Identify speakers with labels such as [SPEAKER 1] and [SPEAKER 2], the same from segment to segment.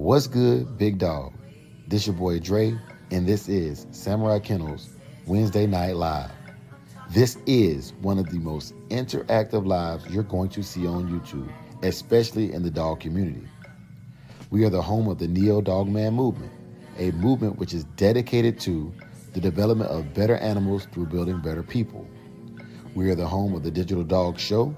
[SPEAKER 1] What's good, big dog? This your boy Dre, and this is Samurai Kennels Wednesday Night Live. This is one of the most interactive lives you're going to see on YouTube, especially in the dog community. We are the home of the Neo Dogman movement, a movement which is dedicated to the development of better animals through building better people. We are the home of the Digital Dog Show,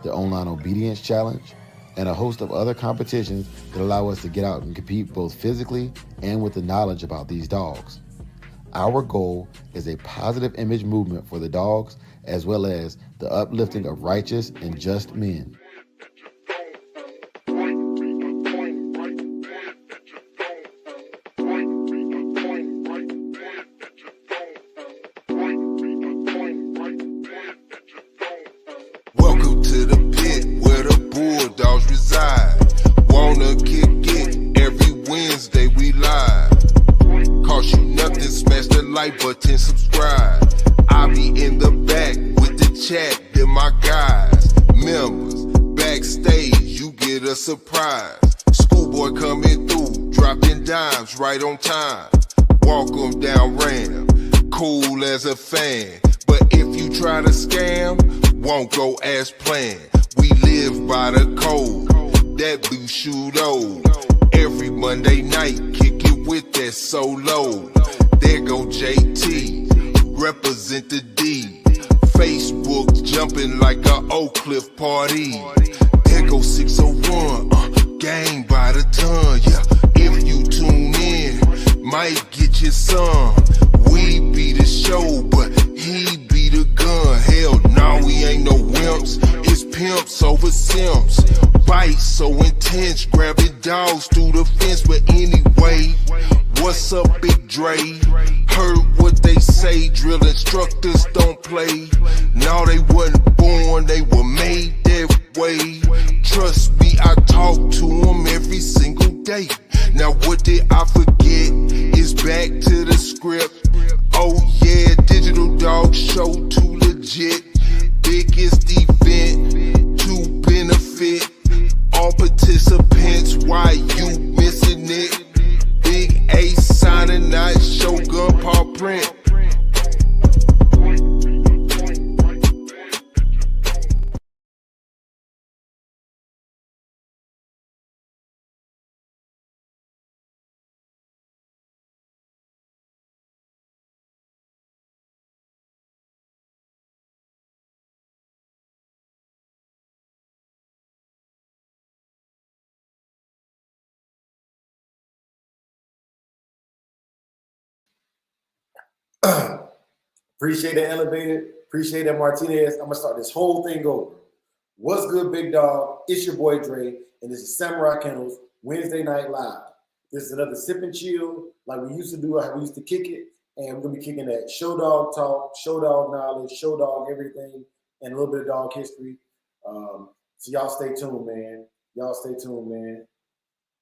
[SPEAKER 1] the Online Obedience Challenge, and a host of other competitions that allow us to get out and compete both physically and with the knowledge about these dogs. Our goal is a positive image movement for the dogs, as well as the uplifting of righteous and just men.
[SPEAKER 2] Welcome to the pit where the bulldogs reside. Wanna kick it every Wednesday we live. Cost you nothing, smash the like button, subscribe. I be in the back with the chat, then my guys, members, backstage, you get a surprise. Schoolboy coming through, dropping dimes right on time. Walk 'em down Ram, cool as a fan. But if you try to scam, won't go as planned. We live by the code, that Bushudo. Every Monday night, kick it with that solo. There go JT, represent the D. Facebook jumping like a Oak Cliff party. There go 601, gang by the ton, yeah. If you tune in, might get your some. We be the show, but he be the gun. Hell no, we ain't no wimps. It's pimps over simps. Bite so intense, grabbing dogs through the fence. But anyway, what's up, Big Dre? Heard what they say, drill instructors don't play. No, they wasn't born, they were made that way. Trust me, I talk to them every single day. Now what did I forget? It's back to the script. Oh yeah, Digital Dog Show too legit. Biggest event to benefit all participants. Why you missing it? Big Ace signing, not Shogun paw print.
[SPEAKER 3] Appreciate that elevated. Appreciate that Martinez. I'm gonna start this whole thing over. What's good, big dog? It's your boy Dre, and this is Samurai Kennels Wednesday Night Live. This is another sip and chill, like we used to do. How we used to kick it, and we're gonna be kicking that show dog talk, show dog knowledge, show dog everything, and a little bit of dog history. So y'all stay tuned, man. Y'all stay tuned, man.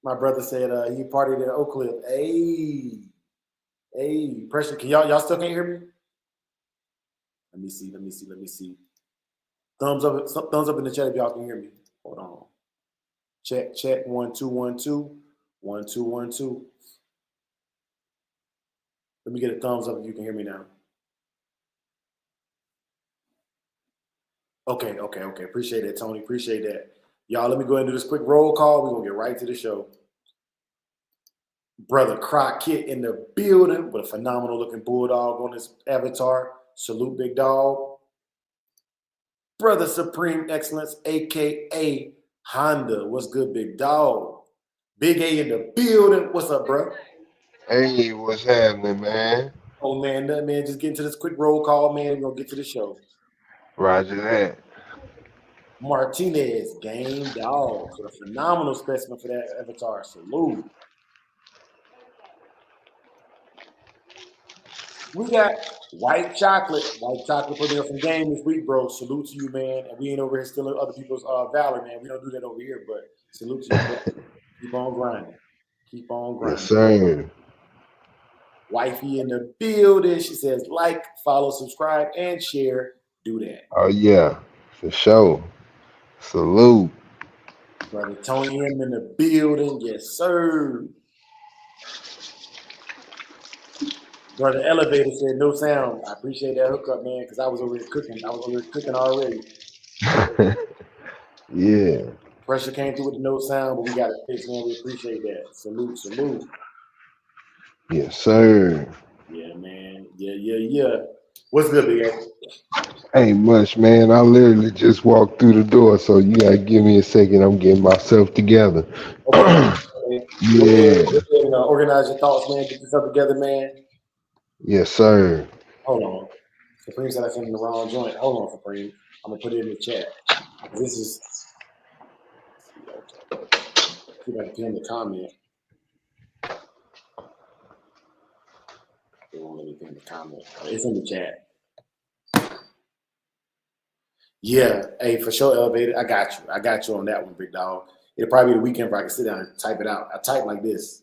[SPEAKER 3] My brother said he partied at Oak Cliff. Hey, pressure. Can y'all still can't hear me? Let me see. Thumbs up in the chat if y'all can hear me. Hold on. Check. 1 2 1 2. 1 2 1 2. Let me get a thumbs up if you can hear me now. Okay. Appreciate that, Tony. Appreciate that. Y'all, let me go ahead and do this quick roll call. We're gonna get right to the show. Brother Crockett in the building with a phenomenal looking bulldog on his avatar. Salute, big dog. Brother Supreme Excellence, aka Honda. What's good, big dog? Big A in the building. What's up, bro?
[SPEAKER 4] Hey, what's happening, man?
[SPEAKER 3] Oh man, nothing, man. Just get into this quick roll call, man. We're gonna get to the show.
[SPEAKER 4] Roger that.
[SPEAKER 3] Martinez, game dog. With a phenomenal specimen for that avatar. Salute. We got white chocolate. White chocolate putting up some game this week, bro. Salute to you, man. And we ain't over here stealing other people's valor, man. We don't do that over here, but salute to you, bro. Keep on grinding. Keep on grinding.
[SPEAKER 4] Yes, sir.
[SPEAKER 3] Wifey in the building. She says like, follow, subscribe, and share. Do that.
[SPEAKER 4] Oh, yeah, for sure. Salute.
[SPEAKER 3] Brother Tony M in the building. Yes, sir. Brother Elevator said no sound. I appreciate that hookup, man, because I was over here cooking. I was over here cooking already.
[SPEAKER 4] Yeah.
[SPEAKER 3] Pressure came through with the no sound, but we got it fixed, man. We appreciate that. Salute, salute.
[SPEAKER 4] Yes, sir.
[SPEAKER 3] Yeah, man. Yeah. What's good, big A?
[SPEAKER 4] Ain't much, man. I literally just walked through the door, so you gotta give me a second. I'm getting myself together.
[SPEAKER 3] Okay. Okay.
[SPEAKER 4] Yeah.
[SPEAKER 3] Go ahead and organize your thoughts, man. Get yourself together, man.
[SPEAKER 4] Yes, sir.
[SPEAKER 3] Hold on. Supreme said I sent him the wrong joint. Hold on, Supreme. I'm gonna put it in the chat. This is okay. See if I can pin the comment. It won't let me pin the comment. It's in the chat. Yeah, hey, for sure, Elevated. I got you on that one, big dog. It'll probably be the weekend where I can sit down and type it out. I type like this.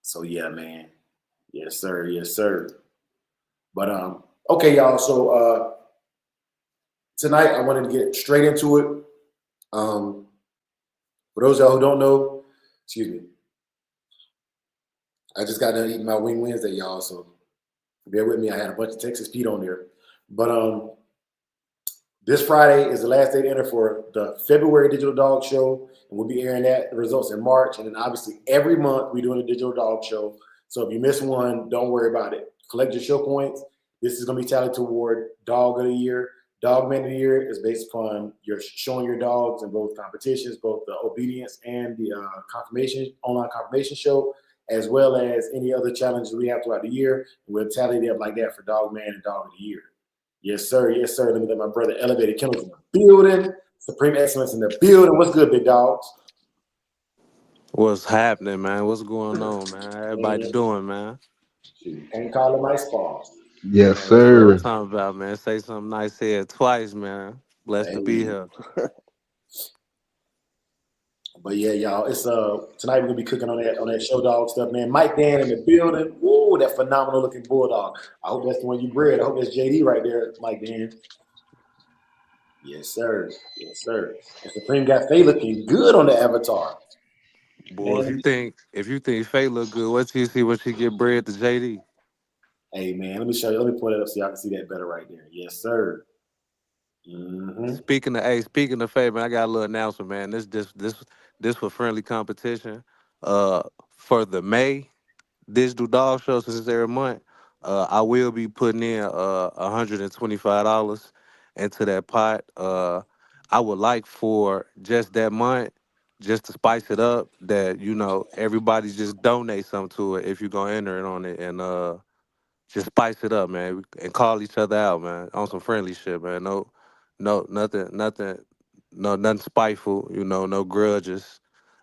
[SPEAKER 3] So yeah, man. Yes, sir. Yes, sir. But okay, y'all. So tonight I wanted to get straight into it. For those of y'all who don't know, excuse me, I just got done eating my Wing Wednesday, y'all. So bear with me. I had a bunch of Texas Pete on there. But this Friday is the last day to enter for the February Digital Dog Show, and we'll be airing that the results in March. And then obviously every month we're doing a Digital Dog Show. So if you miss one, don't worry about it. Collect your show points. This is going to be tallied toward Dog of the Year. Dog Man of the Year is based upon your showing your dogs in both competitions, both the obedience and the online confirmation show, as well as any other challenges we have throughout the year. We'll tally it up like that for Dog Man and Dog of the Year. Yes, sir. Yes, sir. Let me let my brother Elevated Kennels in the building. Supreme Excellence in the building. What's good, big dogs?
[SPEAKER 5] What's happening, man? What's going on, man? How everybody doing, man?
[SPEAKER 3] Shoot, can't call it my spa.
[SPEAKER 4] Yes,
[SPEAKER 5] Man, that's what I'm
[SPEAKER 4] sir.
[SPEAKER 5] talking about, man. Say something nice here twice, man. Blessed to be
[SPEAKER 3] Hey.
[SPEAKER 5] here.
[SPEAKER 3] But yeah, y'all, it's tonight we're gonna be cooking on that show dog stuff, man. Mike Dan in the building. Ooh, that phenomenal looking bulldog. I hope that's the one you bred. I hope that's JD right there, Mike Dan. Yes, sir. Yes, sir. And Supreme got Faye looking good on the avatar.
[SPEAKER 5] Boy,
[SPEAKER 3] Man,
[SPEAKER 5] if you think Faye look good, wait till you see when she get bred to JD.
[SPEAKER 3] hey man, let me show you. Let me pull it up so y'all can see that better right there. Yes, sir. Mm-hmm.
[SPEAKER 5] Speaking of Faye, man, I got a little announcement, man. This for friendly competition. Uh for the May digital dog show since it's every month, I will be putting in $125 into that pot. I would like for just that month, just to spice it up, that everybody just donate something to it if you're gonna enter it on it, and just spice it up, man, and call each other out, man, on some friendly shit, man. No, nothing, no, nothing spiteful, no grudges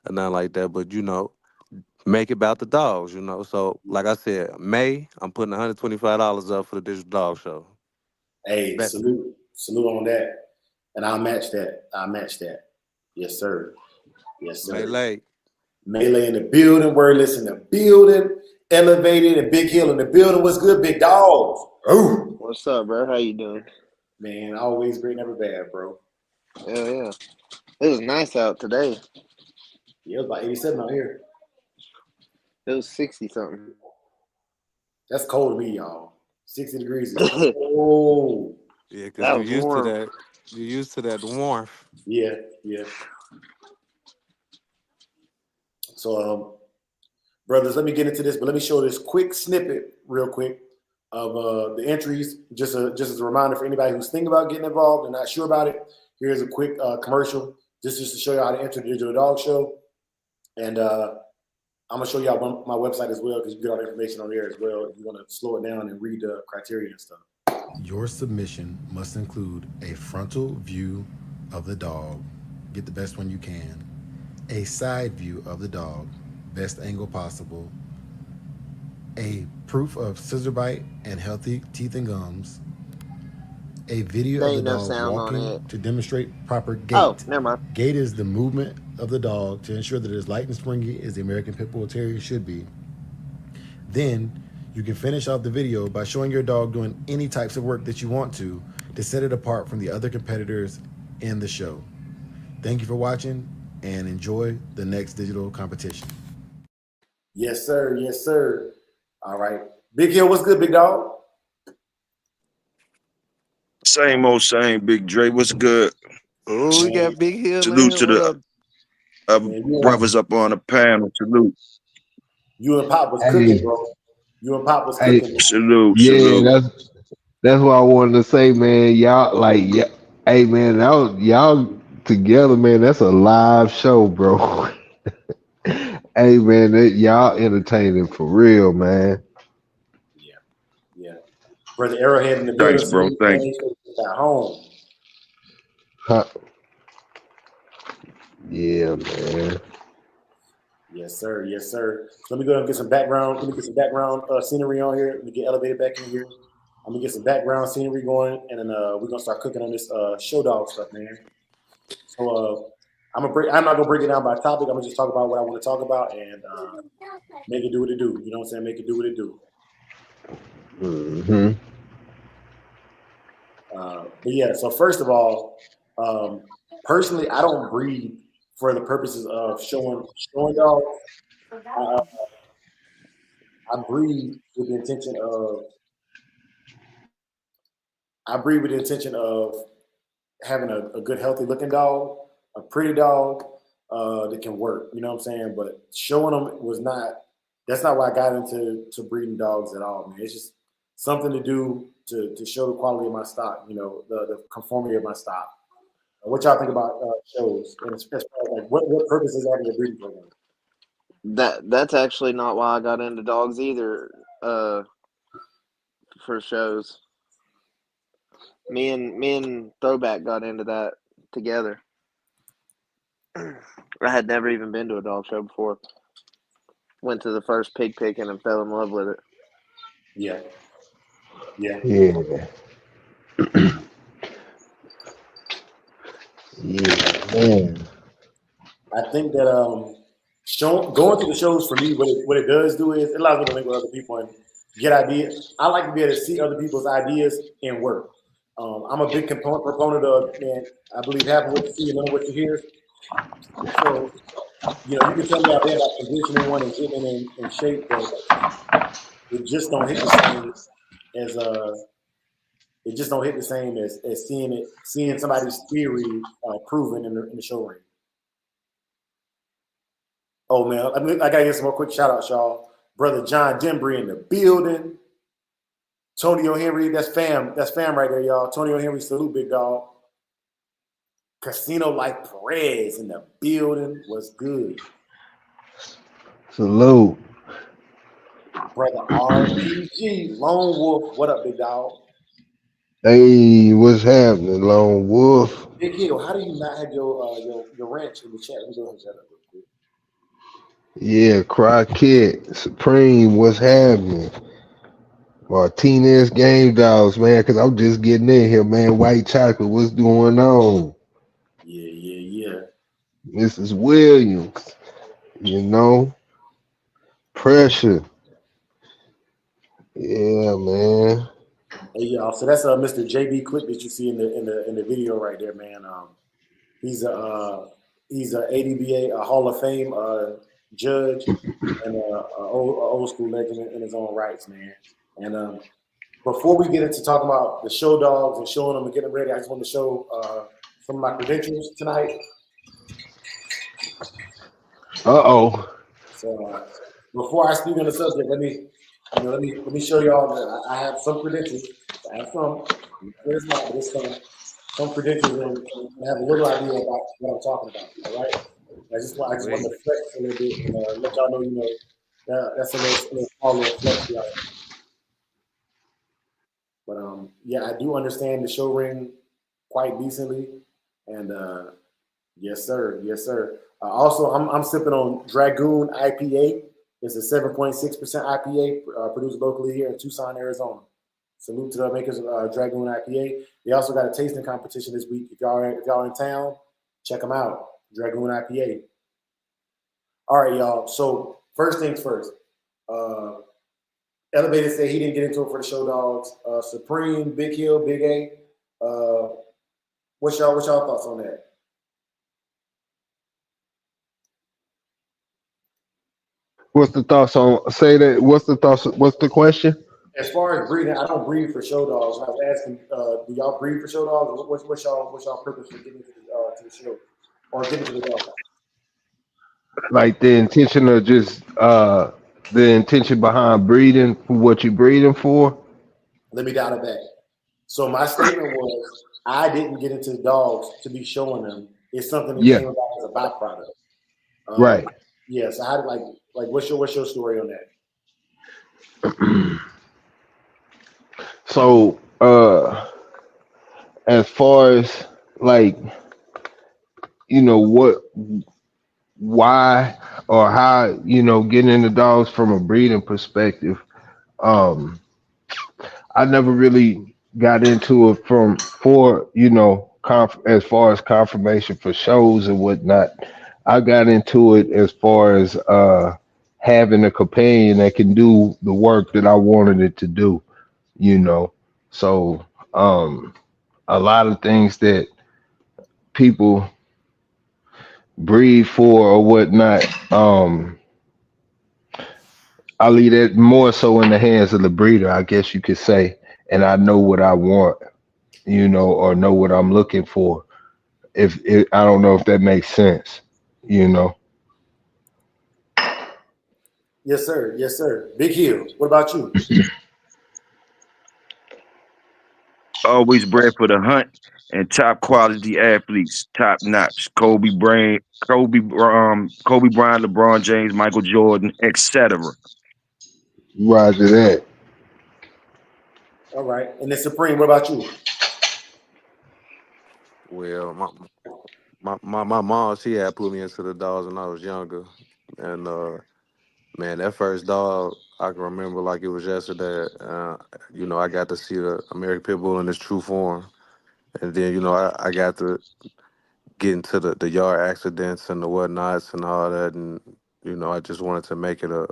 [SPEAKER 5] or nothing like that, but make it about the dogs, So, like I said, May, I'm putting $125 up for the digital dog show.
[SPEAKER 3] Hey,
[SPEAKER 5] Bet.
[SPEAKER 3] salute on that. And I'll match that. Yes, sir. Yes, sir.
[SPEAKER 5] Melee.
[SPEAKER 3] Melee in the building, wordless in the building, elevated and Big Hill in the building. What's good, big dogs? Oh,
[SPEAKER 6] What's up, bro? How you doing?
[SPEAKER 3] man, always great, never bad, bro.
[SPEAKER 6] Yeah. It was nice out today.
[SPEAKER 3] Yeah, it was about 87 out here.
[SPEAKER 6] It was 60 something.
[SPEAKER 3] That's cold to me, y'all. 60 degrees is cold.
[SPEAKER 5] Yeah, because
[SPEAKER 6] That
[SPEAKER 5] you
[SPEAKER 6] was
[SPEAKER 5] used to
[SPEAKER 6] warm.
[SPEAKER 5] that. You used to that warmth.
[SPEAKER 3] Yeah. So, brothers, let me get into this, but let me show this quick snippet real quick of the entries, just as a reminder for anybody who's thinking about getting involved and not sure about it. Here's a quick commercial, just to show you how to enter the Digital Dog Show. And I'm going to show y'all my website as well, because you get all the information on there as well if you want to slow it down and read the criteria and stuff.
[SPEAKER 1] Your submission must include a frontal view of the dog, get the best one you can, a side view of the dog, best angle possible, a proof of scissor bite and healthy teeth and gums, a video
[SPEAKER 6] There
[SPEAKER 1] of the
[SPEAKER 6] ain't no
[SPEAKER 1] dog
[SPEAKER 6] sound on
[SPEAKER 1] walking
[SPEAKER 6] it.
[SPEAKER 1] to demonstrate proper gait.
[SPEAKER 6] Oh, never mind.
[SPEAKER 1] Gait is the movement of the dog to ensure that it is light and springy as the American Pit Bull Terrier should be. Then you can finish off the video by showing your dog doing any types of work that you want to set it apart from the other competitors in the show. Thank you for watching and enjoy the next digital competition.
[SPEAKER 3] Yes, sir. Yes, sir. All right. Big Hill, what's good, big dog?
[SPEAKER 7] Same old same, Big Dre. What's good?
[SPEAKER 5] Oh, we
[SPEAKER 3] Man,
[SPEAKER 5] got Big Hill in
[SPEAKER 7] Salute
[SPEAKER 5] here.
[SPEAKER 7] to
[SPEAKER 5] What
[SPEAKER 7] the
[SPEAKER 5] up?
[SPEAKER 3] man,
[SPEAKER 7] brothers up on the panel. Salute,
[SPEAKER 3] you and Pop was cooking,
[SPEAKER 4] Hey,
[SPEAKER 3] bro. You and Pop was
[SPEAKER 4] hey,
[SPEAKER 3] cooking.
[SPEAKER 7] salute,
[SPEAKER 4] yeah,
[SPEAKER 7] salute.
[SPEAKER 4] that's what I wanted to say, man. Y'all like, yeah, hey, man, y'all together, man. That's a live show, bro. Hey, man, y'all entertaining for real, man.
[SPEAKER 3] Yeah, yeah. Brother Arrowhead in the building.
[SPEAKER 7] Thanks, bro.
[SPEAKER 3] Salute, man.
[SPEAKER 7] Thank
[SPEAKER 3] He's at home.
[SPEAKER 4] Huh. Yeah, man.
[SPEAKER 3] Yes, sir. Yes, sir. So let me go and get some background. Let me get some background scenery on here. Let me get elevated back in here. I'm gonna get some background scenery going, and then we're gonna start cooking on this show dog stuff, man. So I'm not gonna break it down by topic. I'm gonna just talk about what I want to talk about and make it do what it do. You know what I'm saying? Make it do what it do.
[SPEAKER 4] Hmm.
[SPEAKER 3] But yeah. So first of all, personally, I don't breed for the purposes of showing dogs. I, I breed with the intention of I breed with the intention of having a good, healthy looking dog, a pretty dog that can work. You know what I'm saying? But showing them was not. That's not why I got into breeding dogs at all, man. It's just something to do to show the quality of my stock. You know, the conformity of my stock. What y'all think about shows? And as far as like what purpose is having a breeding program?
[SPEAKER 6] That's actually not why I got into dogs either. Uh, for shows, me and Throwback got into that together. I had never even been to a dog show before. Went to the first pig picking and fell in love with it.
[SPEAKER 3] Yeah, yeah.
[SPEAKER 4] Yeah, yeah, man.
[SPEAKER 3] I think that going to the shows for me, what it does do is it allows me to link with other people and get ideas. I like to be able to see other people's ideas and work. I'm a big proponent of, man, I believe half of what you see and none of what you hear. So, you know, you can tell me out there about conditioning one and getting it in shape, but it just don't hit the same as it just don't hit the same as seeing somebody's theory proven in the show ring. Oh man, I gotta get some more quick shout outs, y'all. Brother John Denbury in the building. Tony O'Henry, that's fam. That's fam right there, y'all. Tony O'Henry, salute, big dog. Casino Life Perez in the building was good.
[SPEAKER 4] Salute.
[SPEAKER 3] Brother RPG, Lone Wolf, what up, big dog?
[SPEAKER 4] Hey, what's happening, Lone Wolf?
[SPEAKER 3] Big Hill, how do you not have your ranch in the chat? Let me go ahead and shut up real quick.
[SPEAKER 4] Yeah, Crockett, Supreme, what's happening? Martinez Game Dogs, man, because I'm just getting in here, man. White Chocolate, what's going on?
[SPEAKER 3] Yeah.
[SPEAKER 4] Mrs. Williams, you know, pressure. Yeah, man.
[SPEAKER 3] Hey y'all, so that's Mr. JB Quick that you see in the video right there, man. He's a ADBA Hall of Fame judge and a old school legend in his own rights, man. And before we get into talking about the show dogs and showing them and getting them ready, I just want to show some of my credentials tonight.
[SPEAKER 4] Uh-oh.
[SPEAKER 3] So before I speak on the subject, let me show y'all that I have some credentials. I have some. There's not, but it's some credentials and have a little idea about what I'm talking about. All right. I just want
[SPEAKER 5] Wait.
[SPEAKER 3] to flex a little bit and let y'all know, that's a little small little flex, y'all. But yeah, I do understand the show ring quite decently, and yes, sir, yes, sir. Also, I'm sipping on Dragoon IPA. It's a 7.6% IPA produced locally here in Tucson, Arizona. Salute to the makers of Dragoon IPA. They also got a tasting competition this week. If y'all in town, check them out. Dragoon IPA. All right, y'all. So first things first. Elevated said he didn't get into it for the show dogs. Supreme, Big Hill, Big A. What's y'all thoughts on that?
[SPEAKER 4] What's the thoughts on say that? What's the thoughts? What's the question?
[SPEAKER 3] As far as breeding, I don't breed for show dogs. I was asking, do y'all breed for show dogs? What's y'all purpose for getting to the show or getting to the dogs?
[SPEAKER 4] Like the intention of just the intention behind breeding for what you breeding for?
[SPEAKER 3] Let me dial it back. So my statement was, I didn't get into dogs to be showing them. It's something that
[SPEAKER 4] Yeah,
[SPEAKER 3] came about as a byproduct.
[SPEAKER 4] right.
[SPEAKER 3] Yeah. So how did like what's your story on that?
[SPEAKER 4] So as far as like what why or how getting into dogs from a breeding perspective, um I never really got into it from for as far as confirmation for shows and whatnot. I got into it as far as having a companion that can do the work that I wanted it to do, you know. So a lot of things that people breed for or whatnot, I leave that more so in the hands of the breeder, I guess you could say. And I know what I want, or know what I'm looking for. If I don't know if that makes sense, you know.
[SPEAKER 3] Yes, sir. Yes, sir. Big Hill. What about you?
[SPEAKER 7] Always bred for the hunt and top quality athletes, top notch. Kobe Bryant, LeBron James, Michael Jordan, etc.
[SPEAKER 4] Roger that.
[SPEAKER 3] All right. And then Supreme. What about you?
[SPEAKER 5] Well, my mom, she had put me into the dogs when I was younger, and man, that first dog I can remember like it was yesterday. I got to see the American Pit Bull in its true form, and then I got to get into the yard accidents and the whatnots and all that, and I just wanted to make it a,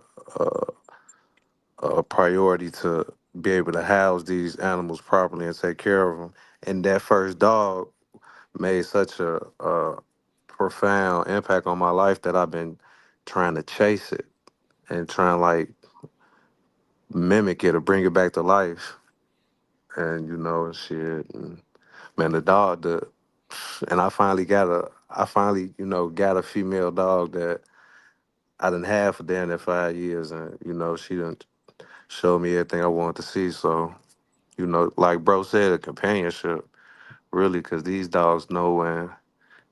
[SPEAKER 5] a priority to be able to house these animals properly and take care of them. And that first dog made such a profound impact on my life that I've been trying to chase it and trying like mimic it or bring it back to life. And shit. And, man, and I finally got a female dog that I done had for damn near 5 years, and she done showed me everything I wanted to see. So like bro said, a companionship really, because these dogs know when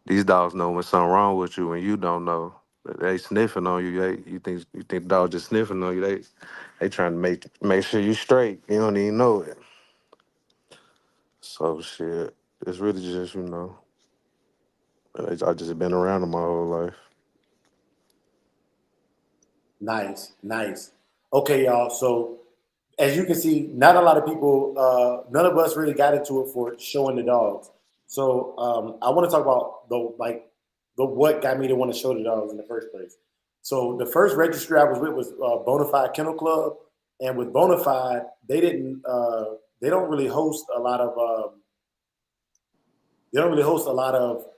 [SPEAKER 5] something wrong with you and you don't know. They sniffing on you. You think the dog just sniffing on you. They trying to make sure you straight. You don't even know it. So shit, it's really just I just been around them my whole life.
[SPEAKER 3] Nice, nice. Okay, y'all. So as you can see, not a lot of people, none of us really got into it for showing the dogs. So I want to talk about the what got me to want to show the dogs in the first place. So the first registry I was with was Bonafide Kennel Club, and with Bonafide, they don't really host a lot of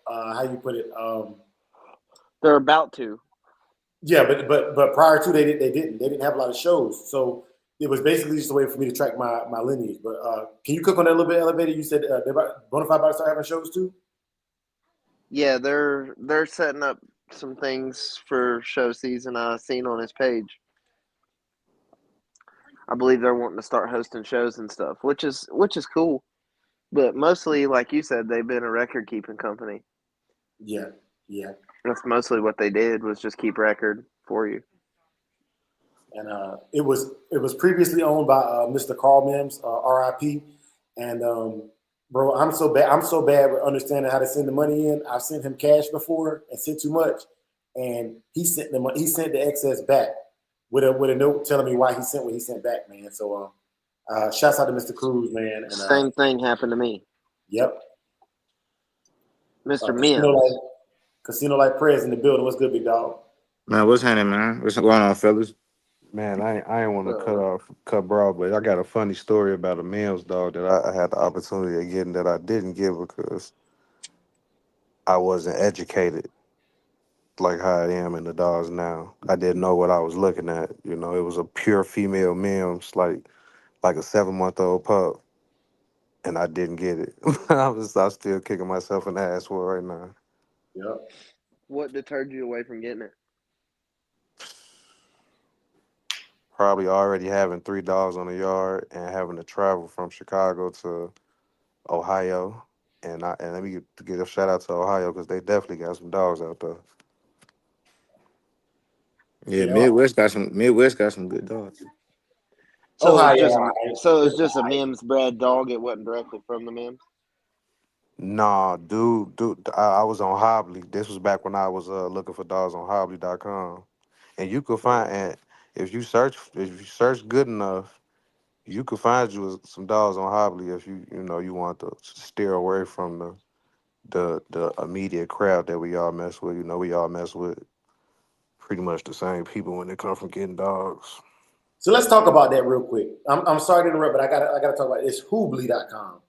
[SPEAKER 3] how you put it.
[SPEAKER 6] They're about to.
[SPEAKER 3] Yeah, but prior to they didn't have a lot of shows, so it was basically just a way for me to track my lineage. But can you cook on that a little bit, Elevated? You said Bonafide about to start having shows too.
[SPEAKER 6] Yeah, they're setting up some things for show season. I seen on his page. I believe they're wanting to start hosting shows and stuff, which is cool. But mostly, like you said, they've been a record keeping company.
[SPEAKER 3] Yeah, yeah,
[SPEAKER 6] That's mostly what they did was just keep record for you.
[SPEAKER 3] and it was previously owned by Mr. Carl Mims, R.I.P. And bro, I'm so bad with understanding how to send the money in. I've sent him cash before and sent too much, and he sent the excess back with a note telling me why he sent what he sent back, man. So shouts out to Mr. Cruz, man, and
[SPEAKER 6] Same thing happened to me,
[SPEAKER 3] yep,
[SPEAKER 6] Mister
[SPEAKER 3] Casino
[SPEAKER 6] Mims.
[SPEAKER 3] like Casino like Prez in the building. What's good, big dog?
[SPEAKER 8] Man, what's happening, man? What's going on, fellas?
[SPEAKER 5] Man, I ain't want to
[SPEAKER 6] So
[SPEAKER 5] cut broad, but I got a funny story about a Mills dog that I had the opportunity of getting that I didn't get because I wasn't educated like how I am in the dogs now. I didn't know what I was looking at. You know, it was a pure female Mims, like a 7 month old pup, and I didn't get it. I'm still kicking myself in the ass for it right now.
[SPEAKER 3] Yep.
[SPEAKER 6] What deterred you away from getting it?
[SPEAKER 5] Probably already having 3 dogs on the yard and having to travel from Chicago to Ohio. And let me get a shout out to Ohio because they definitely got some dogs out there.
[SPEAKER 8] Yeah,
[SPEAKER 3] Yeah.
[SPEAKER 8] Midwest got some good dogs.
[SPEAKER 3] Ohio, all right.
[SPEAKER 6] So it's just a Mims bred dog. It wasn't directly from the Mims.
[SPEAKER 5] Nah, dude, I was on Hobbly. This was back when I was looking for dogs on Hobbly.com, and you could find and if you search good enough, you could find you some dogs on Hobbly if you want to steer away from the immediate crowd that we all mess with. You know, we all mess with pretty much the same people when it comes from getting dogs.
[SPEAKER 3] So let's talk about that real quick. I'm sorry to interrupt, but I gotta talk about it. It's Hoobly.com.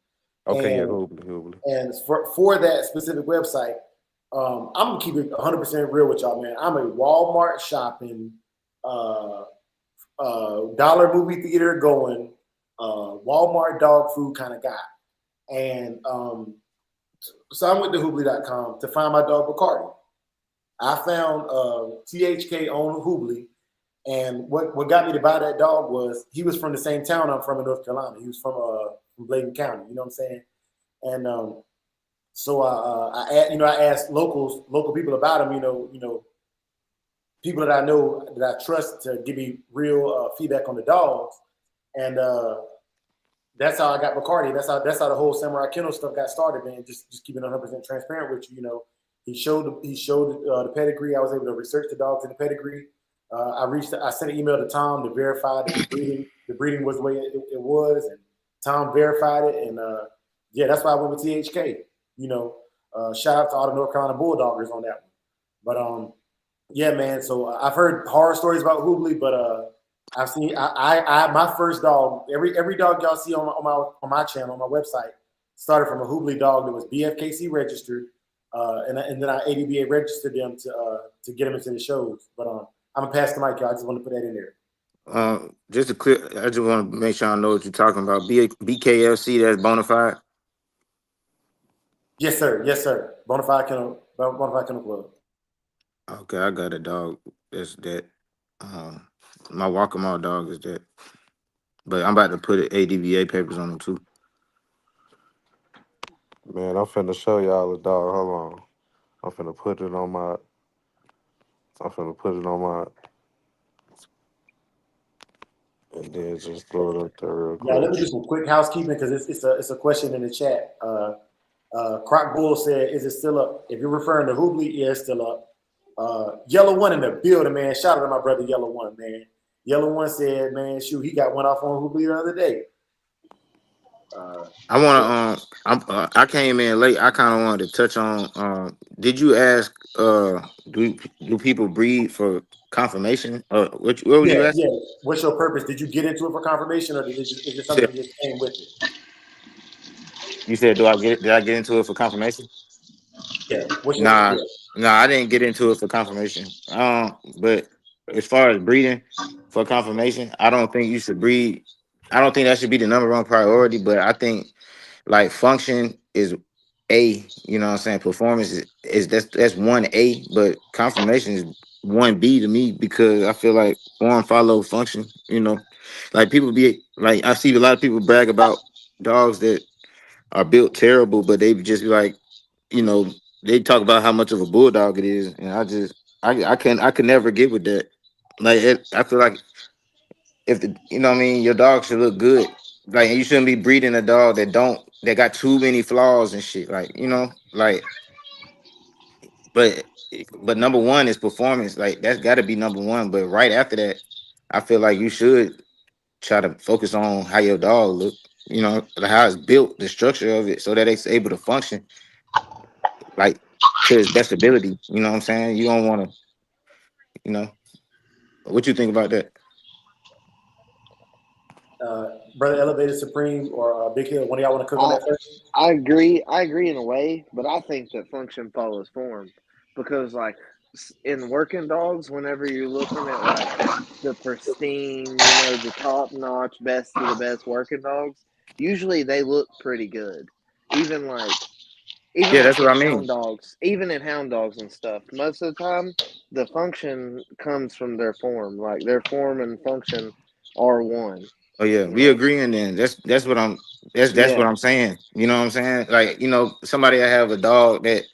[SPEAKER 5] Okay, yeah,
[SPEAKER 3] And
[SPEAKER 5] Hoobly.
[SPEAKER 3] and for that specific website, I'm gonna keep it 100% real with y'all, man. I'm a Walmart shopping, uh, dollar movie theater going, Walmart dog food kind of guy. And so I went to Hoobly.com to find my dog Bacardi. I found THK on Hoobly, and what got me to buy that dog was he was from the same town I'm from in North Carolina. He was from Bladen County. You know what I'm saying? And so I asked local people about him. People that I know that I trust to give me real feedback on the dogs, and that's how I got Bacardi. That's how the whole Samurai Kennel stuff got started, man. Just keeping 100% transparent with you. He showed the pedigree. I was able to research the dogs in the pedigree. I sent an email to Tom to verify that the breeding was the way it was, and Tom verified it. And yeah, that's why I went with THK. Shout out to all the North Carolina Bulldoggers on that one. But yeah, man. So I've heard horror stories about Hoobly, but I've seen my first dog. Every dog y'all see on my channel on my website started from a Hoobly dog that was BFKC registered, and then I ADBA registered them to get them into the shows. But I'm gonna pass the mic, y'all. I just want to put that in there.
[SPEAKER 8] Just to clear, I just want to make sure I know what you're talking about. BKFC, that's bona fide.
[SPEAKER 3] Yes, sir. Yes, sir. Bonafide Kennel Club.
[SPEAKER 8] Okay, I got a dog. That's that. My Walkable dog is that. But I'm about to put ADVA papers on them too.
[SPEAKER 5] Man, I'm finna show y'all the dog. Hold on. I'm finna put it on my. I'm finna put it on my. And then just throw it up there real
[SPEAKER 3] Yeah, let
[SPEAKER 5] quick.
[SPEAKER 3] me do some quick housekeeping because it's a question in the chat. Croc Bull said, "Is it still up?" If you're referring to Hoobly, yeah, it's still up. Yellow One in the building, man. Shout out to my brother Yellow One, man. Yellow One said, "Man, shoot, he got one off on Hoobly the other day."
[SPEAKER 8] I want to. I came in late. I kind of wanted to touch on. Did you ask? Do people breed for confirmation? What was
[SPEAKER 3] Yeah,
[SPEAKER 8] you asking?
[SPEAKER 3] yeah. What's your purpose? Did you get into it for confirmation, or is it
[SPEAKER 8] You said.
[SPEAKER 3] something that just came with it?
[SPEAKER 8] You said, do I get? Did I get into it for confirmation?
[SPEAKER 3] Yeah. What's your
[SPEAKER 8] Nah,
[SPEAKER 3] yeah?
[SPEAKER 8] nah, I didn't get into it for confirmation. But as far as breeding for confirmation, I don't think you should breed. I don't think that should be the number one priority. But I think like function is A. You know what I'm saying? Performance is that's 1A, but confirmation is 1B to me because I feel like form follow function. Like people be like I see a lot of people brag about dogs that are built terrible, but they just be like, you know, they talk about how much of a bulldog it is, and I could never get with that. I feel like if what I mean, your dog should look good. Like, and you shouldn't be breeding a dog that got too many flaws and shit. But but number one is performance. Like that's got to be number one. But right after that, I feel like you should try to focus on how your dog look. Like how it's built, the structure of it, so that it's able to function like to its best ability. You know what I'm saying? You don't want to, you know. What you think about that?
[SPEAKER 3] Brother Elevated Supreme or Big Hill? One of y'all want to cook on
[SPEAKER 6] I
[SPEAKER 3] that first?
[SPEAKER 6] I agree. I agree in a way, but I think that function follows form because like in working dogs, whenever you're looking at like the pristine, you know, the top notch, best of the best working dogs, usually they look pretty good. Even even
[SPEAKER 8] Yeah, that's
[SPEAKER 6] like
[SPEAKER 8] what
[SPEAKER 6] in
[SPEAKER 8] I mean.
[SPEAKER 6] hound dogs, even in hound dogs and stuff, most of the time the function comes from their form. Like their form and function are one.
[SPEAKER 8] Oh yeah,
[SPEAKER 6] You
[SPEAKER 8] we
[SPEAKER 6] know.
[SPEAKER 8] agreeing then. That's what
[SPEAKER 6] Yeah.
[SPEAKER 8] I'm saying. You know what I'm saying? Like, somebody that have a dog that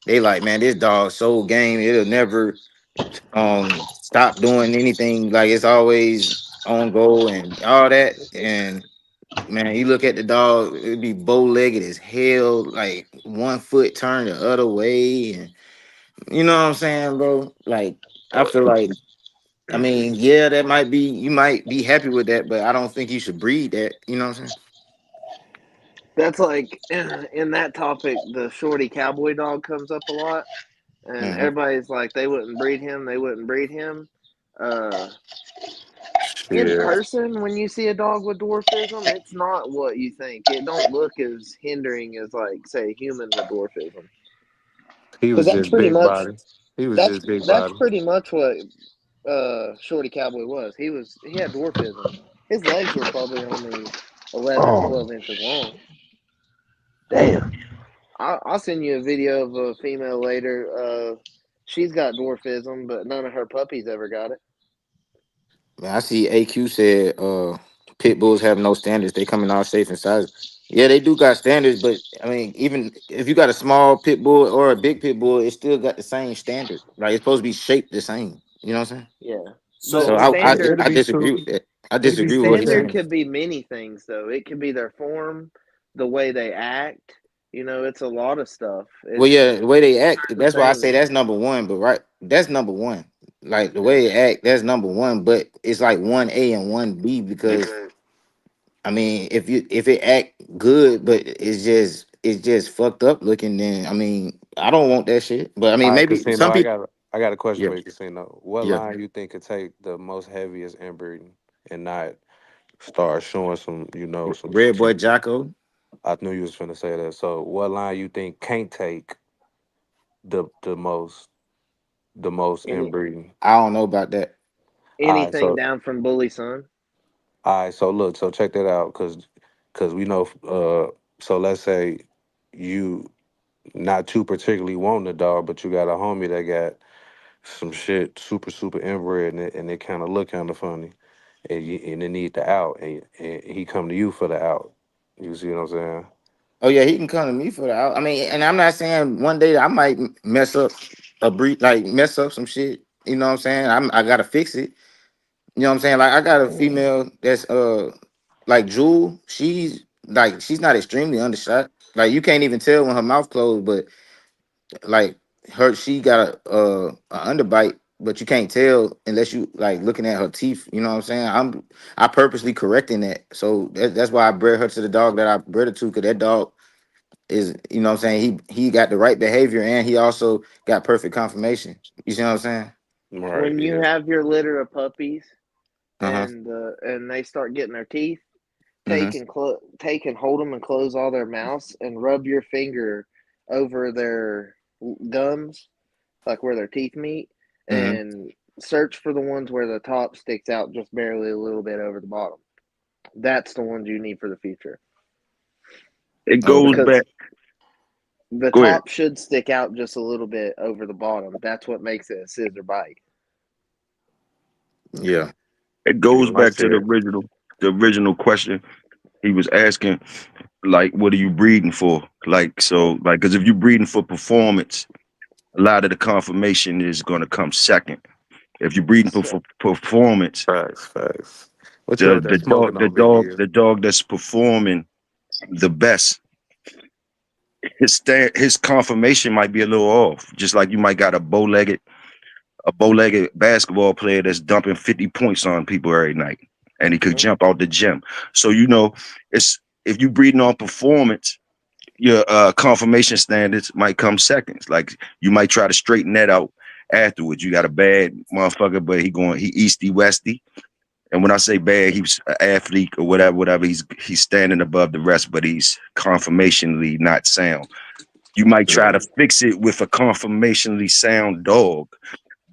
[SPEAKER 8] they like, man, this dog so game, it'll never stop doing anything. Like it's always on go and all that. And man, you look at the dog, it'd be bow legged as hell, like 1 foot turned the other way, and you know what I'm saying, bro? Like I feel like, I mean, yeah, that might be, you might be happy with that, but I don't think you should breed that. You know what I'm
[SPEAKER 6] That's like in that topic, the shorty cowboy dog comes up a lot, and
[SPEAKER 8] saying?
[SPEAKER 6] everybody's like, they wouldn't breed him, they wouldn't breed him. Uh, in
[SPEAKER 5] Yeah,
[SPEAKER 6] person, when you see a dog with dwarfism, it's not what you think. It don't look as hindering as like say a human with dwarfism,
[SPEAKER 5] he
[SPEAKER 6] because
[SPEAKER 5] was just big body. He was just big
[SPEAKER 6] that's
[SPEAKER 5] body.
[SPEAKER 6] pretty much what shorty cowboy was. He had dwarfism. His legs were probably only 11,
[SPEAKER 4] Oh,
[SPEAKER 6] 12 inches long.
[SPEAKER 4] damn.
[SPEAKER 6] I'll send you a video of a female later. She's got dwarfism, but none of her puppies ever got it.
[SPEAKER 8] Man, I see AQ said pit bulls have no standards. They come in all shapes and sizes. Yeah, they do got standards, but I mean, even if you got a small pit bull or a big pit bull, it still got the same standard. Like it's supposed to be shaped the same. You know what I'm saying?
[SPEAKER 6] Yeah, but
[SPEAKER 8] So
[SPEAKER 6] the
[SPEAKER 3] So
[SPEAKER 5] It'll
[SPEAKER 6] standard
[SPEAKER 8] I
[SPEAKER 5] be
[SPEAKER 8] disagree
[SPEAKER 5] two.
[SPEAKER 8] with that. I
[SPEAKER 5] It'll be
[SPEAKER 6] the
[SPEAKER 8] disagree with
[SPEAKER 5] two
[SPEAKER 8] what he's
[SPEAKER 6] standard
[SPEAKER 8] saying.
[SPEAKER 5] standards.
[SPEAKER 6] could be many things though. It could be their form, the way they act. You know, it's a lot of stuff.
[SPEAKER 8] Well,
[SPEAKER 6] It's
[SPEAKER 8] yeah, the way they act,
[SPEAKER 6] the
[SPEAKER 8] that's why I say
[SPEAKER 6] things.
[SPEAKER 8] that's number one. But right, that's number one. Like the way they act, that's number one. But it's like 1A and 1B because I mean, if it act good, but it's just fucked up looking, then I mean, I don't want that shit. But I
[SPEAKER 5] All
[SPEAKER 8] mean,
[SPEAKER 5] right,
[SPEAKER 8] maybe
[SPEAKER 5] Casino.
[SPEAKER 8] some people.
[SPEAKER 5] I got a question
[SPEAKER 8] Yeah,
[SPEAKER 5] for you, Casino. What
[SPEAKER 8] yeah.
[SPEAKER 5] line you think could take the most heaviest inbreeding and not start showing some, some.
[SPEAKER 8] Red boy Jocko.
[SPEAKER 5] I knew you was finna say that. So, what line you think can't take the most
[SPEAKER 6] Any
[SPEAKER 5] inbreeding?
[SPEAKER 8] I don't know about that.
[SPEAKER 5] All right,
[SPEAKER 6] anything
[SPEAKER 5] so
[SPEAKER 6] down from bully son.
[SPEAKER 5] look, so check that out, cause we know. So let's say you not too particularly wanting a dog, but you got a homie that got some shit super inbred, and it kind of look kind of funny, and it need the out, and he come to you for the out. You see what I'm saying?
[SPEAKER 8] Oh yeah, he can come to me for that. I mean, and I'm not saying one day I might mess up a breed, like mess up some shit. You know what I'm saying? I gotta fix it. You know what I'm saying? Like I got a female that's like Jewel. She's not extremely undershot. Like you can't even tell when her mouth closed, but like she got a underbite, but you can't tell unless you like looking at her teeth. You know what I'm saying? I purposely correcting that. So that's why I bred her to the dog that I bred her to, because that dog is, you know what I'm saying, he got the right behavior and he also got perfect confirmation. You see what I'm saying?
[SPEAKER 5] Right.
[SPEAKER 6] When you
[SPEAKER 5] Yeah.
[SPEAKER 6] have your litter of puppies
[SPEAKER 8] Uh-huh.
[SPEAKER 6] and they start getting their teeth,
[SPEAKER 8] Mm-hmm.
[SPEAKER 6] take and hold them and close all their mouths and rub your finger over their gums, like where their teeth meet,
[SPEAKER 8] Mm-hmm.
[SPEAKER 6] and search for the ones where the top sticks out just barely a little bit over the bottom. That's the ones you need for the future,
[SPEAKER 7] It goes
[SPEAKER 8] Okay.
[SPEAKER 6] because
[SPEAKER 7] back.
[SPEAKER 6] the
[SPEAKER 7] Go ahead.
[SPEAKER 6] top should stick out just a little bit over the bottom. That's what makes it a scissor bite.
[SPEAKER 8] Yeah.
[SPEAKER 7] It
[SPEAKER 5] Yeah.
[SPEAKER 7] goes
[SPEAKER 5] Like I
[SPEAKER 7] back to
[SPEAKER 5] said.
[SPEAKER 7] the original question he was asking. Like, what are you breeding for? Like, so, like, because if you're breeding for performance, a lot of the confirmation is going to come second. If you're breeding
[SPEAKER 6] So,
[SPEAKER 7] for performance,
[SPEAKER 5] Facts. What you out there smoking on, Big Ear?
[SPEAKER 7] the dog that's performing the best, his confirmation might be a little off. Just like you might got a bow-legged basketball player that's dumping 50 points on people every night, and he could
[SPEAKER 6] mhm.
[SPEAKER 7] jump out the gym. So it's if you breeding on performance, your confirmation standards might come seconds. Like you might try to straighten that out afterwards. You got a bad motherfucker, but he easty westy. And when I say bad, he's an athlete or whatever. He's standing above the rest, but he's confirmationally not sound. You might try
[SPEAKER 5] Yeah.
[SPEAKER 7] to fix it with a conformationally sound dog,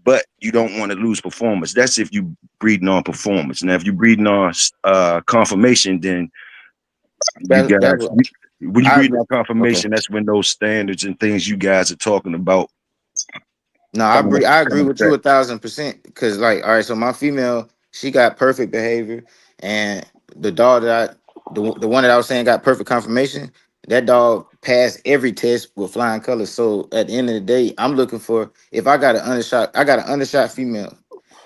[SPEAKER 7] but you don't want to lose performance. That's if you breeding on performance. Now, if you breeding on conformation, then you
[SPEAKER 8] That's
[SPEAKER 7] guys,
[SPEAKER 8] what
[SPEAKER 7] when you
[SPEAKER 8] I
[SPEAKER 7] breeding on
[SPEAKER 8] okay.
[SPEAKER 7] conformation, that's when those standards and things you guys are talking about
[SPEAKER 8] No,
[SPEAKER 7] come
[SPEAKER 8] I agree
[SPEAKER 7] come
[SPEAKER 8] with you
[SPEAKER 7] back.
[SPEAKER 8] 1,000% because like all right, so my female, she got perfect behavior, and the dog that the one that I was saying got perfect confirmation. That dog passed every test with flying colors. So at the end of the day, I'm looking for if I got an undershot female.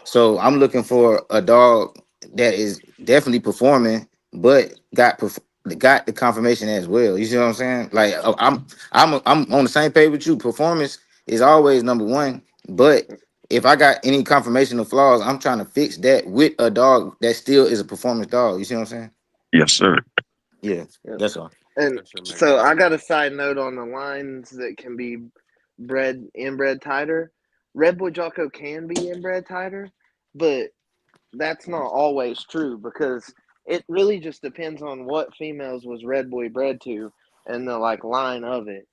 [SPEAKER 8] So I'm looking for a dog that is definitely performing, but got the confirmation as well. You see what I'm saying? Like I'm on the same page with you. Performance is always number one. But if I got any confirmation of flaws, I'm trying to fix that with a dog that still is a performance dog. You see what I'm saying?
[SPEAKER 7] Yes, sir.
[SPEAKER 8] Yeah,
[SPEAKER 6] Yep.
[SPEAKER 8] that's all.
[SPEAKER 6] And
[SPEAKER 5] That should make
[SPEAKER 6] so
[SPEAKER 5] sense.
[SPEAKER 6] I got a side note on the lines that can be inbred tighter. Red Boy Jocko can be inbred tighter, but that's not always true because it really just depends on what females was Red Boy bred to and the like line of it.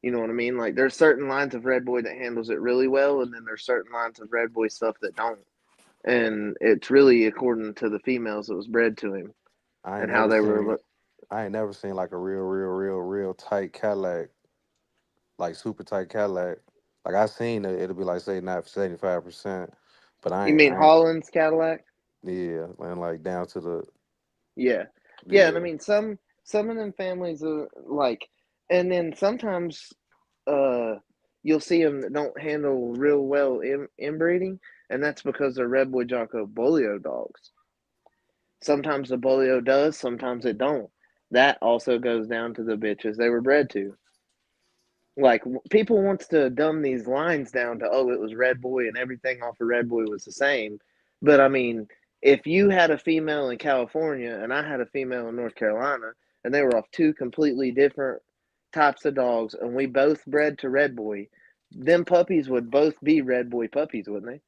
[SPEAKER 6] You know what I mean? Like there's certain lines of Red Boy that handles it really well, and then there's certain lines of Red Boy stuff that don't. And it's really according to the females that was bred to him
[SPEAKER 5] I ain't
[SPEAKER 6] and how
[SPEAKER 5] never
[SPEAKER 6] they were.
[SPEAKER 5] seen I ain't never seen like a real tight Cadillac, like super tight Cadillac. Like I seen it, it'll be like say not 75%, but
[SPEAKER 6] You mean
[SPEAKER 5] I ain't
[SPEAKER 6] Holland's Cadillac?
[SPEAKER 5] yeah, and like down to the
[SPEAKER 6] Yeah, yeah, and I
[SPEAKER 5] yeah.
[SPEAKER 6] mean some of them families are like, and then sometimes uh you'll see them that don't handle real well inbreeding, and that's because they're Red Boy Jocko Bolio dogs. Sometimes the Bolio does, sometimes it don't. That also goes down to the bitches they were bred to. Like people wants to dumb these lines down to it was Red Boy and everything off of Red Boy was the same, but I mean if you had a female in California and I had a female in North Carolina and they were off two completely different types of dogs and we both bred to Red Boy, them puppies would both be Red Boy puppies, wouldn't they?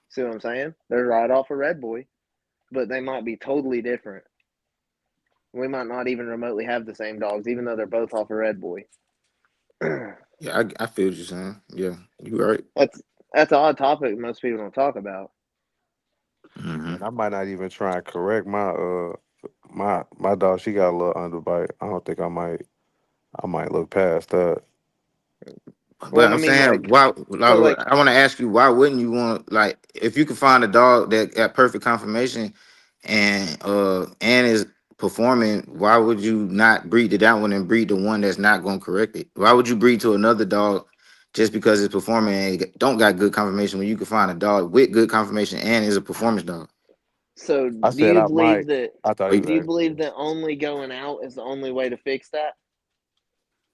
[SPEAKER 6] See what I'm saying? They're right off of Red Boy, but they might be totally different. We might not even remotely have the same dogs, even though they're both off of Red Boy.
[SPEAKER 8] Yeah, I feel what you're saying. Yeah, you right.
[SPEAKER 6] That's an odd topic most people don't talk about.
[SPEAKER 8] Hmm.
[SPEAKER 5] And I might not even try and correct my dog. She got a little underbite. I don't think I might look past that.
[SPEAKER 8] But
[SPEAKER 6] Well, I
[SPEAKER 8] I'm
[SPEAKER 6] mean,
[SPEAKER 8] saying,
[SPEAKER 6] like,
[SPEAKER 8] why?
[SPEAKER 6] so, like,
[SPEAKER 8] I want to ask you, why wouldn't you want like if you could find a dog that got perfect confirmation and is performing? Why would you not breed to that one and breed the one that's not going to correct it? Why would you breed to another dog just because it's performing and don't got good confirmation when you can find a dog with good confirmation and is a performance dog?
[SPEAKER 6] so
[SPEAKER 5] I
[SPEAKER 6] do
[SPEAKER 5] said
[SPEAKER 6] you
[SPEAKER 5] I
[SPEAKER 6] believe
[SPEAKER 5] might.
[SPEAKER 6] that?
[SPEAKER 5] I thought he
[SPEAKER 8] Like,
[SPEAKER 6] Do you
[SPEAKER 5] was
[SPEAKER 6] believe
[SPEAKER 5] asking.
[SPEAKER 6] that only going out is the only way to fix that?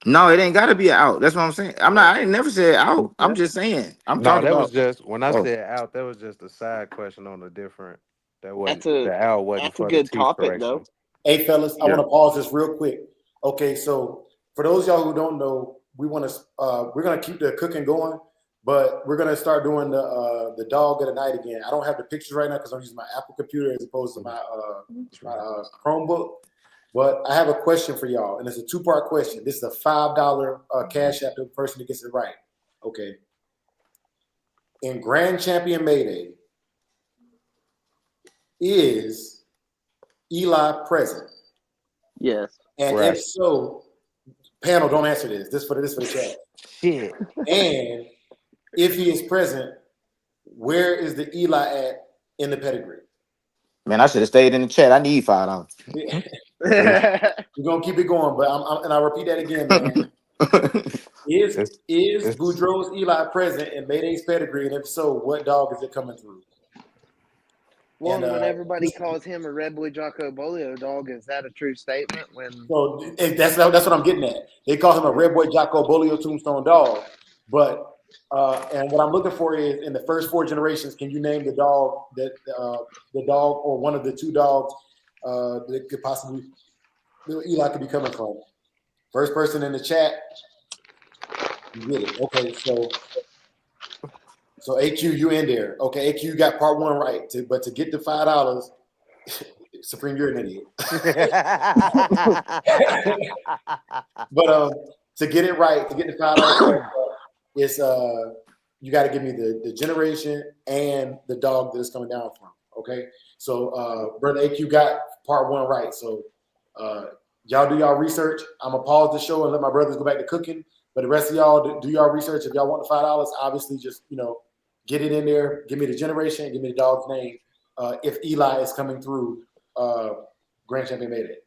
[SPEAKER 8] no, it ain't got to be an out. That's what I'm saying. I ain't never said out. I'm
[SPEAKER 6] Yeah,
[SPEAKER 8] just saying. I'm
[SPEAKER 5] No,
[SPEAKER 8] talking
[SPEAKER 5] that was
[SPEAKER 8] about.
[SPEAKER 5] just when I
[SPEAKER 8] Oh,
[SPEAKER 5] said out. That was just a side question on a different. That
[SPEAKER 6] that's
[SPEAKER 5] wasn't
[SPEAKER 6] a
[SPEAKER 5] the out wasn't
[SPEAKER 6] that's a
[SPEAKER 5] for the
[SPEAKER 6] good
[SPEAKER 5] teeth
[SPEAKER 6] topic though.
[SPEAKER 5] correction.
[SPEAKER 3] Hey, fellas, I
[SPEAKER 7] Yeah.
[SPEAKER 3] want to pause this real quick. Okay, so for those of y'all who don't know, we're gonna keep the cooking going, but we're gonna start doing the dog of the night again. I don't have the pictures right now because I'm using my Apple computer as opposed to my Chromebook. But I have a question for y'all, and it's a two-part question. This is a $5 cash app to the person that gets it right. Okay. In Grand Champion Mayday, is Eli present?
[SPEAKER 6] Yes.
[SPEAKER 3] And if
[SPEAKER 5] Right.
[SPEAKER 3] so, panel, don't answer this. This for the chat.
[SPEAKER 5] Shit.
[SPEAKER 3] And if he is present, where is the Eli at in the pedigree?
[SPEAKER 8] man, I should have stayed in the chat. I need $5.
[SPEAKER 3] We're gonna keep it going, but and I'll repeat that again, man. Is
[SPEAKER 5] It's
[SPEAKER 3] is
[SPEAKER 5] it's
[SPEAKER 3] Boudreaux's Eli present in Mayday's pedigree? And if so, what dog is it coming through?
[SPEAKER 6] Well,
[SPEAKER 3] And
[SPEAKER 6] and when everybody calls him a Red Boy Jocko Bolio dog, is that a true statement? When
[SPEAKER 3] so that's what I'm getting at. They call him a Red Boy Jocko Bolio Tombstone dog, but and what I'm looking for is in the first four generations, can you name the dog the dog or one of the two dogs that could possibly Eli could be coming from? First person in the chat, you get it. Okay, so AQ, you in there? Okay, AQ, you got part one right, but to get the $5, Supreme, you're an idiot. But to get it right, to get the $5, it's you got to give me the generation and the dog that it's coming down from. Okay, so brother AQ got part one right. So y'all do y'all research. I'm gonna pause the show and let my brothers go back to cooking. But the rest of y'all do y'all research. If y'all want the $5, obviously just get it in there. Give me the generation. Give me the dog's name. If Eli is coming through Grand Champion Mayday.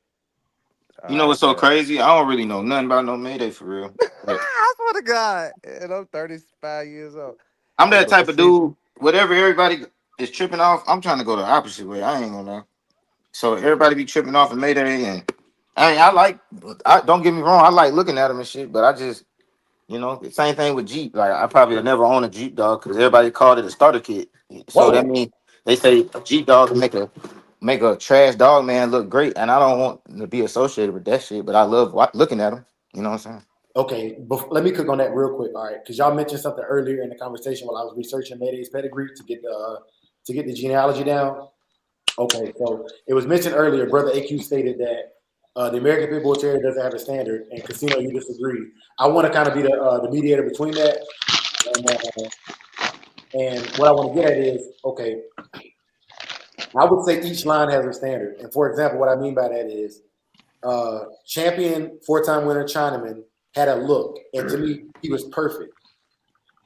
[SPEAKER 8] You know what's so crazy? I don't really know nothing about no Mayday for real. But
[SPEAKER 5] I swear to God, and I'm 35 years old.
[SPEAKER 8] I'm
[SPEAKER 5] Hey,
[SPEAKER 8] that
[SPEAKER 5] but
[SPEAKER 8] type of
[SPEAKER 5] see,
[SPEAKER 8] dude. Whatever everybody is tripping off, I'm trying to go the opposite way. I ain't gonna lie. So everybody be tripping off of Mayday, and I don't get me wrong, I like looking at them and shit, but I just the same thing with Jeep. Like I probably will never own a Jeep dog because everybody called it a starter kit. So that
[SPEAKER 3] Whoa.
[SPEAKER 8] means they say a Jeep dog will make a trash dog man look great, and I don't want to be associated with that shit. But I love looking at them. You know what I'm saying?
[SPEAKER 3] Okay, let me cook on that real quick. All right, because y'all mentioned something earlier in the conversation while I was researching Mayday's pedigree to get the genealogy down. Okay, so it was mentioned earlier. Brother AQ stated that the American Pit Bull Terrier doesn't have a standard, and Casino, you disagree. I want to kind of be the mediator between that, and what I want to get at is okay. I would say each line has a standard, and for example, what I mean by that is champion 4-time winner Chinaman had a look, and to me, he was perfect.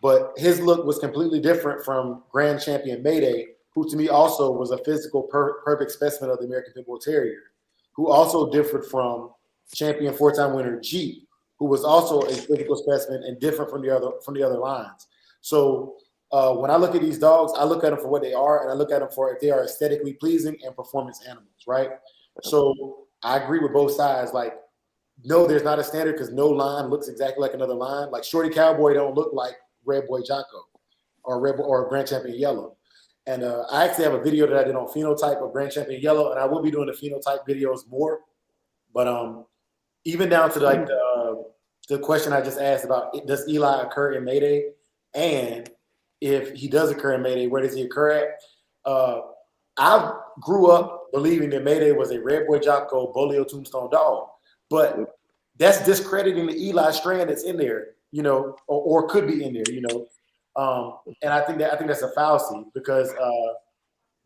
[SPEAKER 3] But his look was completely different from Grand Champion Mayday, who to me also was a physical perfect specimen of the American Pit Bull Terrier, who also differed from Champion 4-time winner Jeep, who was also a physical specimen and different from the other lines. So when I look at these dogs, I look at them for what they are, and I look at them for if they are aesthetically pleasing and performance animals, right? So I agree with both sides. Like, no, there's not a standard because no line looks exactly like another line. Like Shorty Cowboy don't look like Red Boy Jocko or Grand Champion Yellow. And I actually have a video that I did on phenotype of Grand Champion Yellow, and I will be doing the phenotype videos more. But even down to like the question I just asked about, does Eli occur in Mayday? And if he does occur in Mayday, where does he occur at? I grew up believing that Mayday was a Red Boy Jocko Bolio Tombstone dog, but that's discrediting the Eli strand that's in there, or could be in there, and I think that's a fallacy because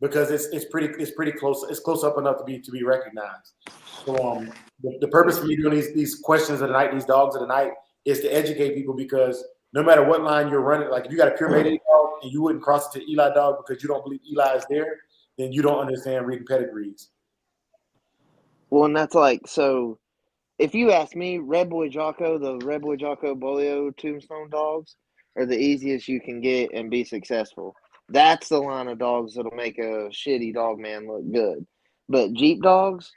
[SPEAKER 3] it's pretty close. It's close up enough to be recognized. So the purpose for me doing these questions of the night, these dogs of the night, is to educate people because no matter what line you're running, like if you got a pure Mayday dog and you wouldn't cross it to Eli dog because you don't believe Eli is there, then you don't understand reading pedigrees.
[SPEAKER 6] Well, and that's like, so if you ask me, the Red Boy Jocko Bolio Tombstone dogs are the easiest you can get and be successful. That's the line of dogs that'll make a shitty dog man look good. But Jeep dogs,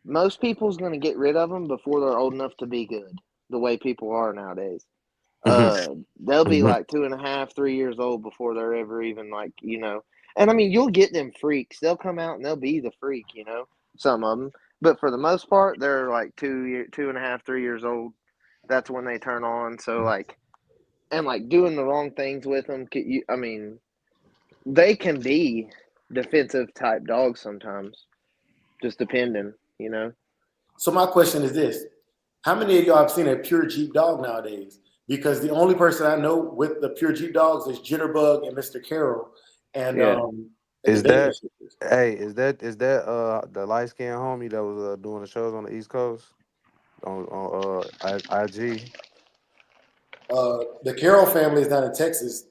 [SPEAKER 6] most people's going to get rid of them before they're old enough to be good, the way people are nowadays. They'll be like 2.5, 3 years old before they're ever even and I mean, you'll get them freaks. They'll come out and they'll be the freak, some of them. But for the most part, they're like 2.5, 3 years old. That's when they turn on. So doing the wrong things with them, I mean, they can be defensive type dogs sometimes, just depending,
[SPEAKER 3] So my question is this: how many of y'all have seen a pure Jeep dog nowadays? Because the only person I know with the pure Jeep dogs is Jitterbug and Mr. Carroll, and
[SPEAKER 6] Yeah.
[SPEAKER 5] is that is that the light skinned homie that was doing the shows on the East Coast on IG?
[SPEAKER 3] The Carroll family is down in Texas,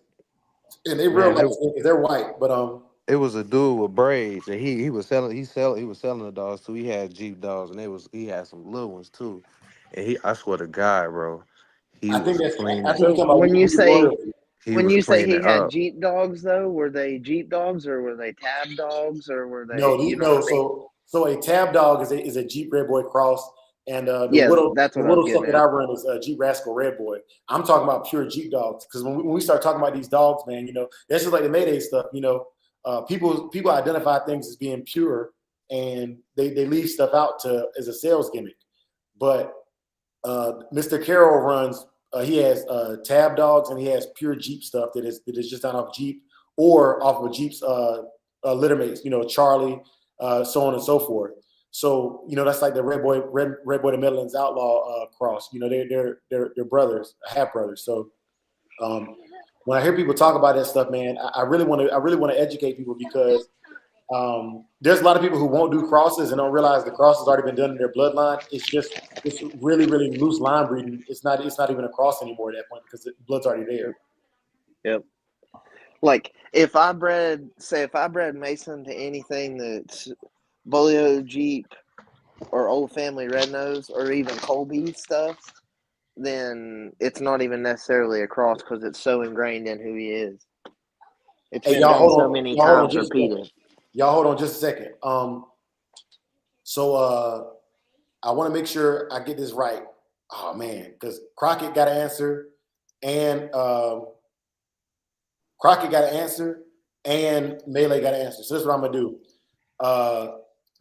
[SPEAKER 3] and they real
[SPEAKER 5] Man,
[SPEAKER 3] life they're white, but
[SPEAKER 5] it was a dude with braids, and he was selling the dogs too. He had Jeep dogs, and he had some little ones too. And I swear to God, bro, he
[SPEAKER 3] I think
[SPEAKER 5] was
[SPEAKER 3] that's I
[SPEAKER 5] cleaning.
[SPEAKER 3] think you're
[SPEAKER 6] So
[SPEAKER 3] talking about we royalty.
[SPEAKER 5] He
[SPEAKER 6] when
[SPEAKER 5] was
[SPEAKER 6] you say
[SPEAKER 5] cleaning
[SPEAKER 6] he had
[SPEAKER 5] up.
[SPEAKER 6] Jeep dogs, though, were they Jeep dogs or were they tab dogs or were they,
[SPEAKER 3] No,
[SPEAKER 6] you know what
[SPEAKER 3] no.
[SPEAKER 6] I mean?
[SPEAKER 3] So a tab dog is a Jeep Red Boy cross, and
[SPEAKER 6] Yeah, that's
[SPEAKER 3] the
[SPEAKER 6] what I was
[SPEAKER 3] little stuff
[SPEAKER 6] getting
[SPEAKER 3] that I
[SPEAKER 6] at.
[SPEAKER 3] run is Jeep Rascal Red Boy. I'm talking about pure Jeep dogs because when we start talking about these dogs, man, that's just like the Mayday stuff. People identify things as being pure, and they leave stuff out as a sales gimmick. But Mr. Carroll runs. He has tab dogs and he has pure Jeep stuff that is just done off Jeep or off of Jeep's litter mates. Charlie, so on and so forth. So that's like the red boy the Midlands Outlaw cross. They're brothers, half brothers. So um, when I hear people talk about that stuff, man, I really want to educate people because there's a lot of people who won't do crosses and don't realize the cross has already been done in their bloodline. It's really really loose line breeding. It's not even a cross anymore at that point because the blood's already there.
[SPEAKER 6] Yep. Like if I bred Mason to anything that's Bolio Jeep or Old Family Red Nose or even Colby stuff, then it's not even necessarily a cross because it's so ingrained in who he is. It's
[SPEAKER 3] Hey,
[SPEAKER 6] been
[SPEAKER 3] y'all
[SPEAKER 6] done
[SPEAKER 3] hold
[SPEAKER 6] so
[SPEAKER 3] on.
[SPEAKER 6] many
[SPEAKER 3] Y'all hold on
[SPEAKER 6] times
[SPEAKER 3] just a second.
[SPEAKER 6] repeated.
[SPEAKER 3] Y'all hold on just a second. So I want to make sure I get this right. Oh man, because Crockett got an answer, and Melee got an answer. So this is what I'm gonna do.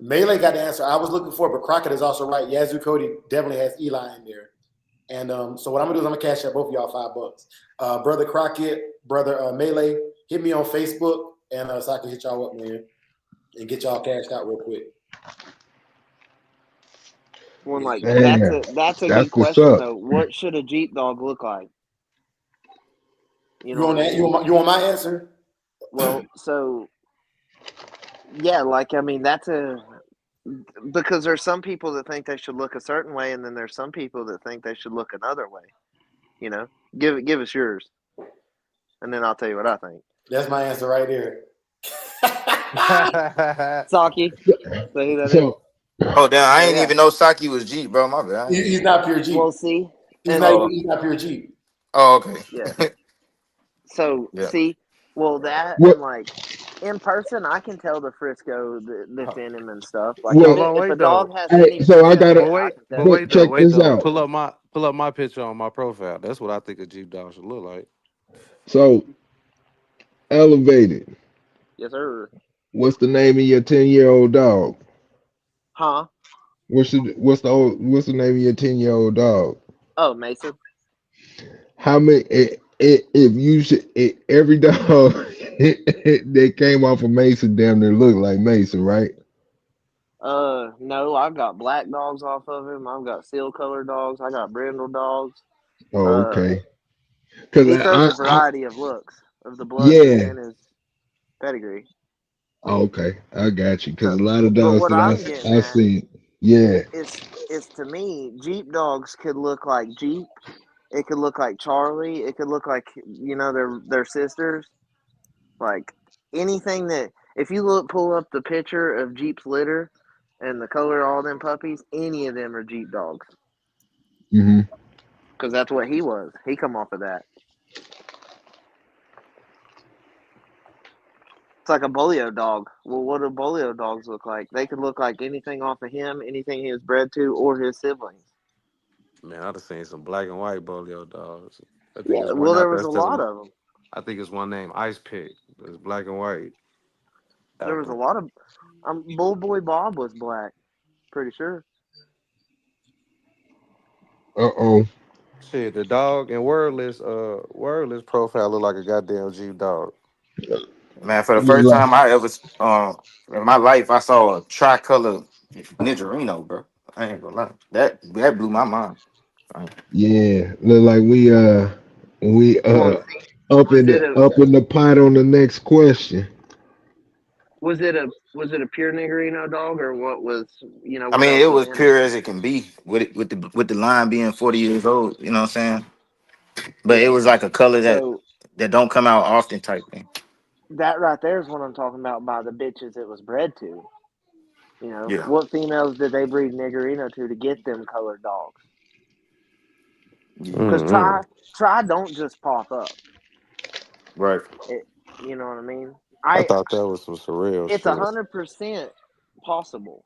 [SPEAKER 3] Melee got the answer I was looking for, but Crockett is also right. Yazoo Cody definitely has Eli in there. And so what I'm gonna do is I'm gonna cash out both of y'all $5. Brother Crockett, brother Melee, hit me on Facebook, and so I can hit y'all up, man, and get y'all cashed out real quick.
[SPEAKER 6] One like
[SPEAKER 4] Man,
[SPEAKER 6] that's a good
[SPEAKER 4] that's what's
[SPEAKER 6] question
[SPEAKER 4] up.
[SPEAKER 6] though. What should a Jeep dog look like? You
[SPEAKER 3] You
[SPEAKER 6] know
[SPEAKER 3] want
[SPEAKER 6] what I
[SPEAKER 3] that?
[SPEAKER 6] mean?
[SPEAKER 3] You want my answer?
[SPEAKER 6] Well, so yeah, like I mean that's a because there's some people that think they should look a certain way, and then there's some people that think they should look another way. You know, give us yours, and then I'll tell you what I think.
[SPEAKER 3] That's my answer right there.
[SPEAKER 6] Saki, so who that is?
[SPEAKER 4] So,
[SPEAKER 8] Oh damn, I
[SPEAKER 6] So
[SPEAKER 8] ain't
[SPEAKER 6] yeah,
[SPEAKER 8] even know Saki was Jeep, bro. My bad.
[SPEAKER 3] He's not pure
[SPEAKER 6] we'll
[SPEAKER 3] Jeep.
[SPEAKER 6] see,
[SPEAKER 3] He's
[SPEAKER 6] and
[SPEAKER 3] not.
[SPEAKER 8] Oh,
[SPEAKER 3] He's not pure Jeep.
[SPEAKER 8] oh, okay.
[SPEAKER 6] yeah. So
[SPEAKER 8] Yeah.
[SPEAKER 6] see, well that
[SPEAKER 4] what?
[SPEAKER 6] and like in person, I can tell the Frisco that's in him and stuff. Like
[SPEAKER 4] Well,
[SPEAKER 5] Hold on,
[SPEAKER 6] if a
[SPEAKER 5] wait though.
[SPEAKER 6] dog has
[SPEAKER 4] hey,
[SPEAKER 6] any
[SPEAKER 4] so I
[SPEAKER 6] Frisco,
[SPEAKER 4] gotta,
[SPEAKER 5] But
[SPEAKER 6] yeah, I
[SPEAKER 5] wait,
[SPEAKER 6] can
[SPEAKER 5] but
[SPEAKER 6] tell you.
[SPEAKER 4] but
[SPEAKER 5] wait though,
[SPEAKER 4] check
[SPEAKER 5] wait
[SPEAKER 4] this
[SPEAKER 5] though.
[SPEAKER 4] out.
[SPEAKER 5] Pull up my picture on my profile. That's what I think a Jeep dog should look like.
[SPEAKER 4] So, elevated.
[SPEAKER 6] Yes, sir.
[SPEAKER 4] What's the name of your 10-year-old dog?
[SPEAKER 6] Huh?
[SPEAKER 4] What's the name of your 10-year-old dog?
[SPEAKER 6] Oh, Mason.
[SPEAKER 4] How many? If you should, every dog that came off of Mason damn near look like Mason, right?
[SPEAKER 6] No, I've got black dogs off of him. I've got seal color dogs. I got brindle dogs.
[SPEAKER 4] Oh,
[SPEAKER 6] Uh,
[SPEAKER 4] okay. Because
[SPEAKER 6] he throws a variety of looks of the bloods that's
[SPEAKER 4] yeah.
[SPEAKER 6] in his pedigree.
[SPEAKER 4] Oh, okay, I got you. Because
[SPEAKER 6] So,
[SPEAKER 4] a lot of
[SPEAKER 6] but
[SPEAKER 4] dogs
[SPEAKER 6] what
[SPEAKER 4] that
[SPEAKER 6] I'm getting
[SPEAKER 4] I
[SPEAKER 6] at
[SPEAKER 4] seen, yeah.
[SPEAKER 6] is to me, Jeep dogs could look like Jeep. It could look like Charlie. It could look like their sisters. Like anything that if you pull up the picture of Jeep's litter and the color of all them puppies, any of them are Jeep dogs
[SPEAKER 4] Hmm.
[SPEAKER 6] because that's what he was. He come off of that. It's like a bolio dog. Well, what do bolio dogs look like? They could look like anything off of him, anything he was bred to, or his siblings.
[SPEAKER 5] Man, I'd have seen some black and white bolio dogs. I think
[SPEAKER 6] Yeah,
[SPEAKER 5] it's
[SPEAKER 6] well,
[SPEAKER 5] one
[SPEAKER 6] there
[SPEAKER 5] out
[SPEAKER 6] was
[SPEAKER 5] there
[SPEAKER 6] a lot
[SPEAKER 5] still.
[SPEAKER 6] of them.
[SPEAKER 5] I think it's one named Ice Pick. It's black and white
[SPEAKER 6] There
[SPEAKER 5] out
[SPEAKER 6] was a
[SPEAKER 5] there.
[SPEAKER 6] lot of. Bull Boy Bob was black, pretty sure.
[SPEAKER 4] Uh-oh.
[SPEAKER 5] Shit, the dog in wordless profile look like a goddamn Jeep dog.
[SPEAKER 8] Man, for the
[SPEAKER 4] Look
[SPEAKER 8] first
[SPEAKER 4] like,
[SPEAKER 8] time I ever in my life, I saw a tricolor Ninjarino, bro. I ain't gonna lie. That blew my mind.
[SPEAKER 4] yeah, look like we
[SPEAKER 6] Well, was it a
[SPEAKER 4] up in the pot on the next question.
[SPEAKER 6] was it a pure Negrino dog or what was
[SPEAKER 8] I
[SPEAKER 6] what
[SPEAKER 8] mean,
[SPEAKER 6] else
[SPEAKER 8] it
[SPEAKER 6] was
[SPEAKER 8] was
[SPEAKER 6] in it?
[SPEAKER 8] pure as it can be with the line being 40 years old. You know what I'm saying? But it
[SPEAKER 6] Yeah.
[SPEAKER 8] was like a color
[SPEAKER 6] So
[SPEAKER 8] that don't come out often type thing.
[SPEAKER 6] that right there is what I'm talking about by the bitches it was bred to.
[SPEAKER 8] Yeah.
[SPEAKER 6] What females did they breed Negrino to get them colored dogs?
[SPEAKER 8] Yeah.
[SPEAKER 6] Because
[SPEAKER 5] Mm-hmm.
[SPEAKER 6] try don't just pop up.
[SPEAKER 8] Right.
[SPEAKER 6] It, you know what I mean?
[SPEAKER 5] I
[SPEAKER 6] I
[SPEAKER 5] thought that was some surreal
[SPEAKER 6] It's
[SPEAKER 5] shit.
[SPEAKER 6] 100% possible,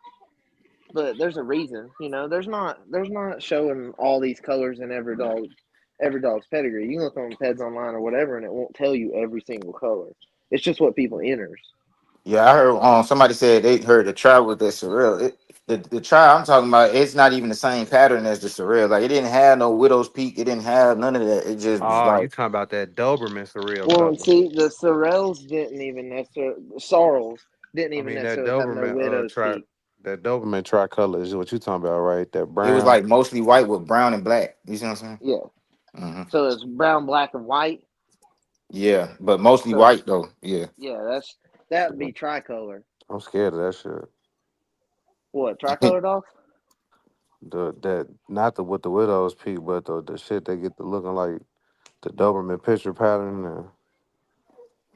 [SPEAKER 6] but there's a reason. There's not showing all these colors in every dog's pedigree. You can look on Peds Online or whatever, and it won't tell you every single color. It's just what people enters.
[SPEAKER 8] Yeah, I heard somebody said they heard the trial with the surreal. The trial I'm talking about, it's not even the same pattern as the surreal. Like it didn't have no widow's peak. It didn't have none of that. It just was
[SPEAKER 5] Oh, you
[SPEAKER 8] like,
[SPEAKER 5] talking about that Doberman surreal
[SPEAKER 6] Well, and
[SPEAKER 5] color.
[SPEAKER 6] see, the Sorrels didn't even necessarily Sorrels. Didn't
[SPEAKER 5] I
[SPEAKER 6] even
[SPEAKER 5] mean that
[SPEAKER 6] necessarily have no
[SPEAKER 5] Doberman
[SPEAKER 6] widow's peak.
[SPEAKER 5] that Doberman tricolor is what you talking about, right? That
[SPEAKER 8] It was
[SPEAKER 5] brown.
[SPEAKER 8] like mostly white with brown and black. You see what I'm saying?
[SPEAKER 6] Yeah.
[SPEAKER 8] Hmm.
[SPEAKER 6] So it's brown, black, and white.
[SPEAKER 8] Yeah, but mostly
[SPEAKER 6] So
[SPEAKER 8] white though. Yeah.
[SPEAKER 6] yeah, that would be tricolor.
[SPEAKER 5] I'm scared of that shit.
[SPEAKER 6] What tricolor dogs?
[SPEAKER 5] The that not the with the widow's peak, but the shit they get to looking like the Doberman picture pattern. And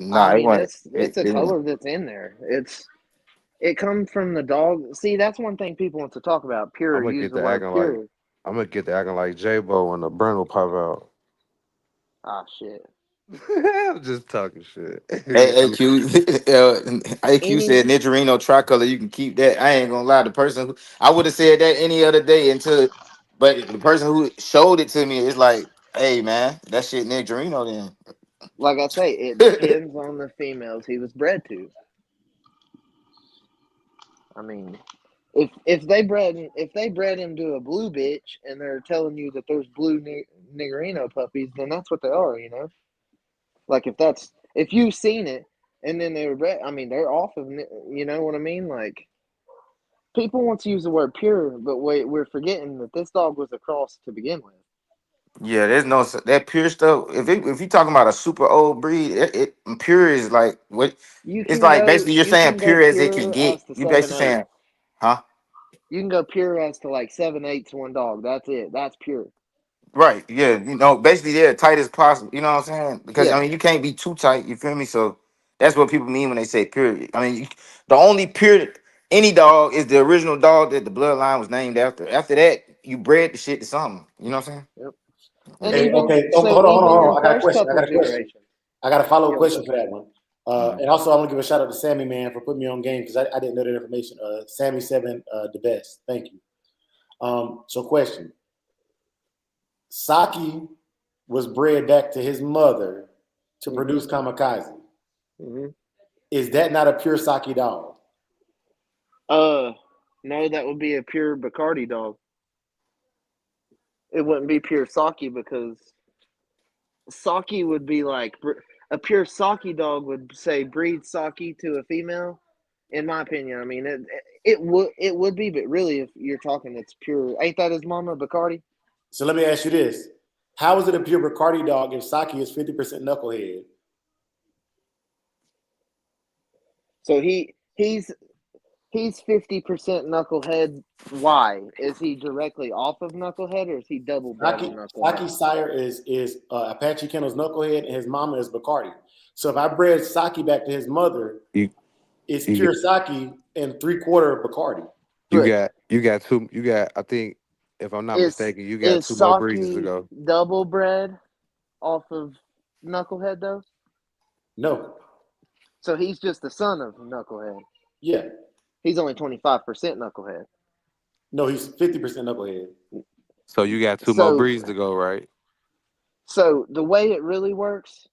[SPEAKER 6] I
[SPEAKER 8] Nah, it
[SPEAKER 6] mean,
[SPEAKER 8] wasn't.
[SPEAKER 6] it's a color that's in there. It comes from the dog. See, that's one thing people want to talk about.
[SPEAKER 5] I'm
[SPEAKER 6] Pure.
[SPEAKER 5] gonna
[SPEAKER 6] Use
[SPEAKER 5] get
[SPEAKER 6] the
[SPEAKER 5] to
[SPEAKER 6] word
[SPEAKER 5] acting like
[SPEAKER 6] pure.
[SPEAKER 5] I'm gonna get to acting like J-Bo when the burn will pop out.
[SPEAKER 6] Ah, shit.
[SPEAKER 5] I'm just talking shit.
[SPEAKER 8] AQ, AQ
[SPEAKER 6] Any
[SPEAKER 8] said Nigerino tricolor. You can keep that. I ain't gonna lie. The person who I would have said that any other day until, but the person who showed it to me is like, hey man, that shit Nigerino
[SPEAKER 6] like I say, it
[SPEAKER 8] then.
[SPEAKER 6] depends on the females he was bred to. I mean, if they bred him to a blue bitch and they're telling you that there's blue niggerino puppies, then that's what they are. You know, like if you've seen it and then they were bred. I mean, they're off of. You know what I mean? Like people want to use the word pure, but we're forgetting that this dog was a cross to begin with.
[SPEAKER 8] Yeah, there's no that pure stuff. If you talking about a super old breed, pure is like what it's like. Basically, you're
[SPEAKER 6] You
[SPEAKER 8] saying
[SPEAKER 6] can go
[SPEAKER 8] pure as it can
[SPEAKER 6] pure
[SPEAKER 8] get.
[SPEAKER 6] as to
[SPEAKER 8] You basically
[SPEAKER 6] 7/8.
[SPEAKER 8] saying, huh?
[SPEAKER 6] You can go pure as to like 7/8 one dog. That's it. That's pure.
[SPEAKER 8] Right. Yeah. Basically they're tight as possible. You know what I'm saying? Because
[SPEAKER 6] Yeah.
[SPEAKER 8] I mean, you can't be too tight. You feel me? So that's what people mean when they say pure. I mean, the only pure any dog is the original dog that the bloodline was named after. After that, you bred the shit to something. You know what I'm
[SPEAKER 6] Yep. And
[SPEAKER 8] saying?
[SPEAKER 3] Hey,
[SPEAKER 6] even
[SPEAKER 3] okay. Oh,
[SPEAKER 6] so,
[SPEAKER 3] hold
[SPEAKER 6] even
[SPEAKER 3] on.
[SPEAKER 6] in
[SPEAKER 3] I got a
[SPEAKER 6] first
[SPEAKER 3] question. I
[SPEAKER 6] couple
[SPEAKER 3] got a question.
[SPEAKER 6] generations.
[SPEAKER 3] I got a follow up
[SPEAKER 6] Yeah. What's
[SPEAKER 3] question
[SPEAKER 6] up?
[SPEAKER 3] for that one.
[SPEAKER 8] Mhm.
[SPEAKER 3] And also, I want to give a shout out to Sammy, man, for putting me on game because I didn't know that information. Sammy7, the best. Thank you. So, question: Saki was bred back to his mother to
[SPEAKER 6] Mm-hmm.
[SPEAKER 3] produce Kamikaze.
[SPEAKER 6] Mm-hmm.
[SPEAKER 3] Is that not a pure Saki dog?
[SPEAKER 6] Uh, no, that would be a pure Bacardi dog. It wouldn't be pure Saki because Saki would be like a pure Saki dog would say breed Saki to a female. In my opinion, I mean it would be, but really, if you're talking, it's pure. Ain't that his mama Bacardi?
[SPEAKER 3] So let me ask you this: how is it a pure Bacardi dog if Saki is 50% knucklehead?
[SPEAKER 6] So he's 50% knucklehead. Why is he directly off of knucklehead, or is he double bred of knucklehead?
[SPEAKER 3] Saki's sire is Apache Kennel's knucklehead, and his mama is Bacardi. So if I bred Saki back to his mother,
[SPEAKER 5] you
[SPEAKER 3] it's
[SPEAKER 5] you
[SPEAKER 3] pure Saki and 3/4 Bacardi.
[SPEAKER 6] But
[SPEAKER 5] you got I think if I'm not
[SPEAKER 6] is
[SPEAKER 5] mistaken, you got
[SPEAKER 6] is
[SPEAKER 5] two more breeds to
[SPEAKER 6] Saki
[SPEAKER 5] go.
[SPEAKER 6] double bred off of knucklehead though?
[SPEAKER 3] No,
[SPEAKER 6] So he's just the son of knucklehead.
[SPEAKER 3] yeah,
[SPEAKER 6] He's only 25% knucklehead.
[SPEAKER 3] no, he's 50% knucklehead.
[SPEAKER 5] So you got two more
[SPEAKER 6] So
[SPEAKER 5] breeds to go, right?
[SPEAKER 6] so the way it really works,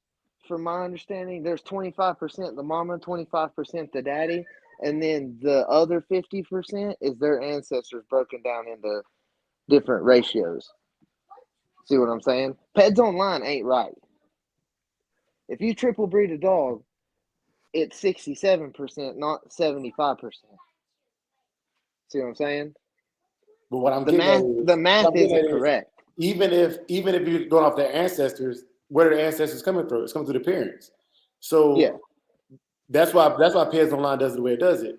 [SPEAKER 6] from my understanding, there's 25% the mama, 25% the daddy, and then the other 50% is their ancestors broken down into different ratios. See what I'm saying? Peds Online ain't right. If you triple breed a dog, it's 67%, not 75%. See what I'm saying?
[SPEAKER 3] But what I'm
[SPEAKER 6] The
[SPEAKER 3] getting at
[SPEAKER 6] math
[SPEAKER 3] is,
[SPEAKER 6] the math isn't correct.
[SPEAKER 3] even if you're going off their ancestors, where are the ancestors coming through? It's coming through the parents.
[SPEAKER 6] Yeah,
[SPEAKER 3] So that's why Pez Online does it the way it does it.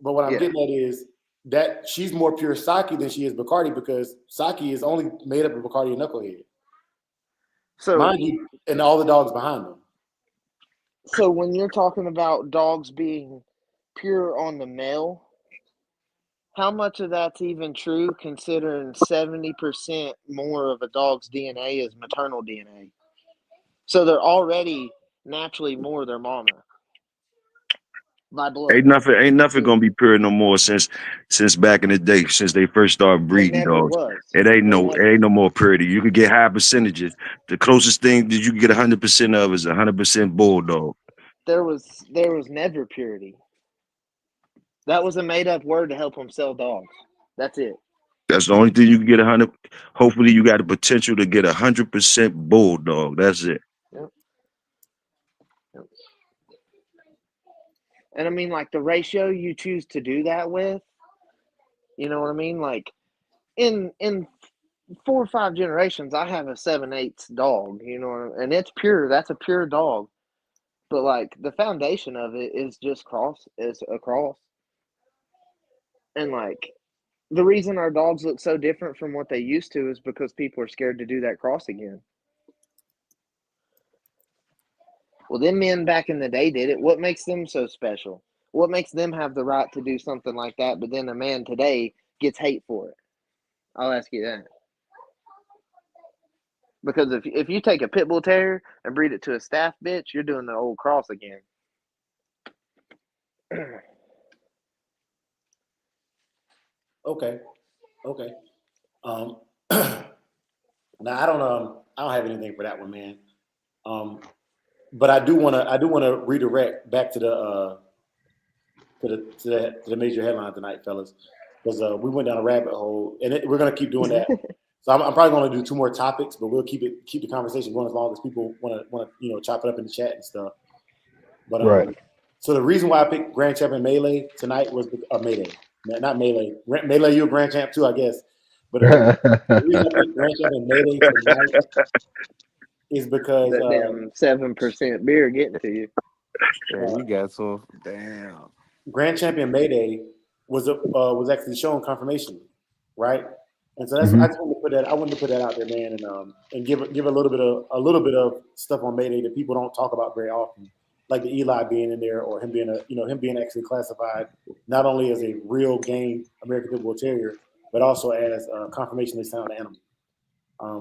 [SPEAKER 3] But what I'm
[SPEAKER 6] yeah.
[SPEAKER 3] getting at is that she's more pure Saki than she is Bacardi because Saki is only made up of Bacardi and Knucklehead.
[SPEAKER 6] So
[SPEAKER 3] Mind you, and all the dogs behind them.
[SPEAKER 6] so when you're talking about dogs being pure on the male, how much of that's even true considering 70% more of a dog's DNA is maternal DNA? So they're already naturally more their mama by blood.
[SPEAKER 7] Ain't nothing
[SPEAKER 6] See,
[SPEAKER 7] gonna be pure no more since back in the day, since they first started
[SPEAKER 6] it
[SPEAKER 7] breeding
[SPEAKER 6] never
[SPEAKER 7] dogs.
[SPEAKER 6] was.
[SPEAKER 7] It ain't no more purity. You could get high percentages. The closest thing that you can get 100% of is 100% bulldog.
[SPEAKER 6] There was never purity. That was a made up word to help them sell dogs. That's it.
[SPEAKER 7] That's the only thing you can get 100. Hopefully, you got the potential to get 100% bulldog. That's it.
[SPEAKER 6] Yep. Yep. And I mean, like the ratio you choose to do that with, you know what I mean? Like in 4 or 5 generations, I have a 7/8 dog, you know, and it's pure. That's a pure dog. But like the foundation of it is just is a cross. And like the reason our dogs look so different from what they used to is because people are scared to do that cross again. Well, them men back in the day did it. What makes them so special? What makes them have the right to do something like that, but then a man today gets hate for it? I'll ask you that. Because if you take a pit bull terrier and breed it to a staff bitch, you're doing the old cross again.
[SPEAKER 3] Okay. Now I don't have anything for that one, man. But I do wanna redirect back to the major headline tonight, fellas, because we went down a rabbit hole, and we're gonna keep doing that. So I'm probably going to do 2 more topics, but we'll keep the conversation going as long as people want to chop it up in the chat and stuff. But
[SPEAKER 4] Right.
[SPEAKER 3] so the reason why I picked Grand Champ and Melee tonight was Melee, not Melee. Melee, you're a Grand Champ too, I guess. But the reason I picked Grand Champ and Melee tonight is because
[SPEAKER 6] That damn 7% beer getting to you.
[SPEAKER 5] Yeah, you got some. Damn.
[SPEAKER 3] Grand Champion Mayday was actually showing confirmation, right? And so
[SPEAKER 4] Mhm.
[SPEAKER 3] I just wanted to put that. I wanted to put that out there, man, and give a little bit of stuff on Mayday that people don't talk about very often, like the Eli being in there, or him being actually classified not only as a real game American Pit Bull Terrier, but also as confirmation of sound animal.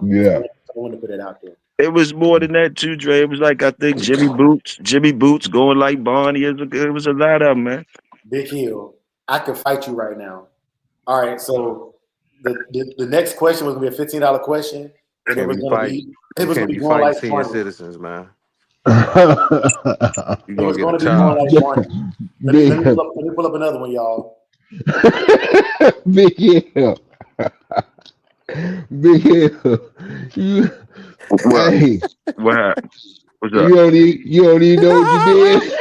[SPEAKER 4] Yeah.
[SPEAKER 3] So I wanted to put it out there.
[SPEAKER 7] It was more than that too, Dre. It was like I think Jimmy Boots going like Barney. It was a lot of them, man.
[SPEAKER 3] Big Hill, I could fight you right now. All right, so the next question was gonna be a $15 question, and
[SPEAKER 5] Can't be fighting.
[SPEAKER 3] it
[SPEAKER 5] You
[SPEAKER 3] was gonna
[SPEAKER 5] can't
[SPEAKER 3] be
[SPEAKER 5] be
[SPEAKER 3] going
[SPEAKER 5] fighting
[SPEAKER 3] like
[SPEAKER 5] senior
[SPEAKER 3] Barney.
[SPEAKER 5] citizens, man. You
[SPEAKER 3] It
[SPEAKER 5] gonna
[SPEAKER 3] was
[SPEAKER 5] get a
[SPEAKER 3] going to be going
[SPEAKER 5] chop.
[SPEAKER 3] like Barney.
[SPEAKER 4] Big,
[SPEAKER 3] Let me pull up another one, y'all.
[SPEAKER 4] big hill, big hill. You,
[SPEAKER 7] What?
[SPEAKER 4] hey,
[SPEAKER 7] What happened? What's up?
[SPEAKER 4] you don't even know what you did.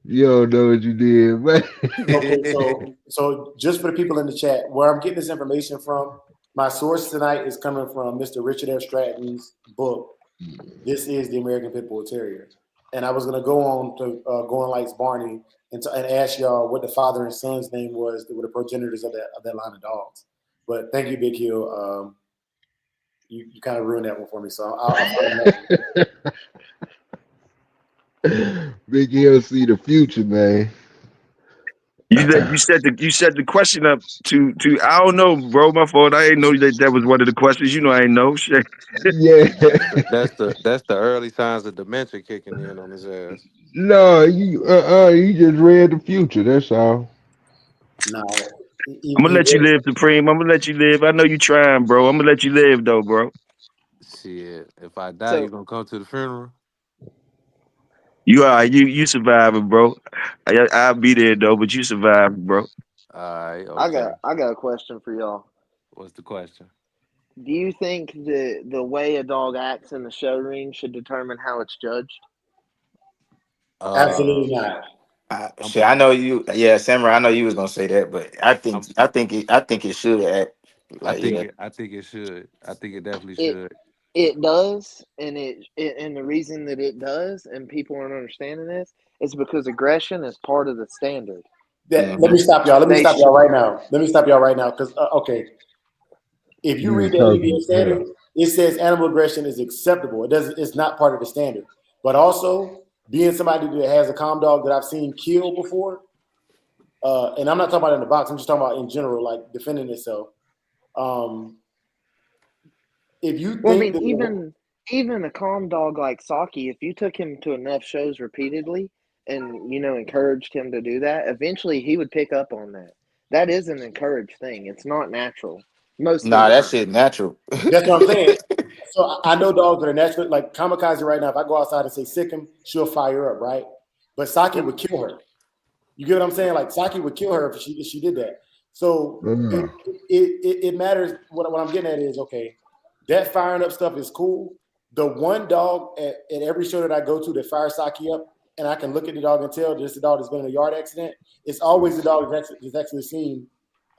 [SPEAKER 4] You don't know what you did, man.
[SPEAKER 3] Okay, so just for the people in the chat, where I'm getting this information from, my source tonight is coming from Mr. Richard F. Stratton's book. This is the American Pit Bull Terrier, and I was gonna go on to Going Like Barney and ask y'all what the father and son's name was that were the progenitors of that line of dogs. But thank you, Big Hill. You kind of ruined that one for me, so I'll find that.
[SPEAKER 4] Big hill see the future, man.
[SPEAKER 7] You set the question up to I don't know, bro. My fault. I ain't know that was one of the questions. You know I ain't know shit.
[SPEAKER 4] Yeah.
[SPEAKER 5] That's the early signs of dementia kicking in on his ass.
[SPEAKER 4] No, you just read the future. That's all.
[SPEAKER 3] No,
[SPEAKER 7] I'm gonna let you live, Supreme. I'm gonna let you live. I know you trying, bro. I'm gonna let you live though, bro.
[SPEAKER 5] Shit, if I die, you
[SPEAKER 6] So
[SPEAKER 5] gonna come to the funeral?
[SPEAKER 7] You are you surviving, bro. I'll be there though, but you surviving, bro.
[SPEAKER 5] All right,
[SPEAKER 6] I
[SPEAKER 5] okay.
[SPEAKER 6] got a question for y'all.
[SPEAKER 5] What's the question?
[SPEAKER 6] Do you think the way a dog acts in the show ring should determine how it's judged?
[SPEAKER 5] Uh,
[SPEAKER 3] absolutely not.
[SPEAKER 5] I'm,
[SPEAKER 8] Shit, I know you. Yeah, Samurai. I know you was gonna say that, but
[SPEAKER 5] I'm,
[SPEAKER 8] I think it should act like yeah.
[SPEAKER 5] I think it should. I think it definitely
[SPEAKER 6] It
[SPEAKER 5] should.
[SPEAKER 6] it does, and and the reason that it does, and people aren't understanding this, is because aggression is part of the standard.
[SPEAKER 3] Let
[SPEAKER 8] Hmm.
[SPEAKER 3] me stop y'all. Let me
[SPEAKER 6] They
[SPEAKER 3] stop
[SPEAKER 6] sh-
[SPEAKER 3] y'all right now. Let me stop y'all right now, because okay, if you
[SPEAKER 4] You
[SPEAKER 3] read
[SPEAKER 4] was
[SPEAKER 3] the
[SPEAKER 4] talking.
[SPEAKER 3] APA
[SPEAKER 4] Yeah.
[SPEAKER 3] standard, it says animal aggression is acceptable. It doesn't. It's not part of the standard. But also, being somebody that has a calm dog that I've seen kill before, and I'm not talking about in the box. I'm just talking about in general, like defending itself. Um, if you
[SPEAKER 6] well, I
[SPEAKER 3] think
[SPEAKER 6] mean,
[SPEAKER 3] that
[SPEAKER 6] even a calm dog like Saki, if you took him to enough shows repeatedly and encouraged him to do that, eventually he would pick up on that. That is an encouraged thing. It's not natural most of
[SPEAKER 8] Nah,
[SPEAKER 6] the
[SPEAKER 8] that
[SPEAKER 6] time.
[SPEAKER 8] shit natural.
[SPEAKER 3] that's what I'm saying. So I know dogs that are natural, like Kamikaze right now. If I go outside and say sick him, she'll fire up, right? But Saki would kill her. You get what I'm saying? Like Saki would kill her if she did that. So it
[SPEAKER 4] Mm.
[SPEAKER 3] it, it, it matters. What I'm getting at is okay. That firing up stuff is cool, The one dog at every show that I go to that fires Saki up, and I can look at the dog and tell this is a dog that's been in a yard accident. It's always the dog that's actually seen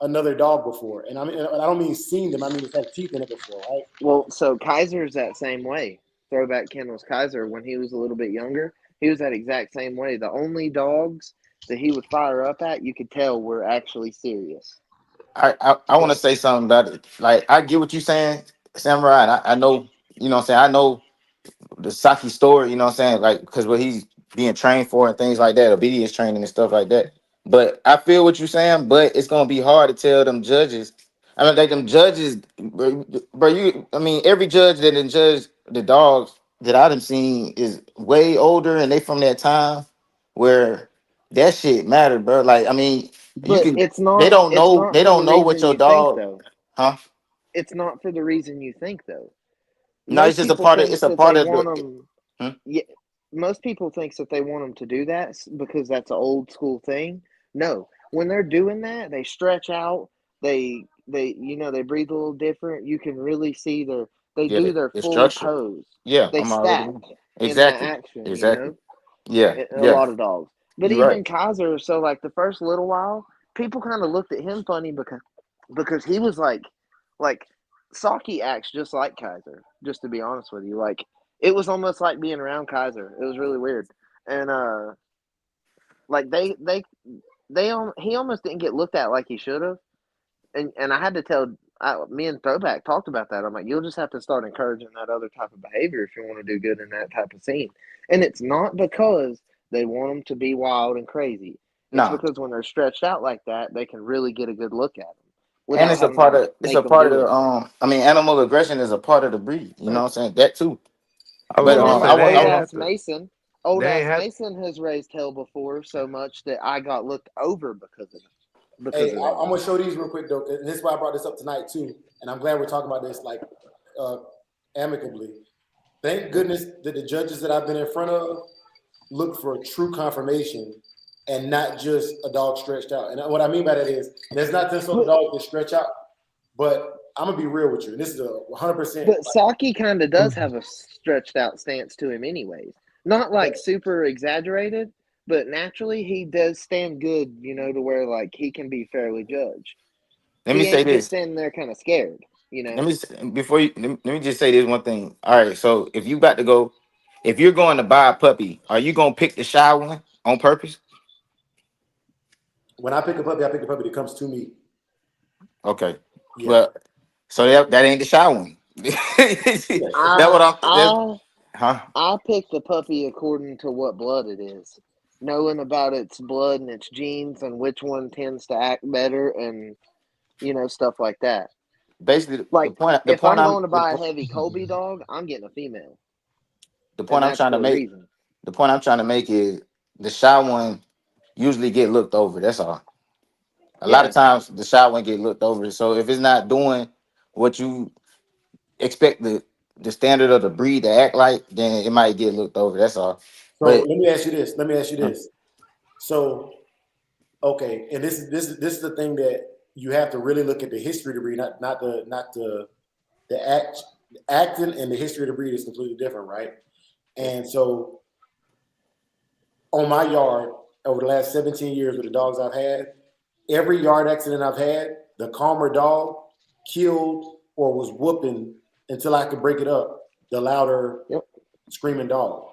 [SPEAKER 3] another dog before, and I don't mean seen them. I mean it's had teeth in it before, right?
[SPEAKER 6] Well, so Kaiser's that same way. Throwback Kennels Kaiser, when he was a little bit younger, he was that exact same way. The only dogs that he would fire up at, you could tell were actually serious.
[SPEAKER 8] I want to say something about it. Like I get what you're saying, Samurai. And I know, you know what I'm saying. I know the Saki story, you know what I'm saying? Like, because what he's being trained for and things like that, obedience training and stuff like that. But I feel what you're saying, but it's gonna be hard to tell them judges. I mean, like them judges, bro, I mean, every judge that done judge the dogs that I done seen is way older, and they from that time where that shit mattered, bro. Like, I mean, you
[SPEAKER 6] But
[SPEAKER 8] can. They don't
[SPEAKER 6] it's
[SPEAKER 8] know.
[SPEAKER 6] not
[SPEAKER 8] They
[SPEAKER 6] for
[SPEAKER 8] don't
[SPEAKER 6] the
[SPEAKER 8] know what
[SPEAKER 6] reason
[SPEAKER 8] your
[SPEAKER 6] you think
[SPEAKER 8] dog,
[SPEAKER 6] though.
[SPEAKER 8] huh?
[SPEAKER 6] It's not for the reason you think though.
[SPEAKER 8] No, it's
[SPEAKER 6] Most
[SPEAKER 8] just a
[SPEAKER 6] people
[SPEAKER 8] part of.
[SPEAKER 6] thinks
[SPEAKER 8] It's a
[SPEAKER 6] that
[SPEAKER 8] part
[SPEAKER 6] they
[SPEAKER 8] of
[SPEAKER 6] want
[SPEAKER 8] the.
[SPEAKER 6] them.
[SPEAKER 8] Hmm?
[SPEAKER 6] Yeah, most people thinks that they want them to do that because that's an old school thing. No, when they're doing that, they stretch out. They they breathe a little different. You can really see they
[SPEAKER 8] Yeah,
[SPEAKER 6] do their
[SPEAKER 8] the
[SPEAKER 6] full
[SPEAKER 8] structure.
[SPEAKER 6] pose.
[SPEAKER 8] Yeah,
[SPEAKER 6] They
[SPEAKER 8] I'm already
[SPEAKER 6] stack in that
[SPEAKER 8] exactly,
[SPEAKER 6] action.
[SPEAKER 8] exactly. Yeah,
[SPEAKER 6] A
[SPEAKER 8] yeah.
[SPEAKER 6] lot of dogs. But
[SPEAKER 8] You're right.
[SPEAKER 6] even Kaiser, so like the first little while, people kind of looked at him funny because he was like Saki acts just like Kaiser. Just to be honest with you, like it was almost like being around Kaiser. It was really weird, and like he almost didn't get looked at like he should have, and I had to tell. Me and Throwback talked about that. I'm like, you'll just have to start encouraging that other type of behavior if you want to do good in that type of scene. And it's not because they want them to be wild and crazy. It's
[SPEAKER 8] Nah,
[SPEAKER 6] because when they're stretched out like that, they can really get a good look at them
[SPEAKER 8] and
[SPEAKER 6] without having to
[SPEAKER 8] it's a
[SPEAKER 6] make them
[SPEAKER 8] part of
[SPEAKER 6] do
[SPEAKER 8] the
[SPEAKER 6] it.
[SPEAKER 8] I mean, animal aggression is a part of the breed. You know what I'm saying? That too.
[SPEAKER 5] I was
[SPEAKER 8] But
[SPEAKER 6] Well,
[SPEAKER 5] gonna
[SPEAKER 6] then
[SPEAKER 5] say they
[SPEAKER 8] I
[SPEAKER 5] ain't
[SPEAKER 8] want
[SPEAKER 5] have to.
[SPEAKER 6] Old
[SPEAKER 5] They ain't
[SPEAKER 6] ass
[SPEAKER 5] have.
[SPEAKER 6] Mason has raised hell before so much that I got looked over because
[SPEAKER 3] Hey,
[SPEAKER 6] of that.
[SPEAKER 3] I'm gonna show these real quick though, and this is why I brought this up tonight too. And I'm glad we're talking about this like uh, amicably. Thank goodness that the judges that I've been in front of look for true confirmation and not just a dog stretched out. And what I mean by that is, there's not this sort of
[SPEAKER 6] But
[SPEAKER 3] dog that stretch out, but I'm gonna be real with you. And this is a 100%.
[SPEAKER 6] But Saki kind of does have a stretched out stance to him, anyways. Not like super exaggerated, but naturally he does stand good, to where like he can be fairly judged.
[SPEAKER 8] let me
[SPEAKER 6] He
[SPEAKER 8] say
[SPEAKER 6] ain't just
[SPEAKER 8] this.
[SPEAKER 6] standing there kind of scared.
[SPEAKER 8] Before you let me just say this one thing. All right, so if you're going to buy a puppy, are you gonna pick the shy one on purpose?
[SPEAKER 3] When I pick a puppy, I pick a puppy that comes to me.
[SPEAKER 8] Okay,
[SPEAKER 3] Yeah,
[SPEAKER 8] well, so that ain't the shy one. That
[SPEAKER 6] I
[SPEAKER 8] what I'm. That,
[SPEAKER 6] I
[SPEAKER 8] huh?
[SPEAKER 6] I pick the puppy according to what blood it is, knowing about its blood and its genes and which one tends to act better and stuff like that.
[SPEAKER 8] Basically,
[SPEAKER 6] Like if I'm going to buy a heavy Colby dog, I'm getting a female,
[SPEAKER 8] the
[SPEAKER 6] and
[SPEAKER 8] point I'm
[SPEAKER 6] that's
[SPEAKER 8] trying to
[SPEAKER 6] for a
[SPEAKER 8] make.
[SPEAKER 6] reason.
[SPEAKER 8] The point I'm trying to make is the shy one usually get looked over. That's all. A lot of
[SPEAKER 6] Yeah,
[SPEAKER 8] times the shy one get looked over. So if it's not doing what you expect the standard of the breed to act like, then it might get looked over. That's all.
[SPEAKER 3] so
[SPEAKER 8] But
[SPEAKER 3] let me ask you this. Let me ask you
[SPEAKER 8] uh,
[SPEAKER 3] this. So okay, and this is the thing that you have to really look at the history of the breed, not the acting and the history of the breed is completely different, right? And so on my yard over the last 17 years with the dogs I've had, every yard accident I've had, the calmer dog killed or was whooping until I could break it up, the louder
[SPEAKER 6] yep,
[SPEAKER 3] screaming dog.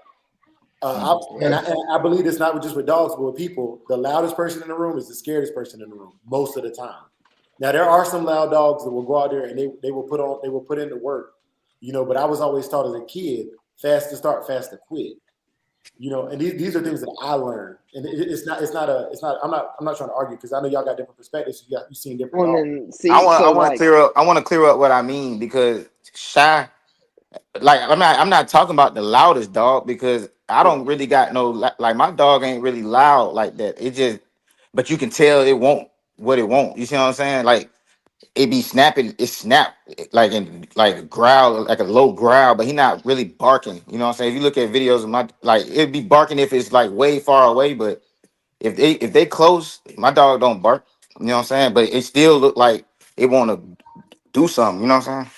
[SPEAKER 8] mm,
[SPEAKER 3] And I believe it's not just with dogs, but with people. The loudest person in the room is the scariest person in the room most of the time. Now there are some loud dogs that will go out there and they will put in the work, But I was always taught as a kid, fast to start, fast to quit. And these are things that I learned, and I'm not trying to argue because I know y'all got different perspectives. You've seen different
[SPEAKER 6] well
[SPEAKER 3] dogs.
[SPEAKER 6] then see,
[SPEAKER 8] I
[SPEAKER 6] so
[SPEAKER 8] want to
[SPEAKER 6] like,
[SPEAKER 8] clear up. I want to clear up what I mean because shy. Like I'm not talking about the loudest dog because I
[SPEAKER 3] Yeah.
[SPEAKER 8] don't really got no like my dog ain't really loud like that. It just, but you can tell it won't what it won't. You see what I'm saying? Like it be snapping, it snap like in like a growl, like a low growl, but he not really barking. You know what I'm saying? If you look at videos of my like it'd be barking if it's like way far away, but if they close, my dog don't bark. You know what I'm saying? But it still look like it wanna do something, you know what I'm saying?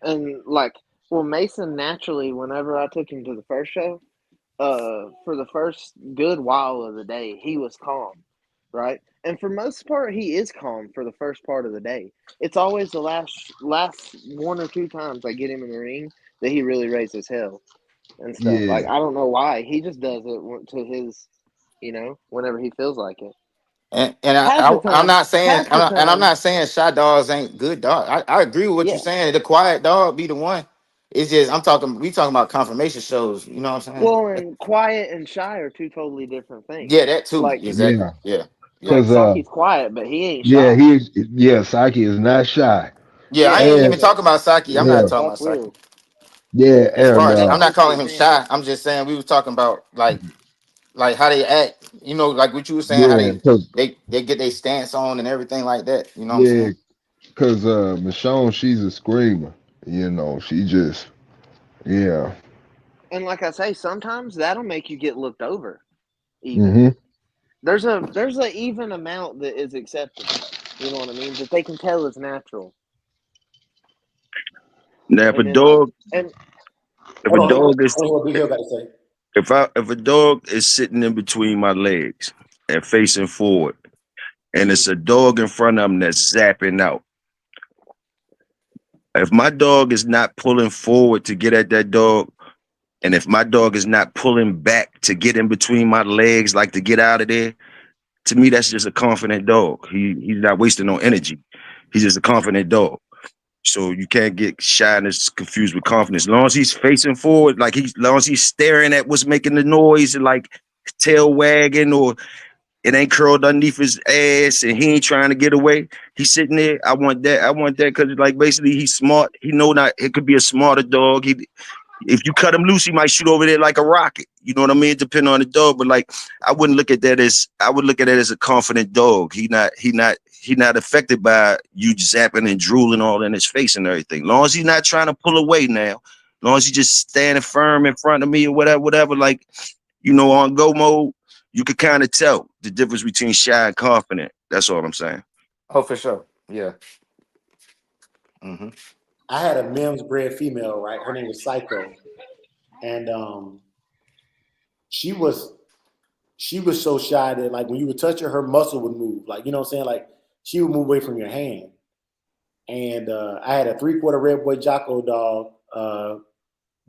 [SPEAKER 6] and like Well, Mason naturally, whenever I took him to the first show, for the first good while of the day, he was calm, right? And for most part, he is calm for the first part of the day. It's always the last one or two times I get him in the ring that he really raises hell and stuff.
[SPEAKER 4] Yeah,
[SPEAKER 6] Like I don't know why he just does it to his, whenever he feels like it.
[SPEAKER 8] And
[SPEAKER 6] Half the
[SPEAKER 8] I'm
[SPEAKER 6] time,
[SPEAKER 8] not saying
[SPEAKER 6] half the
[SPEAKER 8] I'm
[SPEAKER 6] time,
[SPEAKER 8] not saying shy dogs ain't good dogs. I agree with what you're
[SPEAKER 6] yeah.
[SPEAKER 8] saying. The quiet dog be the one. It's just we talking about confirmation shows. You know what I'm saying?
[SPEAKER 6] Well, and quiet and shy are two totally different things.
[SPEAKER 8] Yeah, that too.
[SPEAKER 6] Like
[SPEAKER 8] Exactly.
[SPEAKER 4] yeah.
[SPEAKER 8] Yeah. Yeah.
[SPEAKER 6] like
[SPEAKER 4] Cause
[SPEAKER 6] Saki's quiet, but he ain't
[SPEAKER 4] yeah,
[SPEAKER 6] shy.
[SPEAKER 4] Psyche is not shy.
[SPEAKER 8] Yeah. I
[SPEAKER 6] Yeah,
[SPEAKER 8] ain't
[SPEAKER 4] And
[SPEAKER 8] even talking about Saki. I'm
[SPEAKER 4] yeah,
[SPEAKER 8] not talking
[SPEAKER 6] that's
[SPEAKER 8] about Saki.
[SPEAKER 6] weird.
[SPEAKER 4] yeah,
[SPEAKER 8] As
[SPEAKER 4] and
[SPEAKER 8] far as
[SPEAKER 6] That's
[SPEAKER 8] I'm not
[SPEAKER 6] just an
[SPEAKER 8] calling him shy.
[SPEAKER 6] example.
[SPEAKER 8] I'm just saying we was talking about like how they act. You know, like what you were saying, how
[SPEAKER 4] yeah,
[SPEAKER 8] they get their stance on and everything like that. You know what I'm
[SPEAKER 4] yeah,
[SPEAKER 8] saying?
[SPEAKER 4] cause Michonne, she's a screamer. She just yeah.
[SPEAKER 6] And like I say, sometimes that'll make you get looked over. Even
[SPEAKER 4] Hmm.
[SPEAKER 6] there's a even amount that is acceptable. You know what I mean? That they can tell is natural.
[SPEAKER 7] Now,
[SPEAKER 6] And then like and
[SPEAKER 7] if a
[SPEAKER 3] Hold on,
[SPEAKER 7] dog
[SPEAKER 3] I
[SPEAKER 7] is,
[SPEAKER 3] want to hear what Big Hill got to say.
[SPEAKER 7] if a dog is sitting in between my legs and facing forward, and it's a dog in front of him that's zapping out. If my dog is not pulling forward to get at that dog, and if my dog is not pulling back to get in between my legs, like to get out of there, to me that's just a confident dog. He's not wasting no energy. He's just a confident dog. So you can't get shyness confused with confidence. As long as he's facing forward, like as long as he's staring at what's making the noise, and like tail wagging, or it ain't curled underneath his ass and he ain't trying to get away. He's sitting there. I want that. I want that because like basically he's smart. He know that it could be a smarter dog. If you cut him loose, he might shoot over there like a rocket. You know what I mean? Depending on the dog. But like I wouldn't look at that as I would look at it as a confident dog. He not affected by you zapping and drooling all in his face and everything. Long as he's not trying to pull away now. Long as he just standing firm in front of me or whatever, like, on go mode, you could kind of tell the difference between shy and confident. That's all I'm saying.
[SPEAKER 8] Oh, for sure. Yeah. Hmm.
[SPEAKER 3] I had a Mims bred female, right? Her name was Psycho, and she was she was so shy that like when you would touch her, her muscle would move. Like you know what I'm saying? Like she would move away from your hand. And I had a 3/4 Red Boy Jocko dog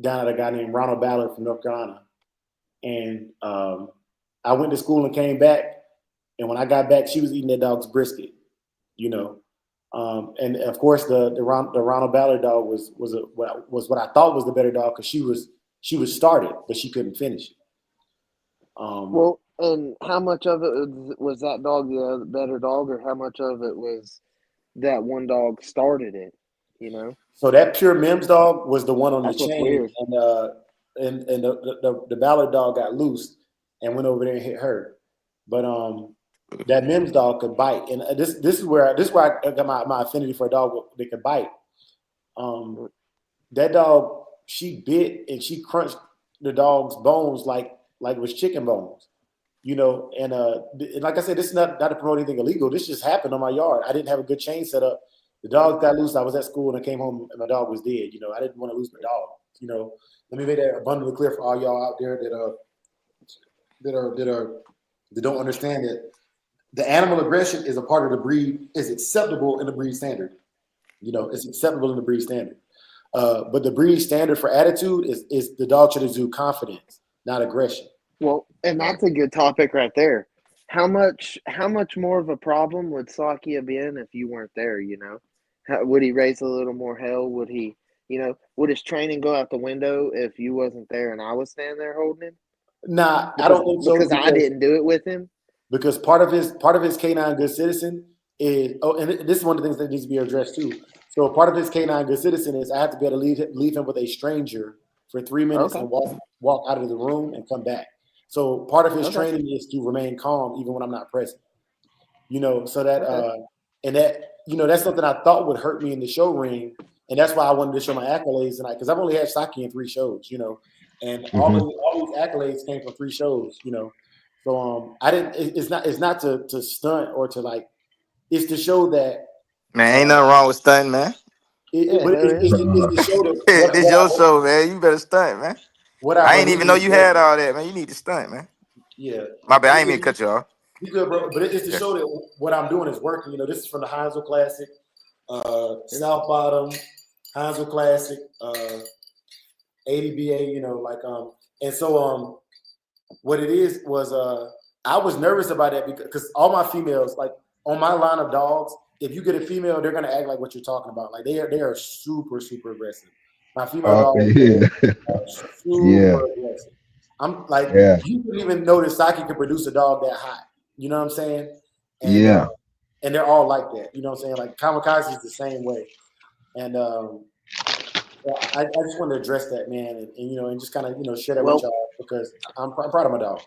[SPEAKER 3] down at a guy named Ronald Ballard from North Carolina. And I went to school and came back. And when I got back, she was eating that dog's brisket, you know. And of course, the Ronald Ballard dog was what I thought was the better dog because she was started, but she couldn't finish it. Um,
[SPEAKER 6] well, and how much of it was that dog the better dog, or how much of it was that one dog started it? You know,
[SPEAKER 3] so that pure Mims dog was the one on the
[SPEAKER 6] that's what's
[SPEAKER 3] chain,
[SPEAKER 6] weird.
[SPEAKER 3] and the Ballard dog got loose and went over there and hit her. But that Mims dog could bite, and this is where I got my affinity for a dog that could bite. Um, that dog, she bit and she crunched the dog's bones like it was chicken bones, and like I said, this is not to promote anything illegal. This just happened on my yard. I didn't have a good chain set up. The dog got loose. I was at school and I came home and my dog was dead. I didn't want to lose my dog. Let me make that abundantly clear for all y'all out there that don't understand that the animal aggression is a part of the breed, is acceptable in the breed standard. It's acceptable in the breed standard. But the breed standard for attitude is the dog should exude confidence, not aggression.
[SPEAKER 6] Well, and
[SPEAKER 8] Right.
[SPEAKER 6] that's a good topic right there. How much more of a problem would Saki have been if you weren't there? Would he raise a little more hell? Would he, would his training go out the window if you wasn't there and I was standing there holding him?
[SPEAKER 3] Nah, I
[SPEAKER 6] Because
[SPEAKER 3] don't think so
[SPEAKER 6] because I didn't do it with him.
[SPEAKER 3] because part of his canine good citizen is and this is one of the things that needs to be addressed too. So part of his canine good citizen is I have to be able to leave him with a stranger for 3 minutes
[SPEAKER 6] Okay,
[SPEAKER 3] and walk out of the room and come back. So part of his
[SPEAKER 6] okay,
[SPEAKER 3] training is to remain calm even when I'm not present. So that
[SPEAKER 6] okay,
[SPEAKER 3] and that that's something I thought would hurt me in the show ring, and that's why I wanted to show my accolades tonight because I've only had Saki in 3 shows, and all
[SPEAKER 4] Hmm.
[SPEAKER 3] of all these accolades came from 3 shows, So I didn't. It's not to stunt or to like. It's to show that
[SPEAKER 8] Man, ain't
[SPEAKER 3] uh,
[SPEAKER 8] nothing wrong with stunting, man.
[SPEAKER 3] it,
[SPEAKER 6] Yeah,
[SPEAKER 3] but
[SPEAKER 6] hell yeah.
[SPEAKER 3] it's to show that
[SPEAKER 8] This your show, man. You better stunt, man.
[SPEAKER 3] what I
[SPEAKER 8] I ain't
[SPEAKER 3] believe
[SPEAKER 8] even know
[SPEAKER 3] is
[SPEAKER 8] you
[SPEAKER 3] that
[SPEAKER 8] had all that, man. You need to stunt, man.
[SPEAKER 3] yeah,
[SPEAKER 8] My bad. I ain't mean to
[SPEAKER 3] it,
[SPEAKER 8] cut you off.
[SPEAKER 3] you good, bro. But it's to
[SPEAKER 8] Yeah.
[SPEAKER 3] show that what I'm doing is working. You know, this is from the Heinzel Classic, South Bottom, Heinzel Classic, ADBA. You know, and so what it is was I was nervous about that because all my females, like on my line of dogs, if you get a female, they're gonna act like what you're talking about. Like they are super aggressive. My female
[SPEAKER 4] Okay,
[SPEAKER 3] dogs
[SPEAKER 4] yeah,
[SPEAKER 3] are
[SPEAKER 4] yeah,
[SPEAKER 3] super aggressive. I'm like
[SPEAKER 4] yeah,
[SPEAKER 3] you wouldn't even notice Saki can produce a dog that hot. You know what I'm saying? And
[SPEAKER 4] yeah,
[SPEAKER 3] and they're all like that. You know what I'm saying? Like Kamikaze is the same way. And yeah, I just wanted to address that, man, and and just kind of share that with
[SPEAKER 6] Well,
[SPEAKER 3] y'all because I'm proud of my dog.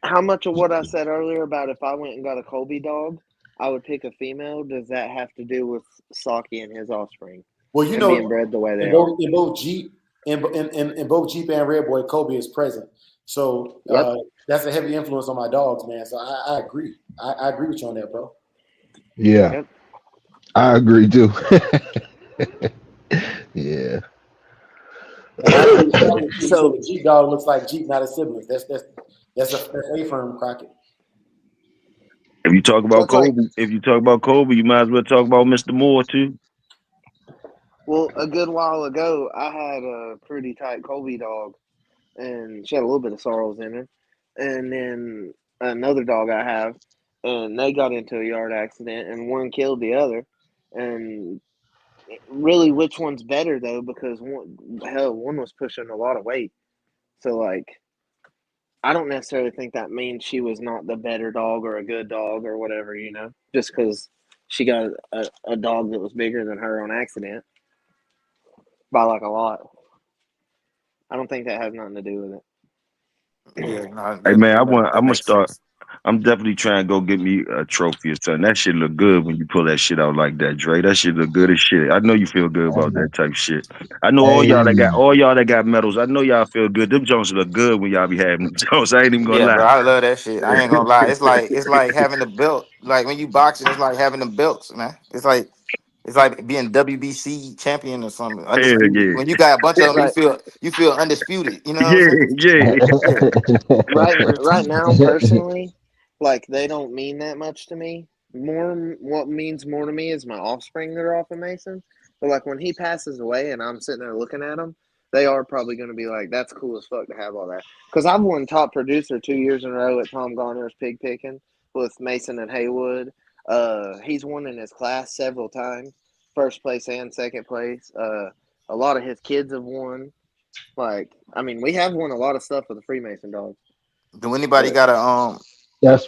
[SPEAKER 6] how much of what I said earlier about if I went and got a Colby dog, I would pick a female? Does that have to do with Saki and his offspring
[SPEAKER 3] Well,
[SPEAKER 6] and being bred the way they are?
[SPEAKER 3] in both Jeep in both Jeep and Red Boy, Kobe is present. So
[SPEAKER 6] Yep.
[SPEAKER 3] that's a heavy influence on my dogs, man. So I agree. I agree with you on that, bro.
[SPEAKER 4] yeah.
[SPEAKER 6] Yep.
[SPEAKER 4] I agree too. Yeah.
[SPEAKER 3] And I agree with Crockett too. So
[SPEAKER 6] So,
[SPEAKER 3] the Jeep dog looks like Jeep, not a sibling. That's a firm Crockett.
[SPEAKER 7] If you talk
[SPEAKER 6] well,
[SPEAKER 7] about
[SPEAKER 6] it's like,
[SPEAKER 7] Kobe, if you talk about Kobe, you might as well talk about Mr. Moore too.
[SPEAKER 6] well, a good while ago, I had a pretty tight Colby dog, and she had a little bit of sorrows in her. And then another dog I have, and they got into a yard accident, and one killed the other. And really, which one's better though? Because one was pushing a lot of weight. So like, I don't necessarily think that means she was not the better dog or a good dog or whatever, just because she got a dog that was bigger than her on accident by like a lot. I don't think that has nothing to do with it.
[SPEAKER 8] Yeah, no,
[SPEAKER 7] Hey man,
[SPEAKER 8] that
[SPEAKER 7] I'm gonna
[SPEAKER 8] makes
[SPEAKER 7] start.
[SPEAKER 8] sense.
[SPEAKER 7] I'm definitely trying to go get me a trophy or something. That shit look good when you pull that shit out like that, Dre. That shit look good as shit. I know you feel good about that type of shit. I know
[SPEAKER 4] Hey,
[SPEAKER 7] all y'all that got medals. I know y'all feel good. Them Jones look good when y'all be having them Jones. I ain't even gonna
[SPEAKER 8] Yeah, bro,
[SPEAKER 7] lie.
[SPEAKER 8] I love that shit. I ain't gonna lie. It's like having the belt. Like when you boxing, it's like having the belts, man. It's like being WBC champion or something.
[SPEAKER 7] Hell
[SPEAKER 8] Undisputed.
[SPEAKER 7] yeah,
[SPEAKER 8] When you got a bunch of them, you
[SPEAKER 6] Right,
[SPEAKER 8] feel you feel undisputed. You know what I'm
[SPEAKER 7] yeah,
[SPEAKER 8] saying?
[SPEAKER 7] yeah.
[SPEAKER 8] Yeah.
[SPEAKER 6] right now, personally, like they don't mean that much to me. What means more to me is my offspring that are off of Mason. But like when he passes away and I'm sitting there looking at him, they are probably going to be like, "That's cool as fuck to have all that." Because I've won top producer 2 years in a row at Tom Garner's pig picking with Mason and Haywood. He's won in his class several times, first place and second place. A lot of his kids have won. Like, I mean, we have won a lot of stuff with the Freemason dogs.
[SPEAKER 8] Do anybody
[SPEAKER 6] But
[SPEAKER 8] got
[SPEAKER 4] that's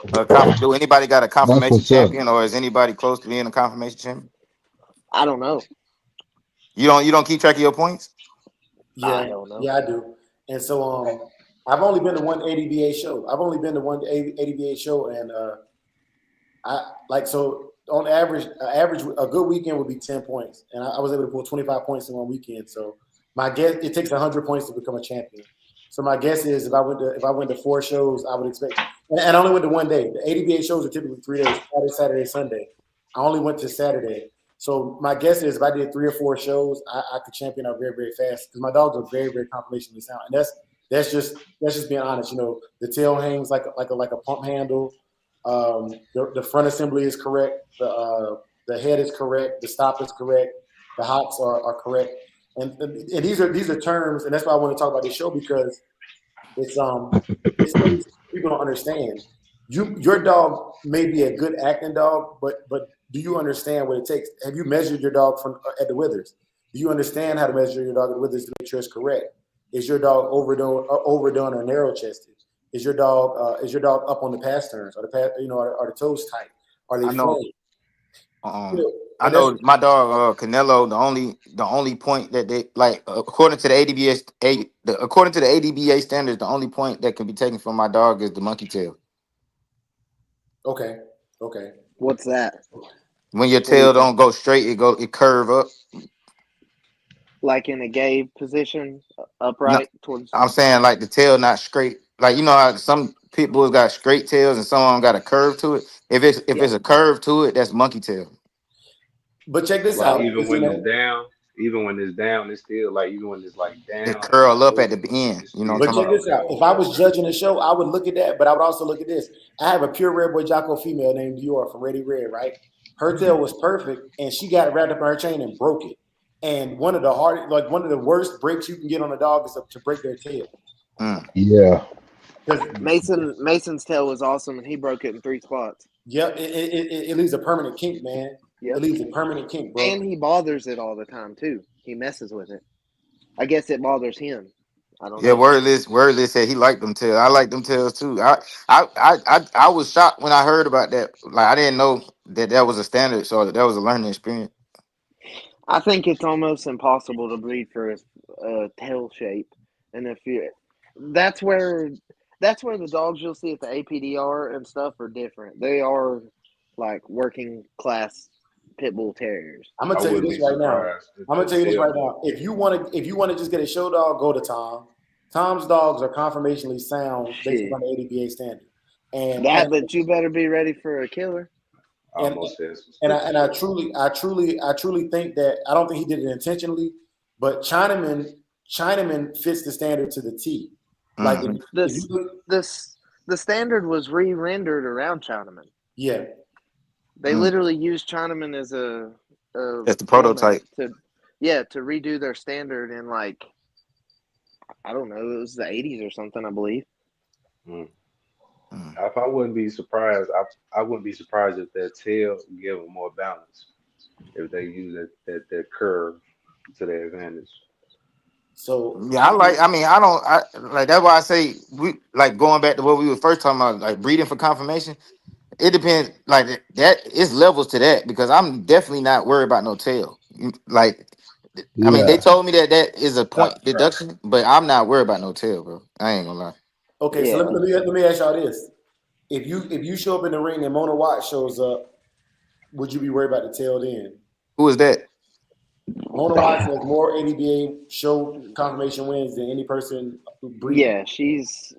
[SPEAKER 8] do anybody got a
[SPEAKER 4] that's
[SPEAKER 8] confirmation
[SPEAKER 4] what's up.
[SPEAKER 8] champion, or is anybody close to being a confirmation champion?
[SPEAKER 6] I don't know.
[SPEAKER 8] You don't keep track of your points?
[SPEAKER 6] I
[SPEAKER 3] Yeah,
[SPEAKER 6] don't know.
[SPEAKER 3] yeah, I do. And so I've only been to one ADBA show. I've only been to one ADBA show, and I like so on average a good weekend would be 10 points, and I was able to pull 25 points in one weekend. So my guess it takes 100 points to become a champion. So my guess is if I went to four shows, I would expect, and I only went to one day. The ADBA shows are typically 3 days: Friday, Saturday, Sunday. I only went to Saturday. So my guess is if I did 3 or 4 shows, I could champion out very fast because my dogs are very complimentally sound, and that's just being honest. You know, the tail hangs like a pump handle. The front assembly is correct. The head is correct. The stop is correct. The hops are correct. And these are terms, and that's why I want to talk about this show because it's things people don't understand. Your dog may be a good acting dog, but do you understand what it takes? Have you measured your dog from at the withers? Do you understand how to measure your dog at the withers to make sure it's correct? Is your dog overdone or narrow chested? Is your dog up on the pasterns? Are the toes tight? Are they
[SPEAKER 8] I know.
[SPEAKER 3] flat?
[SPEAKER 8] Um, I
[SPEAKER 3] And that's
[SPEAKER 8] know my dog Canelo. The only point that they like according to the according to the ADBA standards, the only point that can be taken from my dog is the monkey tail.
[SPEAKER 3] okay. Okay.
[SPEAKER 6] What's that?
[SPEAKER 8] When your
[SPEAKER 6] What do you
[SPEAKER 8] tail
[SPEAKER 6] think?
[SPEAKER 8] don't go straight, it curve up.
[SPEAKER 6] Like in a gay position,
[SPEAKER 8] No,
[SPEAKER 6] upright towards.
[SPEAKER 8] I'm saying like the tail not straight. Like you know how some pit bulls got straight tails and some of them got a curve to it. If it's
[SPEAKER 6] Yeah.
[SPEAKER 8] a curve to it, that's monkey tail.
[SPEAKER 3] But check this
[SPEAKER 9] Like
[SPEAKER 6] Oh,
[SPEAKER 3] out.
[SPEAKER 9] even when it's down. Even when it's down, it's still like even when it's like
[SPEAKER 8] It
[SPEAKER 9] down and
[SPEAKER 8] curl
[SPEAKER 9] like
[SPEAKER 8] up at
[SPEAKER 9] moving,
[SPEAKER 8] the end.
[SPEAKER 9] it's
[SPEAKER 8] You know
[SPEAKER 9] still
[SPEAKER 8] what
[SPEAKER 3] But
[SPEAKER 8] I'm talking
[SPEAKER 3] check
[SPEAKER 8] about?
[SPEAKER 3] this
[SPEAKER 9] curved
[SPEAKER 3] out.
[SPEAKER 9] over
[SPEAKER 3] If I
[SPEAKER 9] that
[SPEAKER 3] was
[SPEAKER 9] way.
[SPEAKER 3] judging the show, I would look at that, but I would also look at this. I have a pure red boy Jocko female named Dior from Ready Red, right? Her tail was perfect, and she got it wrapped up in her chain and broke it. And one of the worst breaks you can get on a dog is to break their tail.
[SPEAKER 8] Mm.
[SPEAKER 4] Yeah.
[SPEAKER 3] Because
[SPEAKER 6] Mason's tail was awesome, and he broke it in 3 spots.
[SPEAKER 3] yeah, it leaves a permanent kink, man. It
[SPEAKER 6] Yep,
[SPEAKER 3] leaves a permanent kink, bro.
[SPEAKER 6] and he bothers it all the time too. He messes with it. I guess it bothers him. I don't
[SPEAKER 8] Yeah,
[SPEAKER 6] know.
[SPEAKER 8] wordless said he liked them tails. I like them tails too. I was shocked when I heard about that. Like I didn't know that was a standard, so that was a learning experience.
[SPEAKER 6] I think it's almost impossible to breed for a tail shape, and if you, that's where that's where the dogs you'll see at the APDR and stuff are different. They are like working class pit bull terriers.
[SPEAKER 3] I'm gonna
[SPEAKER 9] I
[SPEAKER 3] tell you
[SPEAKER 9] wouldn't
[SPEAKER 3] this
[SPEAKER 9] be
[SPEAKER 3] right now.
[SPEAKER 9] surprised if
[SPEAKER 3] I'm gonna
[SPEAKER 9] the
[SPEAKER 3] tell you this
[SPEAKER 9] tail
[SPEAKER 3] right
[SPEAKER 9] was
[SPEAKER 3] now. If you want to just get a show dog, go to Tom. Tom's dogs are conformationally sound based
[SPEAKER 6] Shit,
[SPEAKER 3] on the ADBA standard. And
[SPEAKER 6] that
[SPEAKER 3] and
[SPEAKER 6] but you better be ready for a killer.
[SPEAKER 3] and
[SPEAKER 9] almost said some
[SPEAKER 3] and I,
[SPEAKER 9] stupid
[SPEAKER 3] and I
[SPEAKER 9] shit.
[SPEAKER 3] truly think that I don't think he did it intentionally, but Chinaman fits the standard to the T. Like
[SPEAKER 8] Mm.
[SPEAKER 3] if you
[SPEAKER 6] This
[SPEAKER 3] look,
[SPEAKER 6] this the standard was re-rendered around Chinaman.
[SPEAKER 3] yeah.
[SPEAKER 6] They
[SPEAKER 8] Mm.
[SPEAKER 6] literally used Chinaman as a
[SPEAKER 8] That's the
[SPEAKER 6] format
[SPEAKER 8] prototype.
[SPEAKER 6] to to redo their standard in like I don't know, it was the 80s or something, I believe.
[SPEAKER 9] Mm.
[SPEAKER 8] Mm.
[SPEAKER 9] If I wouldn't be surprised, I wouldn't be surprised if that tail give them more balance if they use that curve to their advantage.
[SPEAKER 3] So
[SPEAKER 8] Yeah, I mean, I don't. I like that's why I say we like going back to what we were first talking about, like breeding for confirmation. It depends. Like that, it's levels to that because I'm definitely not worried about no tail. Like, I mean, they
[SPEAKER 4] Yeah.
[SPEAKER 8] told me that is a
[SPEAKER 9] Right,
[SPEAKER 8] point
[SPEAKER 9] right.
[SPEAKER 8] deduction, but I'm not worried about no tail, bro. I ain't gonna lie.
[SPEAKER 3] okay, so
[SPEAKER 6] Yeah.
[SPEAKER 3] let me ask y'all this: if you show up in the ring and Mona Watt shows up, would you be worried about the tail then?
[SPEAKER 8] Who is that?
[SPEAKER 3] Mona Watts has more ADBA show confirmation wins than any person who breed.
[SPEAKER 6] Yeah, she's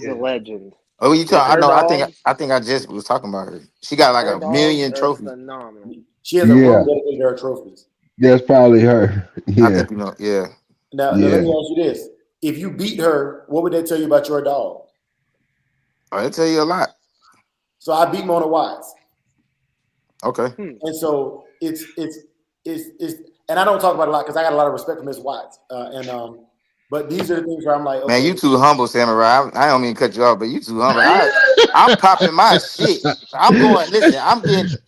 [SPEAKER 6] a
[SPEAKER 9] Yeah,
[SPEAKER 6] legend.
[SPEAKER 8] Oh, you
[SPEAKER 9] yeah.
[SPEAKER 8] talking? I
[SPEAKER 6] Her
[SPEAKER 8] know. I think.
[SPEAKER 6] dogs,
[SPEAKER 8] I think I just was talking about her. She got like
[SPEAKER 6] her
[SPEAKER 8] a
[SPEAKER 6] dogs
[SPEAKER 8] million
[SPEAKER 6] are
[SPEAKER 8] trophies.
[SPEAKER 6] phenomenal.
[SPEAKER 3] She has a room
[SPEAKER 4] Yeah.
[SPEAKER 3] dedicated to her trophies.
[SPEAKER 4] That's probably her.
[SPEAKER 8] I
[SPEAKER 4] Yeah.
[SPEAKER 8] think you know. Yeah.
[SPEAKER 3] Now let
[SPEAKER 4] Yeah.
[SPEAKER 3] me ask you this: if you beat her, what would that tell you about your dog?
[SPEAKER 8] Oh, they tell you a lot.
[SPEAKER 3] So I beat Mona Watts,
[SPEAKER 8] Okay.
[SPEAKER 6] Hmm.
[SPEAKER 3] and so it's and I don't talk about it a lot because I got a lot of respect for Miss Watts, but these are the things where I'm like,
[SPEAKER 8] Man, you
[SPEAKER 3] okay,
[SPEAKER 8] too humble, Samurai. I don't mean to cut you off, but you too humble. I'm popping my shit. I'm going. Listen,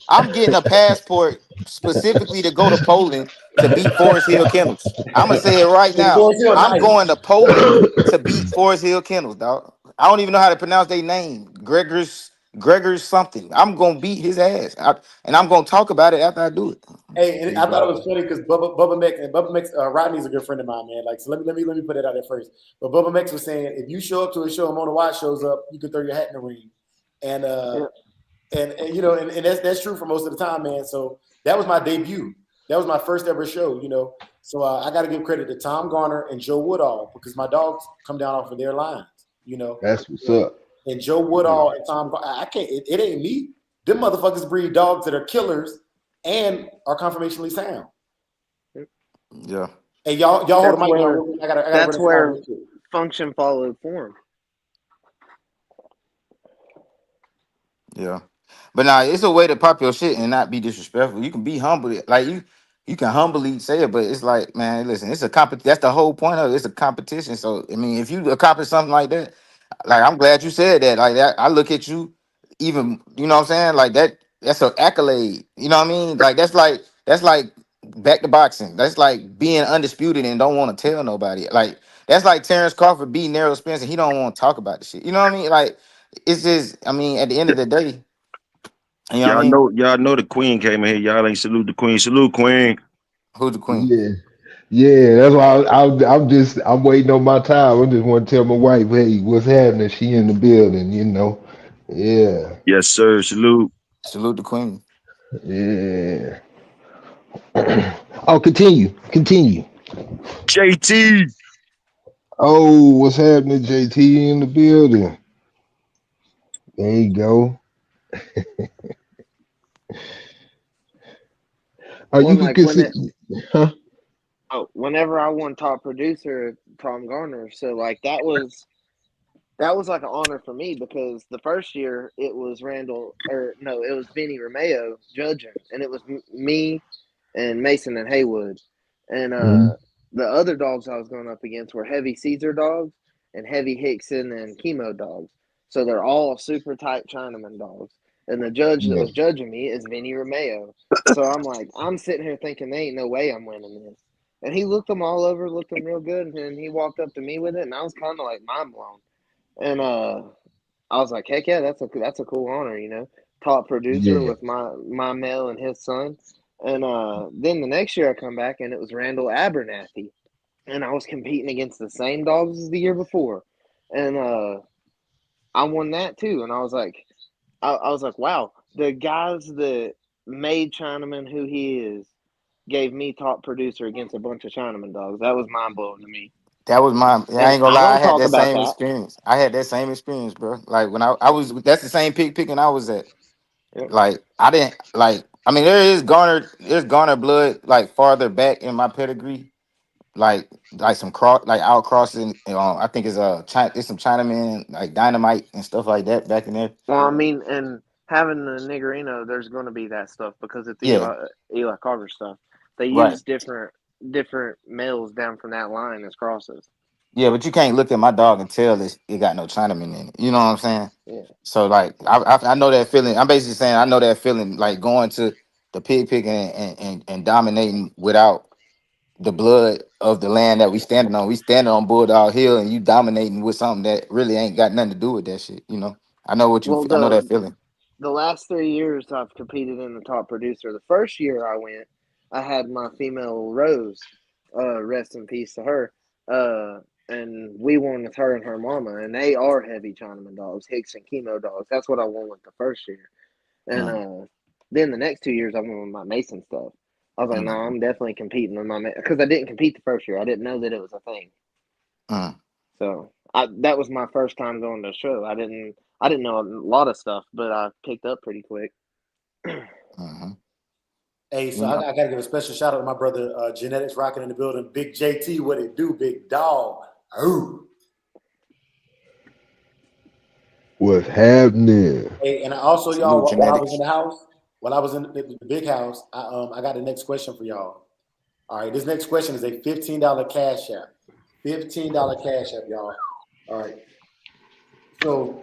[SPEAKER 8] I'm getting a passport specifically to go to Poland to beat Forest Hill Kennels. I'm gonna say it right
[SPEAKER 3] the
[SPEAKER 8] now.
[SPEAKER 3] Forest Hill,
[SPEAKER 8] I'm
[SPEAKER 3] nice.
[SPEAKER 8] going to Poland to beat Forest Hill Kennels, dog. I don't even know how to pronounce their name. Gregor's something. I'm gonna beat his ass, and I'm gonna talk about it after I do it.
[SPEAKER 3] Hey, and
[SPEAKER 9] Big
[SPEAKER 3] I thought it
[SPEAKER 9] dog.
[SPEAKER 3] was funny because Bubba Mex and Bubba Mex, Rodney's a good friend of mine, man. Like, so let me put it out there first. But Bubba Mex was saying if you show up to a show and Mona White shows up, you can throw your hat in the ring, and
[SPEAKER 6] Yeah.
[SPEAKER 3] and you know, and that's true for most of the time, man. So that was my debut. That was my first ever show, you know. So I got to give credit to Tom Garner and Joe Woodall because my dogs come down off of their lines, you know.
[SPEAKER 4] That's what's up.
[SPEAKER 3] And Joe
[SPEAKER 9] Yeah.
[SPEAKER 3] Woodall and Tom, I can't. It ain't me. Them motherfuckers breed dogs that are killers and are conformationally sound.
[SPEAKER 8] Yeah,
[SPEAKER 3] Hey, y'all hold the
[SPEAKER 6] That's
[SPEAKER 3] mic down.
[SPEAKER 6] where
[SPEAKER 3] Real quick. I gotta bring
[SPEAKER 6] that's
[SPEAKER 3] this out
[SPEAKER 6] where
[SPEAKER 3] real quick.
[SPEAKER 6] function followed form.
[SPEAKER 8] yeah. But now it's a way to pop your shit and not be disrespectful. You can be humble, like you can humbly say it, but it's like, man, listen, it's a That's the whole point of it. It's a competition. So I mean, if you accomplish something like that, like I'm glad you said that. Like that, I look at you, even you know what I'm saying, like that. That's an accolade. You know what I mean? Like that's like back to boxing. That's like being undisputed and don't want to tell nobody. Like that's like Terrence Crawford beating Errol Spence and he don't want to talk about the shit. You know what I mean? Like it's just, I mean, at the end
[SPEAKER 7] Y-
[SPEAKER 8] of the day. You know what I mean?
[SPEAKER 7] Y'all know the queen came in here. Y'all ain't salute the queen. Salute queen.
[SPEAKER 8] Who's the queen?
[SPEAKER 4] Yeah. Yeah. That's why I'm waiting on my time. I just want to tell my wife, hey, what's happening? She in the building, you know. Yeah.
[SPEAKER 7] Yes, sir. Salute.
[SPEAKER 8] Salute the queen.
[SPEAKER 4] Yeah. Oh, continue. Continue.
[SPEAKER 7] JT.
[SPEAKER 4] Oh, what's happening, JT in the building? There you go. Oh,
[SPEAKER 6] Or
[SPEAKER 4] you could
[SPEAKER 6] like when
[SPEAKER 4] consider,
[SPEAKER 6] it
[SPEAKER 4] huh?
[SPEAKER 6] whenever I won top producer at Tom Garner, so like that was like an honor for me because the first year it was Randall or no, it was Vinny Romeo judging, and it was me and Mason and Haywood, and
[SPEAKER 4] Mhm.
[SPEAKER 6] the other dogs I was going up against were Heavy Caesar dogs and Heavy Hickson and Chemo dogs. So they're all super tight Chinaman dogs, and the judge that
[SPEAKER 4] Yeah.
[SPEAKER 6] was judging me is Vinny Romeo. So I'm like, I'm sitting here thinking, there ain't no way I'm winning this. And he looked them all over, looked them real good, and then he walked up to me with it, and I was kind of like mind blown. And I was like, heck yeah, that's a cool honor, top producer
[SPEAKER 4] Yeah.
[SPEAKER 6] with my male and his son. And then the next year I come back and it was Randall Abernathy, and I was competing against the same dogs as the year before, and I won that too. And I was like, wow, the guys that made Chinaman who he is gave me top producer against a bunch of Chinaman dogs. That was mind blowing to me,
[SPEAKER 8] That was my. I
[SPEAKER 6] and
[SPEAKER 8] ain't gonna
[SPEAKER 6] I
[SPEAKER 8] lie. I
[SPEAKER 6] don't
[SPEAKER 8] had
[SPEAKER 6] talk
[SPEAKER 8] that
[SPEAKER 6] about
[SPEAKER 8] same
[SPEAKER 6] that.
[SPEAKER 8] experience. I had that same experience, bro. Like when I was. That's the same picking I was at.
[SPEAKER 6] Yep.
[SPEAKER 8] Like I didn't like. I mean, there's Garner blood like farther back in my pedigree. Like some cross, like out crossing. I think it's China. It's some Chinaman like dynamite and stuff like that back in there.
[SPEAKER 6] Well, I mean, and having the Niggerino, there's going to be that stuff because it's
[SPEAKER 8] Yeah.
[SPEAKER 6] Eli Carter stuff. They
[SPEAKER 8] Right.
[SPEAKER 6] use different males down from that line as crosses.
[SPEAKER 8] Yeah, but you can't look at my dog and tell it got no Chinaman in it. You know what I'm saying?
[SPEAKER 6] Yeah.
[SPEAKER 8] So like I know that feeling. I'm basically saying I know that feeling like going to the pig picking and dominating without the blood of the land that we standing on. We standing on Bulldog Hill and you dominating with something that really ain't got nothing to do with that shit. I know what you.
[SPEAKER 6] Well,
[SPEAKER 8] I know that
[SPEAKER 6] the
[SPEAKER 8] feeling.
[SPEAKER 6] the last 3 years I've competed in the top producer. The first year I went, I had my female Rose, rest in peace to her, and we won with her and her mama, and they are heavy Chinaman dogs, Hicks and Chemo dogs. That's what I won with the first year, and
[SPEAKER 8] Mm,
[SPEAKER 6] then the next 2 years I went with my Mason stuff. I was like, no,
[SPEAKER 8] mm,
[SPEAKER 6] I'm definitely competing with my because I didn't compete the first year. I didn't know that it was a thing.
[SPEAKER 8] mm,
[SPEAKER 6] So that was my first time going to a show. I didn't know a lot of stuff, but I picked up pretty quick.
[SPEAKER 8] mhm.
[SPEAKER 3] Hey, so
[SPEAKER 8] You
[SPEAKER 3] I,
[SPEAKER 8] know,
[SPEAKER 3] I got to give a special shout out to my brother Genetics rocking in the building. Big JT, what it do, big dog. Ooh.
[SPEAKER 4] What's happening?
[SPEAKER 3] Hey, and I also, y'all,
[SPEAKER 8] salute
[SPEAKER 3] while I was in
[SPEAKER 8] genetics.
[SPEAKER 3] the house, while I was in the big house, I got the next question for y'all. All right, this next question is a $15 cash app. $15 cash app, y'all. All right. So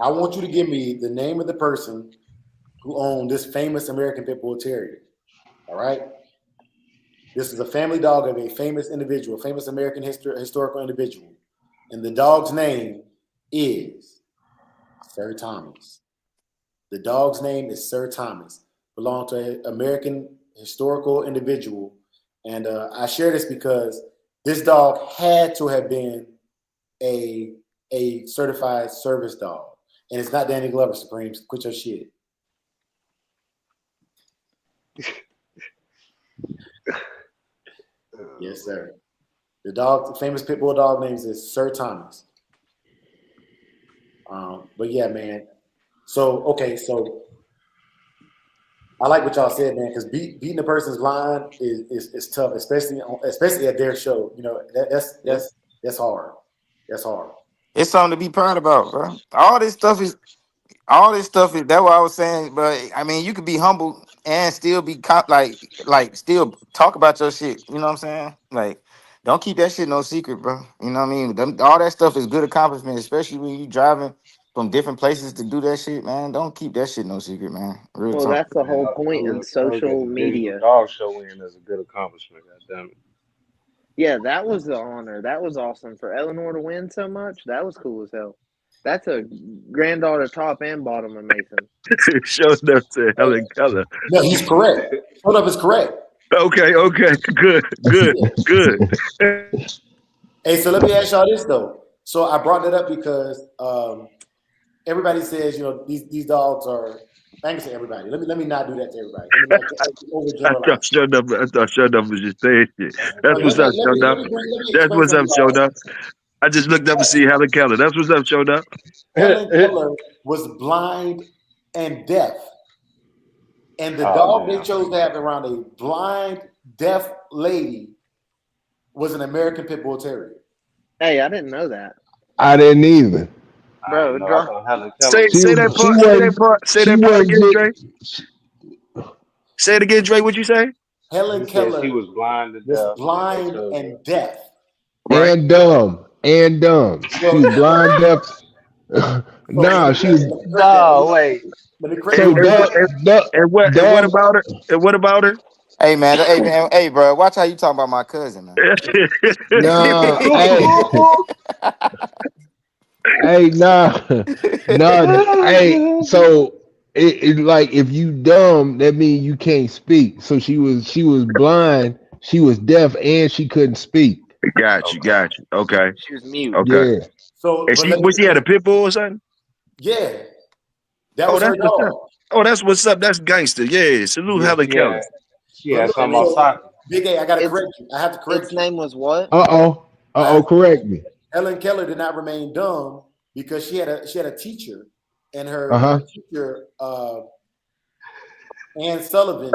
[SPEAKER 3] I want you to give me the name of the person who owned this famous American Pit Bull Terrier. All right. This is a family dog of a famous individual, famous American historical individual. And the dog's name is Sir Thomas. The dog's name is Sir Thomas, belonged to an American historical individual. And I share this because this dog had to have been a, a certified service dog. And it's not Danny Glover, Supremes. Quit your shit. Yes, sir. The famous pit bull dog name is Sir Thomas. But yeah, man. So okay, so I like what y'all said, man, because beating a person's line is tough, especially at their show. You know
[SPEAKER 6] Yep.
[SPEAKER 3] that's hard. That's hard.
[SPEAKER 8] It's something to be proud about, bro. All this stuff is that's what I was saying, but I mean, you could be humble and still be like still talk about your shit. You know what I'm saying? Like, don't keep that shit no secret, bro. You know what I mean? All that stuff is good accomplishment, especially when you driving from different places to do that shit, man. Don't keep that shit no secret, man. Real
[SPEAKER 6] Well,
[SPEAKER 8] talk.
[SPEAKER 6] that's the
[SPEAKER 9] Man,
[SPEAKER 6] whole
[SPEAKER 9] I
[SPEAKER 6] point in
[SPEAKER 9] look at
[SPEAKER 6] social
[SPEAKER 9] the digital
[SPEAKER 6] media.
[SPEAKER 9] dog show in as a good accomplishment. God damn it.
[SPEAKER 6] Yeah, that was the honor. That was awesome for Eleanor to win so much. That was cool as hell. That's a granddaughter top and bottom of Mason.
[SPEAKER 7] Showed up to
[SPEAKER 3] Hey,
[SPEAKER 7] Helen Keller.
[SPEAKER 3] no, he's correct. Hold up is correct.
[SPEAKER 7] Okay, okay, good, good, good.
[SPEAKER 3] Hey, so let me ask y'all this though. So I brought that up because everybody says, these dogs are. I ain't gonna say everybody. Let me not do that to everybody. Let me not overgeneralize.
[SPEAKER 7] I thought showed up was just saying shit.
[SPEAKER 3] No,
[SPEAKER 7] That's
[SPEAKER 3] let,
[SPEAKER 7] what's
[SPEAKER 3] let,
[SPEAKER 7] up,
[SPEAKER 3] let
[SPEAKER 7] showed
[SPEAKER 3] me let
[SPEAKER 7] up.
[SPEAKER 3] me bring, let me
[SPEAKER 7] That's
[SPEAKER 3] explain
[SPEAKER 7] what's
[SPEAKER 3] something
[SPEAKER 7] up,
[SPEAKER 3] to
[SPEAKER 7] showed
[SPEAKER 3] y'all.
[SPEAKER 7] up. I just looked up to see Helen Keller. That's what's up, showed up.
[SPEAKER 3] Helen Keller was blind and deaf. And the
[SPEAKER 9] Oh
[SPEAKER 3] dog they
[SPEAKER 9] damn.
[SPEAKER 3] chose to have around a blind, deaf lady was an American Pit Bull Terrier.
[SPEAKER 6] Hey, I didn't know that,
[SPEAKER 4] I didn't either.
[SPEAKER 9] I ain't
[SPEAKER 6] bro.
[SPEAKER 9] know. I thought Helen Keller
[SPEAKER 7] Say
[SPEAKER 9] was
[SPEAKER 4] She
[SPEAKER 7] say
[SPEAKER 9] just
[SPEAKER 7] that
[SPEAKER 4] was.
[SPEAKER 9] a
[SPEAKER 4] She
[SPEAKER 7] part. Say that
[SPEAKER 4] wasn't.
[SPEAKER 7] part. Say
[SPEAKER 4] She
[SPEAKER 7] that part
[SPEAKER 4] wasn't
[SPEAKER 7] again,
[SPEAKER 4] just.
[SPEAKER 7] Dre. Say it again, Dre. What you say?
[SPEAKER 3] Helen
[SPEAKER 9] he said she
[SPEAKER 3] Keller
[SPEAKER 9] was blind to
[SPEAKER 3] was
[SPEAKER 9] deaf and they
[SPEAKER 3] blind
[SPEAKER 9] chose her.
[SPEAKER 3] and deaf.
[SPEAKER 7] Right.
[SPEAKER 4] And dumb. And dumb. She was
[SPEAKER 3] Well,
[SPEAKER 4] blind, deaf.
[SPEAKER 3] so
[SPEAKER 4] Nah, she was.
[SPEAKER 3] let me correct that.
[SPEAKER 9] No, wait.
[SPEAKER 3] Let me correct
[SPEAKER 7] And,
[SPEAKER 4] So
[SPEAKER 3] that.
[SPEAKER 7] and,
[SPEAKER 4] dumb.
[SPEAKER 7] and,
[SPEAKER 4] Dumb.
[SPEAKER 7] and what
[SPEAKER 4] Dumb.
[SPEAKER 7] about her? And what about her?
[SPEAKER 8] Hey man, hey bro, watch how you talking about my cousin, man.
[SPEAKER 4] Nah. Hey. Hey. Nah. Nah. Hey. So. It like if you dumb, that means you can't speak. So she was blind, she was deaf, and she couldn't speak.
[SPEAKER 7] got you.
[SPEAKER 9] Okay.
[SPEAKER 7] Got you. Okay.
[SPEAKER 6] She was mute.
[SPEAKER 7] Okay.
[SPEAKER 4] Yeah.
[SPEAKER 3] So,
[SPEAKER 7] And
[SPEAKER 3] but
[SPEAKER 7] she
[SPEAKER 3] let me
[SPEAKER 7] was she had a
[SPEAKER 3] say,
[SPEAKER 7] pit bull or something?
[SPEAKER 3] yeah, that
[SPEAKER 7] Oh,
[SPEAKER 3] was
[SPEAKER 7] that's
[SPEAKER 3] her
[SPEAKER 7] what's up.
[SPEAKER 3] dog.
[SPEAKER 7] Oh, that's what's up. That's gangster. Yeah. Salute
[SPEAKER 9] Yeah,
[SPEAKER 7] Helen Keller.
[SPEAKER 9] she
[SPEAKER 3] But
[SPEAKER 9] had
[SPEAKER 3] look,
[SPEAKER 6] And
[SPEAKER 9] something about
[SPEAKER 6] its
[SPEAKER 9] soccer.
[SPEAKER 3] Big A, I got to
[SPEAKER 6] its
[SPEAKER 3] correct you. I have to correct
[SPEAKER 6] its
[SPEAKER 3] you.
[SPEAKER 6] name was what?
[SPEAKER 4] Uh-oh.
[SPEAKER 3] I have
[SPEAKER 4] Uh-oh, correct me.
[SPEAKER 3] Helen Keller did not remain dumb because she had a teacher, and her
[SPEAKER 4] Uh-huh.
[SPEAKER 3] teacher Ann Sullivan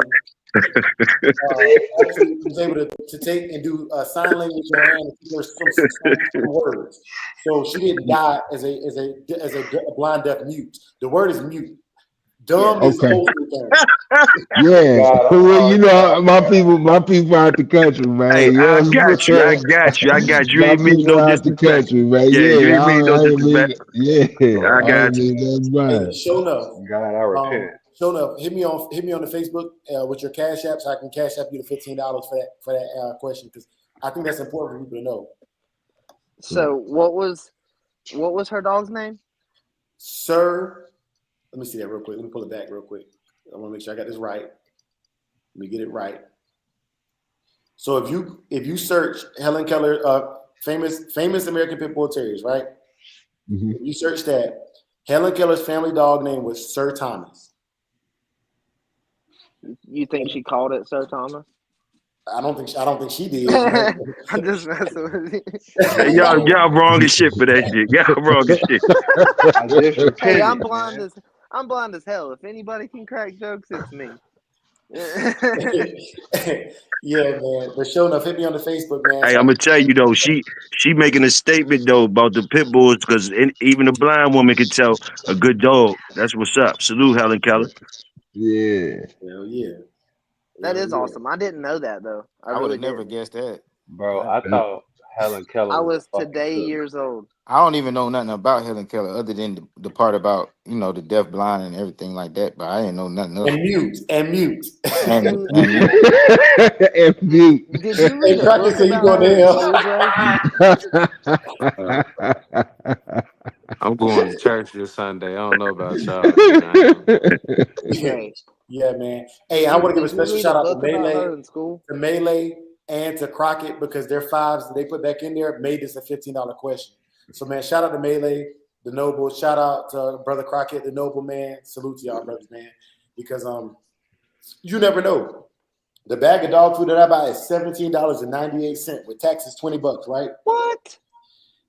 [SPEAKER 3] actually was able to take and do sign language on her and teach her some words. So she didn't die as a blind deaf mute. The word is mute.
[SPEAKER 6] Yeah.
[SPEAKER 3] Dumb is
[SPEAKER 4] Okay.
[SPEAKER 3] totally thing.
[SPEAKER 4] Yeah.
[SPEAKER 9] God,
[SPEAKER 4] Well,
[SPEAKER 9] oh
[SPEAKER 4] you know,
[SPEAKER 9] God.
[SPEAKER 4] my people out the country,
[SPEAKER 7] Hey,
[SPEAKER 4] man. You know
[SPEAKER 7] I
[SPEAKER 4] what I'm
[SPEAKER 7] got you. I
[SPEAKER 4] saying?
[SPEAKER 7] got you. I got you. You
[SPEAKER 4] My
[SPEAKER 7] ain't mean
[SPEAKER 4] people
[SPEAKER 7] no
[SPEAKER 4] out the
[SPEAKER 7] disrespect.
[SPEAKER 4] country, man.
[SPEAKER 7] Yeah, you
[SPEAKER 4] Yeah,
[SPEAKER 7] ain't mean no
[SPEAKER 4] I ain't
[SPEAKER 7] disrespect.
[SPEAKER 4] mean, yeah,
[SPEAKER 7] I
[SPEAKER 4] I ain't
[SPEAKER 7] got you.
[SPEAKER 4] mean nothing by
[SPEAKER 3] Hey,
[SPEAKER 4] it.
[SPEAKER 3] show enough.
[SPEAKER 9] God, I repent.
[SPEAKER 3] Show enough. Hit me on the Facebook with your cash app so I can cash app you the $15 for that question because I think that's important for people to know.
[SPEAKER 6] So what was her dog's name?
[SPEAKER 3] Sir, let me see that real quick. Let me pull it back real quick. I want to make sure I got this right. Let me get it right. So if you search Helen Keller, famous American Pit Bull Terriers, right?
[SPEAKER 4] Mhm.
[SPEAKER 3] If you search that, Helen Keller's family dog name was Sir Thomas.
[SPEAKER 6] You think she called it Sir Thomas?
[SPEAKER 3] I don't think she did.
[SPEAKER 6] I'm just messing with you.
[SPEAKER 7] Y'all wrong as shit for that shit. Y'all wrong as shit.
[SPEAKER 9] I just
[SPEAKER 6] Hey,
[SPEAKER 9] repented, man.
[SPEAKER 6] I'm blind as hell. If anybody can crack jokes, it's me.
[SPEAKER 3] Yeah, man. But sure enough, hit me on the Facebook, man.
[SPEAKER 7] Hey,
[SPEAKER 3] So
[SPEAKER 7] I'm gonna tell you though, she making a statement though about the pit bulls because even a blind woman can tell a good dog. That's what's up. Salute Helen Keller.
[SPEAKER 4] Yeah.
[SPEAKER 3] hell yeah,
[SPEAKER 6] That
[SPEAKER 3] hell
[SPEAKER 6] is
[SPEAKER 3] yeah.
[SPEAKER 6] awesome. I didn't know that though. I
[SPEAKER 8] I would
[SPEAKER 6] really
[SPEAKER 8] have never
[SPEAKER 6] didn't.
[SPEAKER 8] guessed that.
[SPEAKER 9] Bro,
[SPEAKER 8] I,
[SPEAKER 9] I thought Helen Keller
[SPEAKER 6] I
[SPEAKER 9] was
[SPEAKER 6] was
[SPEAKER 9] a fucking
[SPEAKER 6] today
[SPEAKER 9] cook.
[SPEAKER 6] years old.
[SPEAKER 8] I don't even know nothing about Helen Keller other than the part about, the deaf blind and everything like that, but I didn't know nothing else.
[SPEAKER 3] And mute.
[SPEAKER 6] And
[SPEAKER 8] And you
[SPEAKER 4] And mute.
[SPEAKER 6] did you
[SPEAKER 3] Hey,
[SPEAKER 6] read a
[SPEAKER 3] Crockett
[SPEAKER 6] book
[SPEAKER 3] said you
[SPEAKER 6] about
[SPEAKER 3] going
[SPEAKER 6] her
[SPEAKER 3] to
[SPEAKER 6] in
[SPEAKER 3] hell.
[SPEAKER 6] school, Dre?
[SPEAKER 9] Uh,
[SPEAKER 5] I'm going to church this Sunday. I don't know about y'all, man.
[SPEAKER 6] Dre,
[SPEAKER 3] Yeah, man. Hey, I want to give a
[SPEAKER 6] did you
[SPEAKER 3] special
[SPEAKER 6] read a
[SPEAKER 3] shout out
[SPEAKER 6] book about her in school?
[SPEAKER 3] To Melee, and to Crockett because their fives that they put back in there made this a $15 question. So, man, shout out to Melee, the Noble. Shout out to Brother Crockett, the Noble, man. Salute to y'all, brothers, man. Because you never know. The bag of dog food that I buy is $17.98 with taxes $20, right?
[SPEAKER 6] What?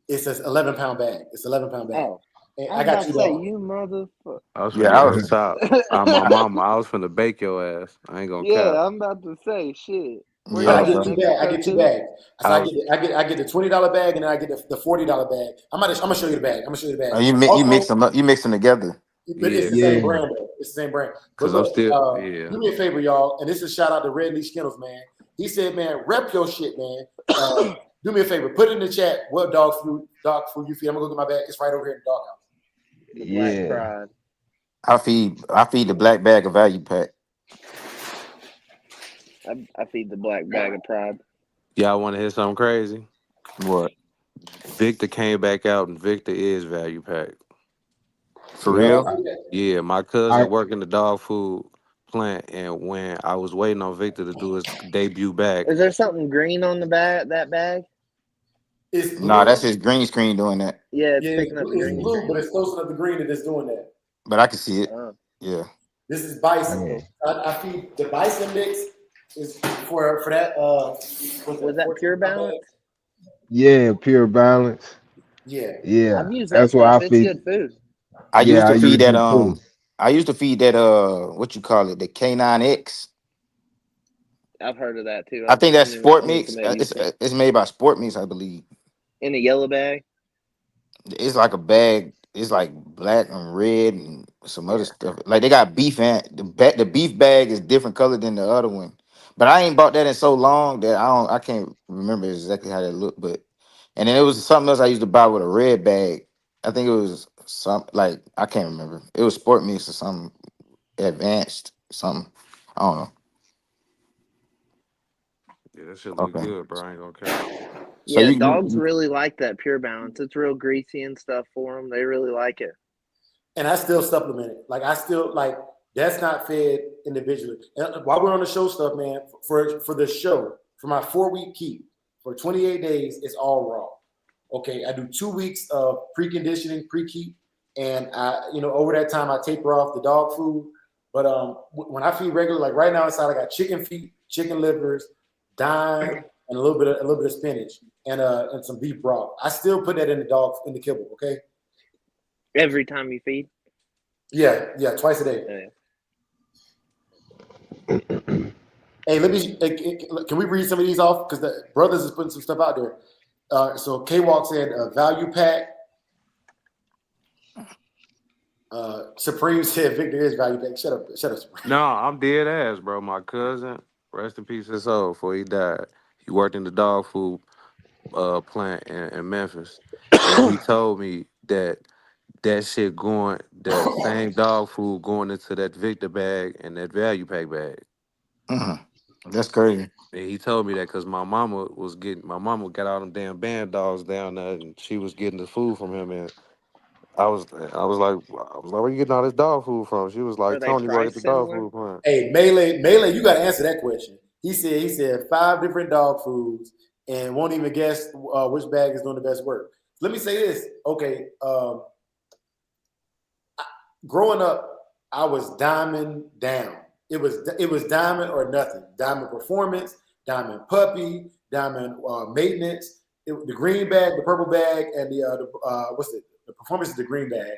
[SPEAKER 3] It's an 11-pound bag. It's an 11-pound bag.
[SPEAKER 6] Oh,
[SPEAKER 3] And
[SPEAKER 6] I
[SPEAKER 3] I
[SPEAKER 6] was
[SPEAKER 3] got
[SPEAKER 6] about
[SPEAKER 3] two
[SPEAKER 6] to say,
[SPEAKER 3] dogs.
[SPEAKER 6] you motherfucker.
[SPEAKER 5] I was finna
[SPEAKER 8] yeah, I
[SPEAKER 5] go to
[SPEAKER 8] was
[SPEAKER 5] the top. My mama, I was finna bake your ass. I ain't gonna cap.
[SPEAKER 6] Yeah, I'm about to say shit. Where
[SPEAKER 3] But I
[SPEAKER 6] y'all
[SPEAKER 8] yeah,
[SPEAKER 6] at?
[SPEAKER 3] get
[SPEAKER 8] bro.
[SPEAKER 3] I
[SPEAKER 6] Mexico
[SPEAKER 3] get two
[SPEAKER 6] too?
[SPEAKER 3] bags. So
[SPEAKER 5] I was
[SPEAKER 3] I get the $20 bag and then I get the $40 bag. I'm gonna show you the bag. I'm gonna show you the bag.
[SPEAKER 8] You mix
[SPEAKER 3] Also,
[SPEAKER 8] them up, you mix them together.
[SPEAKER 3] but it's
[SPEAKER 5] yeah,
[SPEAKER 3] the same
[SPEAKER 4] Yeah.
[SPEAKER 3] brand though. It's the same brand. But
[SPEAKER 5] cause I'm
[SPEAKER 3] look,
[SPEAKER 5] still yeah.
[SPEAKER 3] do me a favor, y'all, and this is a shout out to Red Leash Skittles, man. He said, man, rep your shit, man. Do me a favor, put it in the chat what dog food you feed. I'm gonna go get my bag. It's right over here in the doghouse.
[SPEAKER 6] The Black
[SPEAKER 4] Yeah.
[SPEAKER 6] Pride.
[SPEAKER 8] I feed the black bag of value pack.
[SPEAKER 6] I feed the black bag of pride.
[SPEAKER 5] Y'all wanna hear something crazy?
[SPEAKER 8] What?
[SPEAKER 5] Victor came back out and Victor is value pack.
[SPEAKER 8] For
[SPEAKER 3] Where I
[SPEAKER 8] real?
[SPEAKER 3] see that?
[SPEAKER 5] Yeah, my
[SPEAKER 4] I
[SPEAKER 5] cousin working the dog food plant, and when I was waiting on Victor to do his debut back,
[SPEAKER 6] Is there something green on the bag? That bag?
[SPEAKER 3] It's
[SPEAKER 8] Nah,
[SPEAKER 3] blue.
[SPEAKER 8] that's his green screen doing that.
[SPEAKER 6] Yeah, it's
[SPEAKER 3] Yeah,
[SPEAKER 6] picking up the
[SPEAKER 3] it's
[SPEAKER 6] green
[SPEAKER 3] blue, but
[SPEAKER 6] screen.
[SPEAKER 3] it's close enough to green that it's doing that.
[SPEAKER 8] But I can see it.
[SPEAKER 6] Oh.
[SPEAKER 8] Yeah.
[SPEAKER 3] This is bison.
[SPEAKER 4] yeah.
[SPEAKER 3] I feed the bison mix is for that
[SPEAKER 6] Was that Pure Balance?
[SPEAKER 4] Yeah, pure balance.
[SPEAKER 3] Yeah.
[SPEAKER 4] Yeah.
[SPEAKER 6] I've used that
[SPEAKER 4] That's what
[SPEAKER 6] stuff.
[SPEAKER 4] I
[SPEAKER 6] It's
[SPEAKER 4] feed.
[SPEAKER 6] good food.
[SPEAKER 8] I used
[SPEAKER 4] Yeah, I
[SPEAKER 8] to feed
[SPEAKER 4] use
[SPEAKER 8] that
[SPEAKER 4] it too.
[SPEAKER 8] I used to feed that what you call it, the K9X.
[SPEAKER 6] I've heard of that too.
[SPEAKER 8] I think
[SPEAKER 6] I
[SPEAKER 8] that's
[SPEAKER 6] knew
[SPEAKER 8] Sport
[SPEAKER 6] I knew
[SPEAKER 8] Mix.
[SPEAKER 6] somebody that used it
[SPEAKER 8] It's made by Sport Mix, I believe.
[SPEAKER 6] in a yellow bag.
[SPEAKER 8] It's like a bag. It's like black and red and some other
[SPEAKER 6] Yeah,
[SPEAKER 8] stuff. Like they got beef and the beef bag is different color than the other one. But I ain't bought that in so long that I can't remember exactly how that looked. But and then it was something else I used to buy with a red bag. I think it was some like I can't remember. It was Sport Mix or something advanced something. I don't know.
[SPEAKER 5] Yeah, that shit look
[SPEAKER 8] Okay.
[SPEAKER 5] good, bro. I ain't gonna cap.
[SPEAKER 8] So
[SPEAKER 6] yeah.
[SPEAKER 8] you,
[SPEAKER 6] Dogs really like that Pure Balance. It's real greasy and stuff for them. They really like it.
[SPEAKER 3] And I still supplement it. Like I still like that's not fed individually. And while we're on the show stuff, man, for the show, for my 4-week keep, for 28 days, it's all raw. Okay, I do 2 weeks of preconditioning, pre-keep, and over that time I taper off the dog food. But when I feed regular, like right now inside, I got chicken feet, chicken livers, dime, and a little bit of spinach, and some beef broth. I still put that in the kibble. Okay,
[SPEAKER 6] Every time you feed.
[SPEAKER 3] yeah, twice a day.
[SPEAKER 6] Yeah.
[SPEAKER 3] Hey, can we read some of these off? Because the brothers is putting some stuff out there. So K Walk said value pack. Supreme said Victor is value pack. Shut up, Supreme.
[SPEAKER 5] No, I'm dead ass, bro. My cousin, rest in peace his soul, before he died. He worked in the dog food plant in Memphis, and he told me that shit going, that same dog food going into that Victor bag and that value pack bag.
[SPEAKER 8] mhm. That's crazy.
[SPEAKER 5] And he told me that because my mama got all them damn band dogs down there, and she was getting the food from him. And I was like, where you getting all this dog food from? She was
[SPEAKER 6] Are
[SPEAKER 5] like,
[SPEAKER 6] they
[SPEAKER 5] Tony work at
[SPEAKER 6] priced
[SPEAKER 5] the dog
[SPEAKER 6] similar?
[SPEAKER 5] food plant.
[SPEAKER 3] Hey, Melee, you got to answer that question. He said 5 different dog foods and won't even guess which bag is doing the best work. Let me say this. Okay, growing up, I was diamond down. It was diamond or nothing. Diamond performance, diamond puppy, diamond maintenance. The green bag, the purple bag, and what's it? The performance is the green bag.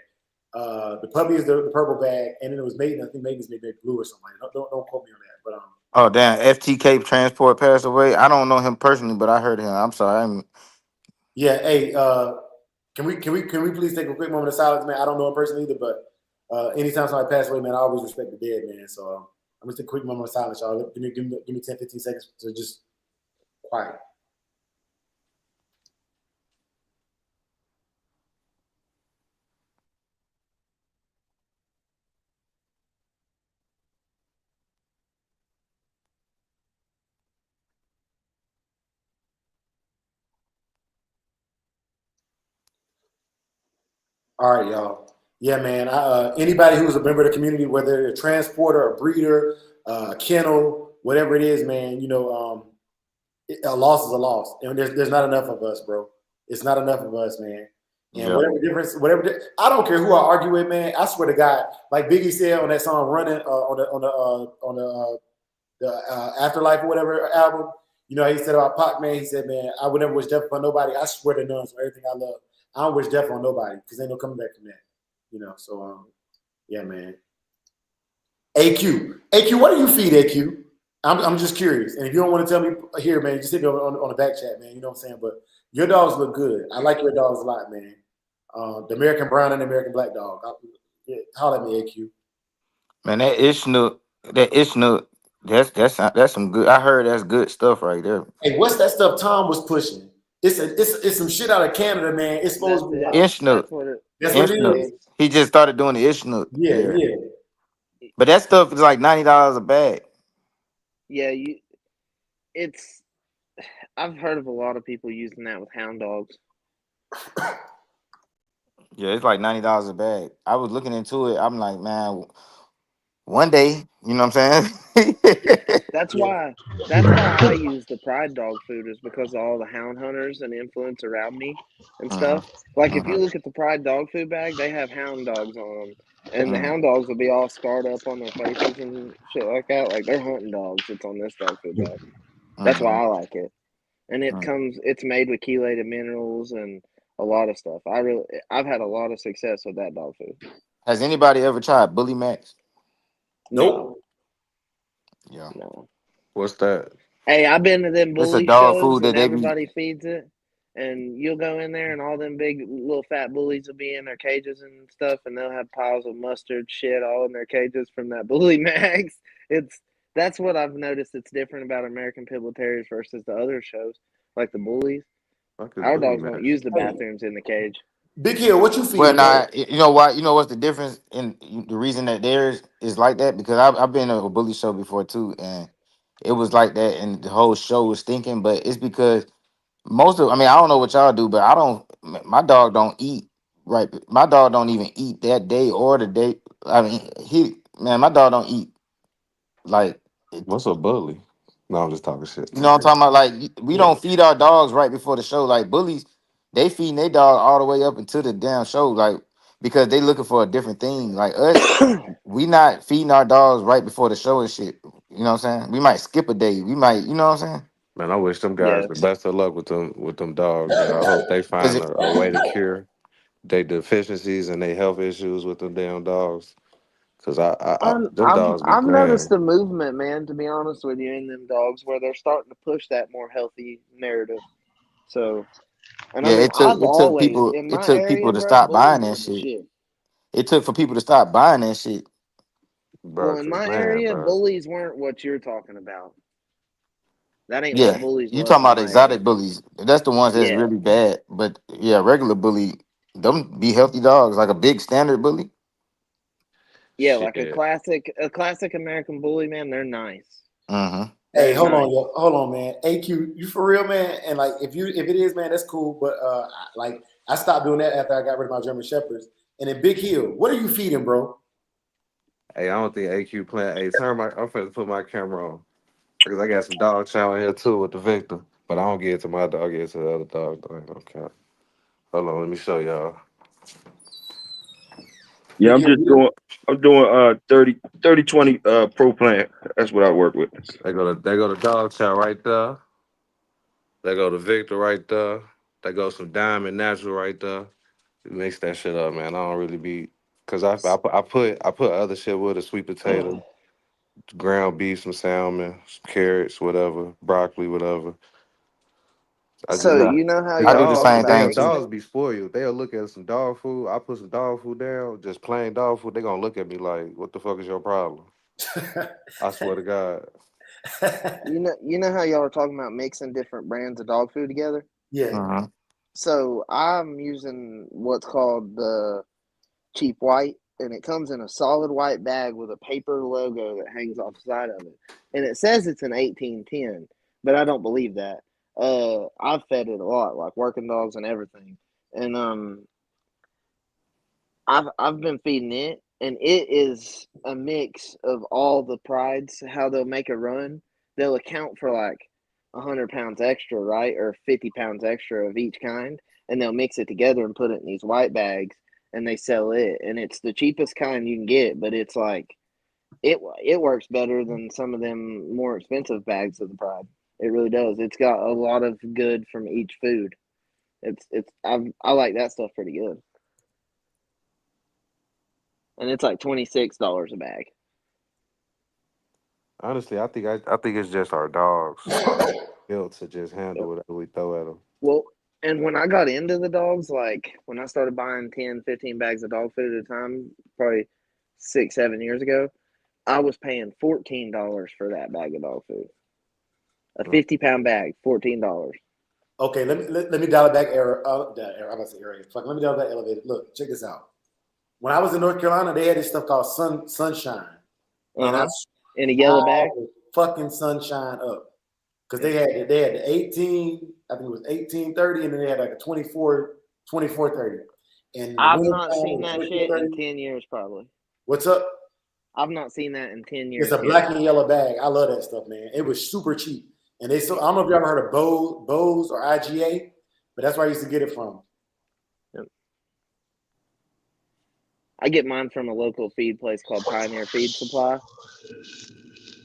[SPEAKER 3] The puppy is the purple bag, and then it was maintenance. I think maintenance maybe blue or something. Don't quote me on that. But
[SPEAKER 8] Oh damn, FTK Transport passed away. I don't know him personally, but I heard him. I'm sorry.
[SPEAKER 3] yeah. Hey, can we please take a quick moment of silence, man? I don't know him personally either, but anytime somebody passes away, man, I always respect the dead, man. So I'm gonna take a quick moment of silence, y'all. Give me 10, 15 seconds to just quiet. All right, y'all. Yeah, man. Anybody who's a member of the community, whether they're a transporter, a breeder, a kennel, whatever it is, man, a loss is a loss, and there's not enough of us, bro. It's not enough of us, man. And
[SPEAKER 8] Yeah.
[SPEAKER 3] I don't care who I argue with, man. I swear to God, like Biggie said on that song "Running" on the Afterlife or whatever album. You know, he said about Pac, man. He said, man, I would never wish death upon nobody. I swear to none, so everything I love, I don't wish death on nobody because ain't no coming back from that. So yeah, man. AQ, what do you feed AQ? I'm just curious, and if you don't want to tell me here, man, just hit me on the back chat, man. You know what I'm saying? But your dogs look good. I like your dogs a lot, man. The American Brown and the American Black Dog. Holler at me, AQ.
[SPEAKER 8] Man, that Ishnook, that's some good. I heard that's good stuff right there.
[SPEAKER 3] Hey, what's that stuff Tom was pushing? It's some shit out of Canada, man. It's supposed
[SPEAKER 6] That's
[SPEAKER 3] to be
[SPEAKER 6] it.
[SPEAKER 3] like
[SPEAKER 8] Ishnook,
[SPEAKER 6] That's what it.
[SPEAKER 3] that's what
[SPEAKER 6] That's
[SPEAKER 3] it
[SPEAKER 6] what it
[SPEAKER 8] Ishnook.
[SPEAKER 3] is.
[SPEAKER 6] is.
[SPEAKER 8] He just started doing the Ishnook.
[SPEAKER 3] Yeah,
[SPEAKER 8] Yeah,
[SPEAKER 3] yeah.
[SPEAKER 8] but that stuff is like $90 a bag.
[SPEAKER 6] Yeah, you. It's. I've heard of a lot of people using that with hound dogs.
[SPEAKER 8] Yeah, it's like $90 a bag. I was looking into it. I'm like, man, one day, you know what I'm saying?
[SPEAKER 6] That's
[SPEAKER 3] Yeah.
[SPEAKER 6] why. That's why I use the Pride dog food is because of all the hound hunters and influence around me and
[SPEAKER 8] Mhm,
[SPEAKER 6] stuff. Like if you
[SPEAKER 8] mhm,
[SPEAKER 6] look at the Pride dog food bag, they have hound dogs on them, and the
[SPEAKER 8] mhm,
[SPEAKER 6] hound dogs will be all scarred up on their faces and shit like that. Like they're hunting dogs. It's on this dog food bag. That's why
[SPEAKER 8] mhm,
[SPEAKER 6] I like it. And
[SPEAKER 8] mhm.
[SPEAKER 6] it's made with chelated minerals and a lot of stuff. I've had a lot of success with that dog food.
[SPEAKER 8] Has anybody ever tried Bully Max?
[SPEAKER 6] No,
[SPEAKER 3] Nope.
[SPEAKER 8] Yeah.
[SPEAKER 6] no.
[SPEAKER 5] What's that?
[SPEAKER 6] Hey, I've been to them
[SPEAKER 8] It's a
[SPEAKER 6] bully
[SPEAKER 8] dog
[SPEAKER 6] shows
[SPEAKER 8] food that
[SPEAKER 6] and
[SPEAKER 8] they be.
[SPEAKER 6] everybody feeds it. And you'll go in there and all them big little fat bullies will be in their cages and stuff, and they'll have piles of mustard shit all in their cages from that bully max. It's that's what I've noticed. It's different about American Pit Bull Terriers versus the other shows, like the bullies.
[SPEAKER 5] Fuck is
[SPEAKER 6] Our
[SPEAKER 5] Bully
[SPEAKER 6] dogs don't
[SPEAKER 5] Max?
[SPEAKER 6] use the
[SPEAKER 3] Hey,
[SPEAKER 6] bathrooms in the cage.
[SPEAKER 3] Big Hill, what you
[SPEAKER 8] Well,
[SPEAKER 3] feeding, bro?
[SPEAKER 8] now you know why. You know what's the difference in the reason that theirs is like that, because I've been to a bully show before too, and it was like that, and the whole show was stinking. But it's because I mean, I don't know what y'all do, but I don't. My dog don't eat right. My dog don't even eat that day or the day. I mean, my dog don't eat like.
[SPEAKER 5] What's a bully? No, I'm just talking shit.
[SPEAKER 8] You know what I'm talking about? Like we
[SPEAKER 3] Yeah.
[SPEAKER 8] don't feed our dogs right before the show. Like bullies, they feed their dog all the way up until the damn show, like because they looking for a different thing. Like us, we not feeding our dogs right before the show and shit. You know what I'm saying? We might skip a day. We might, you know what I'm saying?
[SPEAKER 5] Man, I wish them guys
[SPEAKER 6] Yeah.
[SPEAKER 5] the best of luck with them dogs. Yeah, I hope they
[SPEAKER 8] Cause
[SPEAKER 5] find
[SPEAKER 8] it,
[SPEAKER 5] a way to cure their deficiencies and their health issues with them damn dogs. Cause them
[SPEAKER 6] I've
[SPEAKER 5] dogs be
[SPEAKER 6] I've noticed
[SPEAKER 5] grand.
[SPEAKER 6] a movement, man. To be honest with you, in them dogs, where they're starting to push that more healthy narrative. So, and I
[SPEAKER 8] yeah,
[SPEAKER 6] mean, I've always in
[SPEAKER 8] it
[SPEAKER 6] my
[SPEAKER 8] took people
[SPEAKER 6] area,
[SPEAKER 8] to
[SPEAKER 6] bro,
[SPEAKER 8] stop buying
[SPEAKER 6] bullies
[SPEAKER 8] that
[SPEAKER 6] weren't the
[SPEAKER 8] shit.
[SPEAKER 6] shit.
[SPEAKER 8] It took for people to stop buying that shit.
[SPEAKER 5] Bro,
[SPEAKER 6] Well, in
[SPEAKER 5] cause
[SPEAKER 6] my
[SPEAKER 5] man,
[SPEAKER 6] area,
[SPEAKER 5] bro.
[SPEAKER 6] bullies weren't what you're talking about. That ain't what
[SPEAKER 8] Yeah,
[SPEAKER 6] bullies
[SPEAKER 8] you
[SPEAKER 6] was
[SPEAKER 8] talking
[SPEAKER 6] in
[SPEAKER 8] about
[SPEAKER 6] my area.
[SPEAKER 8] exotic bullies? That's the ones that's
[SPEAKER 6] Yeah,
[SPEAKER 8] really bad. But yeah, regular bully, them be healthy dogs, like a big standard bully.
[SPEAKER 6] yeah, like
[SPEAKER 5] Shit.
[SPEAKER 6] a classic American bully, man. They're nice.
[SPEAKER 8] Mm-hmm.
[SPEAKER 3] Hey,
[SPEAKER 6] They're
[SPEAKER 3] hold on,
[SPEAKER 6] nice.
[SPEAKER 3] yo, hold on, man. AQ, you for real, man? And like, if it is, man, that's cool. But like, I stopped doing that after I got rid of my German shepherds. And then Big Hill, what are you feeding, bro?
[SPEAKER 5] Hey, I don't think AQ playing. Hey, I'm finna put my camera on. Because I got some dog chow in here too with the victim. But I don't get it to my dog, I get it to the other dog. Though. Okay. Hold on, let me show y'all.
[SPEAKER 7] Yeah,
[SPEAKER 3] Big Hill,
[SPEAKER 7] I'm doing 30 20 pro plan. That's what I work with.
[SPEAKER 5] They go to dog chow right there. They go to Victor right there. They go some Diamond Natural right there. Mix that shit up, man. I don't really be cause I put other shit with it, sweet potato, ground beef, some salmon, some carrots, whatever, broccoli, whatever. I just
[SPEAKER 6] So
[SPEAKER 8] Yeah,
[SPEAKER 6] you know how
[SPEAKER 8] I
[SPEAKER 6] y'all
[SPEAKER 8] do the
[SPEAKER 6] talk
[SPEAKER 8] same
[SPEAKER 6] about
[SPEAKER 8] thing
[SPEAKER 5] damn
[SPEAKER 8] too.
[SPEAKER 5] dogs be spoiled. They'll look at some dog food. I put some dog food down, just plain dog food. They gonna look at me like, what the fuck is your problem? I swear to God.
[SPEAKER 6] you know how y'all are talking about mixing different brands of dog food together.
[SPEAKER 3] yeah.
[SPEAKER 8] Mm-hmm.
[SPEAKER 6] So I'm using what's called the cheap white, and it comes in a solid white bag with a paper logo that hangs off the side of it, and it says it's an 1810, but I don't believe that. I've fed it a lot, like working dogs and everything, and I've been feeding it, and it is a mix of all the prides. How they'll make a run, they'll account for like 100 pounds extra, right, or 50 pounds extra of each kind, and they'll mix it together and put it in these white bags, and they sell it, and it's the cheapest kind you can get, but it's like it works better than some of them more expensive bags of the pride. It really does. It's got a lot of good from each food. I like that stuff pretty good, and it's like $26 a bag.
[SPEAKER 5] Honestly, I think it's just our dogs are built to just handle whatever we throw at them.
[SPEAKER 6] Well, and when I got into the dogs, like when I started buying 10, 15 bags of dog food at a time, probably 6, 7 years ago, I was paying $14 for that bag of dog food. A 50-pound bag, $14.
[SPEAKER 3] Okay, let me dial it back. I'm about to say area. Fuck, let me dial it back elevated. Look, check this out. When I was in North Carolina, they had this stuff called sunshine, and I
[SPEAKER 6] Uh-huh. In a yellow
[SPEAKER 3] swallowed
[SPEAKER 6] bag.
[SPEAKER 3] the fucking sunshine up because they had the 18. I think it was 1830, and then they had like a 2430. And in the
[SPEAKER 6] I've
[SPEAKER 3] winter
[SPEAKER 6] not
[SPEAKER 3] time,
[SPEAKER 6] seen
[SPEAKER 3] the
[SPEAKER 6] that shit in
[SPEAKER 3] 2430.
[SPEAKER 6] 10 years, probably.
[SPEAKER 3] What's up?
[SPEAKER 6] I've not seen that in 10
[SPEAKER 3] It's
[SPEAKER 6] years
[SPEAKER 3] a
[SPEAKER 6] here.
[SPEAKER 3] black and yellow bag. I love that stuff, man. It was super cheap. And I don't know if you ever heard of Bose or IGA, but that's where I used to get it from.
[SPEAKER 6] Yep. I get mine from a local feed place called Pioneer Feed Supply.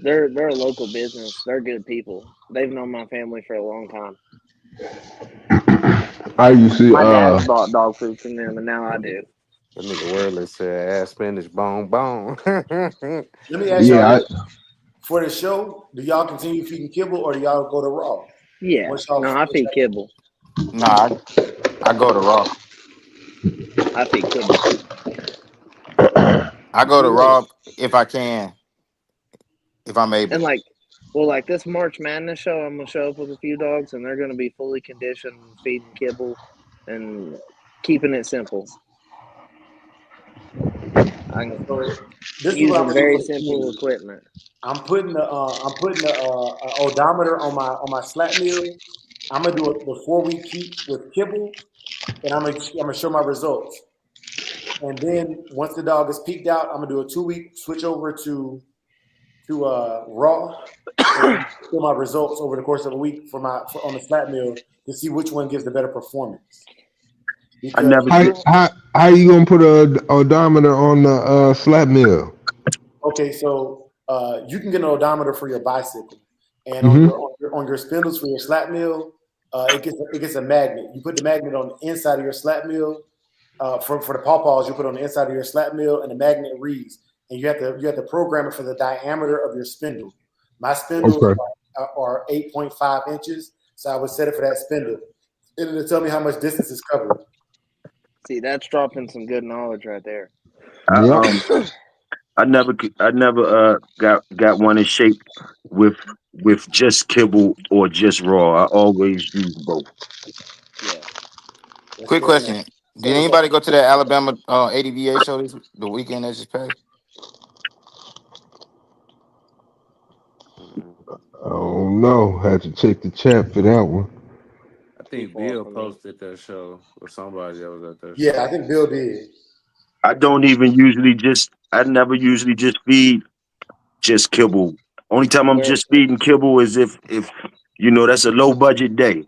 [SPEAKER 6] They're a local business. They're good people. They've known my family for a long time.
[SPEAKER 4] I used to
[SPEAKER 6] My dad's bought dog food from them, and now I do.
[SPEAKER 5] That nigga Wordless said ass spinach bone bone.
[SPEAKER 3] Let me ask y'all
[SPEAKER 4] Yeah,
[SPEAKER 3] this: for the show, do y'all continue feeding kibble or do y'all go to raw?
[SPEAKER 6] Yeah.
[SPEAKER 3] Once y'all
[SPEAKER 6] No, I
[SPEAKER 3] finish
[SPEAKER 6] feed kibble.
[SPEAKER 8] Nah, I go to raw.
[SPEAKER 6] I feed kibble.
[SPEAKER 8] I go to
[SPEAKER 3] that?
[SPEAKER 8] raw if I can, if I'm
[SPEAKER 6] And
[SPEAKER 8] able.
[SPEAKER 6] like, well, like this March Madness show, I'm gonna show up with a few dogs, and they're gonna be fully conditioned, feeding kibble, and keeping it simple. I'm
[SPEAKER 3] So this is what I'm
[SPEAKER 6] using
[SPEAKER 3] gonna do
[SPEAKER 6] very
[SPEAKER 3] for the
[SPEAKER 6] simple
[SPEAKER 3] community.
[SPEAKER 6] equipment.
[SPEAKER 3] I'm putting the odometer on my slat meal. I'm gonna do the 4 week keep with kibble, and I'm gonna show my results. And then once the dog is peaked out, I'm gonna do a 2 week switch over to raw and show my results over the course of a week on the flat meal to see which one gives the better performance.
[SPEAKER 7] I
[SPEAKER 3] Because
[SPEAKER 7] never did.
[SPEAKER 4] how you gonna put a odometer on the slap mill?
[SPEAKER 3] okay, so you can get an odometer for your bicycle, and on
[SPEAKER 4] Mm-hmm.
[SPEAKER 3] your spindles for your slat mill, it gets a magnet. You put the magnet on the inside of your slat mill. For the pawpaws, you put on the inside of your slat mill, and the magnet reads, and you have to program it for the diameter of your spindle. My spindles
[SPEAKER 4] Okay.
[SPEAKER 3] are 8.5 inches, so I would set it for that spindle. It'll tell me how much distance is covered.
[SPEAKER 6] See, that's dropping some good knowledge right there.
[SPEAKER 7] I
[SPEAKER 4] Yep.
[SPEAKER 7] I never got one in shape with just kibble or just raw. I always use both.
[SPEAKER 6] Yeah.
[SPEAKER 3] Yes,
[SPEAKER 8] Quick
[SPEAKER 3] sir.
[SPEAKER 8] question:
[SPEAKER 3] Say
[SPEAKER 8] did
[SPEAKER 3] what's up.
[SPEAKER 8] anybody go to that Alabama ADVA show the weekend that just passed?
[SPEAKER 4] I don't know. Had to check the chat for that one.
[SPEAKER 5] I
[SPEAKER 6] Too
[SPEAKER 5] think
[SPEAKER 6] far
[SPEAKER 5] Bill
[SPEAKER 6] for me.
[SPEAKER 5] posted that show or somebody that was at that
[SPEAKER 3] Yeah, I
[SPEAKER 5] show.
[SPEAKER 3] think Bill did.
[SPEAKER 7] I don't even usually just. I never usually just feed just kibble. Only time I'm
[SPEAKER 6] Where
[SPEAKER 7] just feeding kibble is if that's a low budget day.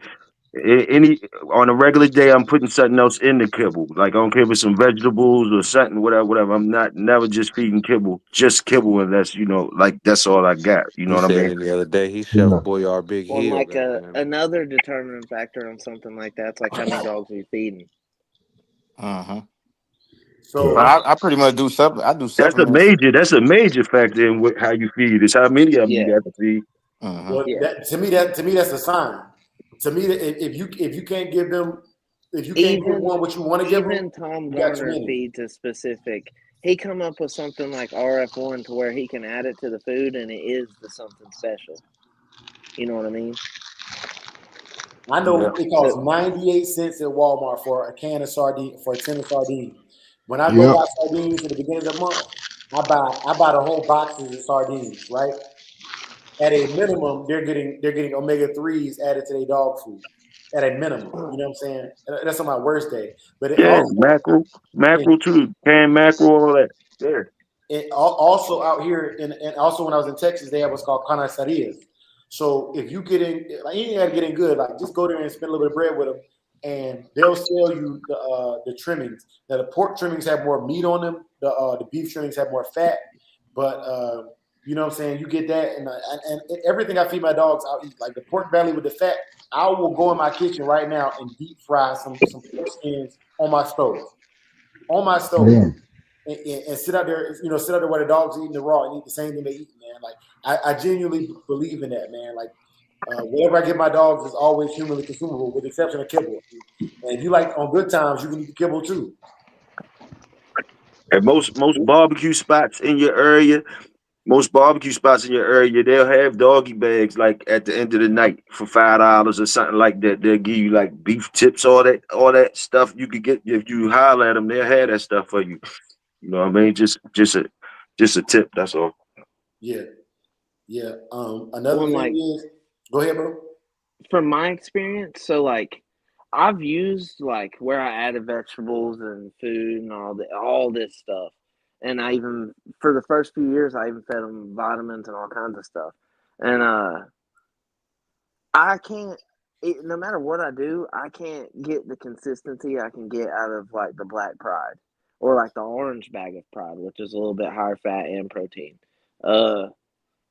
[SPEAKER 7] Any on a regular day, I'm putting something else in the kibble. Like I don't care if it's some vegetables or something, whatever, whatever. I'm not never just feeding kibble, just kibble, unless like that's all I got. You know
[SPEAKER 5] He
[SPEAKER 7] what I
[SPEAKER 5] said
[SPEAKER 7] mean?
[SPEAKER 5] it the other day. He Chef
[SPEAKER 4] Yeah.
[SPEAKER 5] Boyard Big
[SPEAKER 6] Well,
[SPEAKER 5] Hill.
[SPEAKER 6] like
[SPEAKER 5] Goddamn.
[SPEAKER 6] another determining factor on something like that's like how many dogs are you feeding?
[SPEAKER 8] Uh-huh. But
[SPEAKER 3] So,
[SPEAKER 8] I pretty much do I do
[SPEAKER 7] That's a
[SPEAKER 8] supplements.
[SPEAKER 7] major. That's a major factor in how you feed. Is how many of them you
[SPEAKER 6] Yeah,
[SPEAKER 7] got to feed.
[SPEAKER 8] Uh-huh.
[SPEAKER 3] well,
[SPEAKER 6] yeah.
[SPEAKER 3] to me that's a sign. To me, if you can't give them, if you can't give
[SPEAKER 6] Even
[SPEAKER 3] one what you want to give them,
[SPEAKER 6] even Tom
[SPEAKER 3] you got too
[SPEAKER 6] Garner
[SPEAKER 3] many.
[SPEAKER 6] feeds a specific. He come up with something like RF1 to where he can add it to the food and it is the something special. You know what I mean?
[SPEAKER 3] I
[SPEAKER 8] Yeah.
[SPEAKER 3] know it
[SPEAKER 6] So
[SPEAKER 3] costs 98 cents at Walmart for a can of sardine for a tin of sardines. When I go
[SPEAKER 4] Yep.
[SPEAKER 3] buy sardines at the beginning of the month, I buy the whole boxes of sardines, right? At a minimum, they're getting omega 3s added to their dog food. At a minimum. You know what I'm saying? That's on my worst day. But it
[SPEAKER 7] Yeah,
[SPEAKER 3] also in
[SPEAKER 7] mackerel too, canned mackerel, all that. Yeah,
[SPEAKER 3] also out here and also when I was in Texas, they have what's called canasterias. So if you get in, like you ain't gotta get in good, like just go there and spend a little bit of bread with them, and they'll sell you the trimmings. Now the pork trimmings have more meat on them. The beef trimmings have more fat, but you know what I'm saying. You get that, and everything I feed my dogs, I'll eat. Like the pork belly with the fat, I will go in my kitchen right now and deep fry some pork skins on my stove
[SPEAKER 4] Yeah.
[SPEAKER 3] and sit out there, sit out there where the dogs eating the raw and eat the same thing they eat, man. Like I genuinely believe in that, man. Like whatever I give my dogs is always humanly consumable, with the exception of kibble. And if you like on good times, you can eat the kibble too.
[SPEAKER 7] and most barbecue spots in your area, they'll have doggy bags like at the end of the night for $5 or something like that. They'll give you like beef tips, all that stuff you could get if you holler at them. They'll have that stuff for you. You know what I mean? Just a tip. That's all.
[SPEAKER 3] Yeah, yeah. Another
[SPEAKER 6] one
[SPEAKER 3] thing
[SPEAKER 6] like
[SPEAKER 3] is, go ahead, bro.
[SPEAKER 6] from my experience, so like I've used like where I added vegetables and food and all this stuff, and I even for the first few years I even fed them vitamins and all kinds of stuff, and I can't. No matter what I do, I can't get the consistency I can get out of like the black pride or like the orange bag of pride, which is a little bit higher fat and protein. Uh,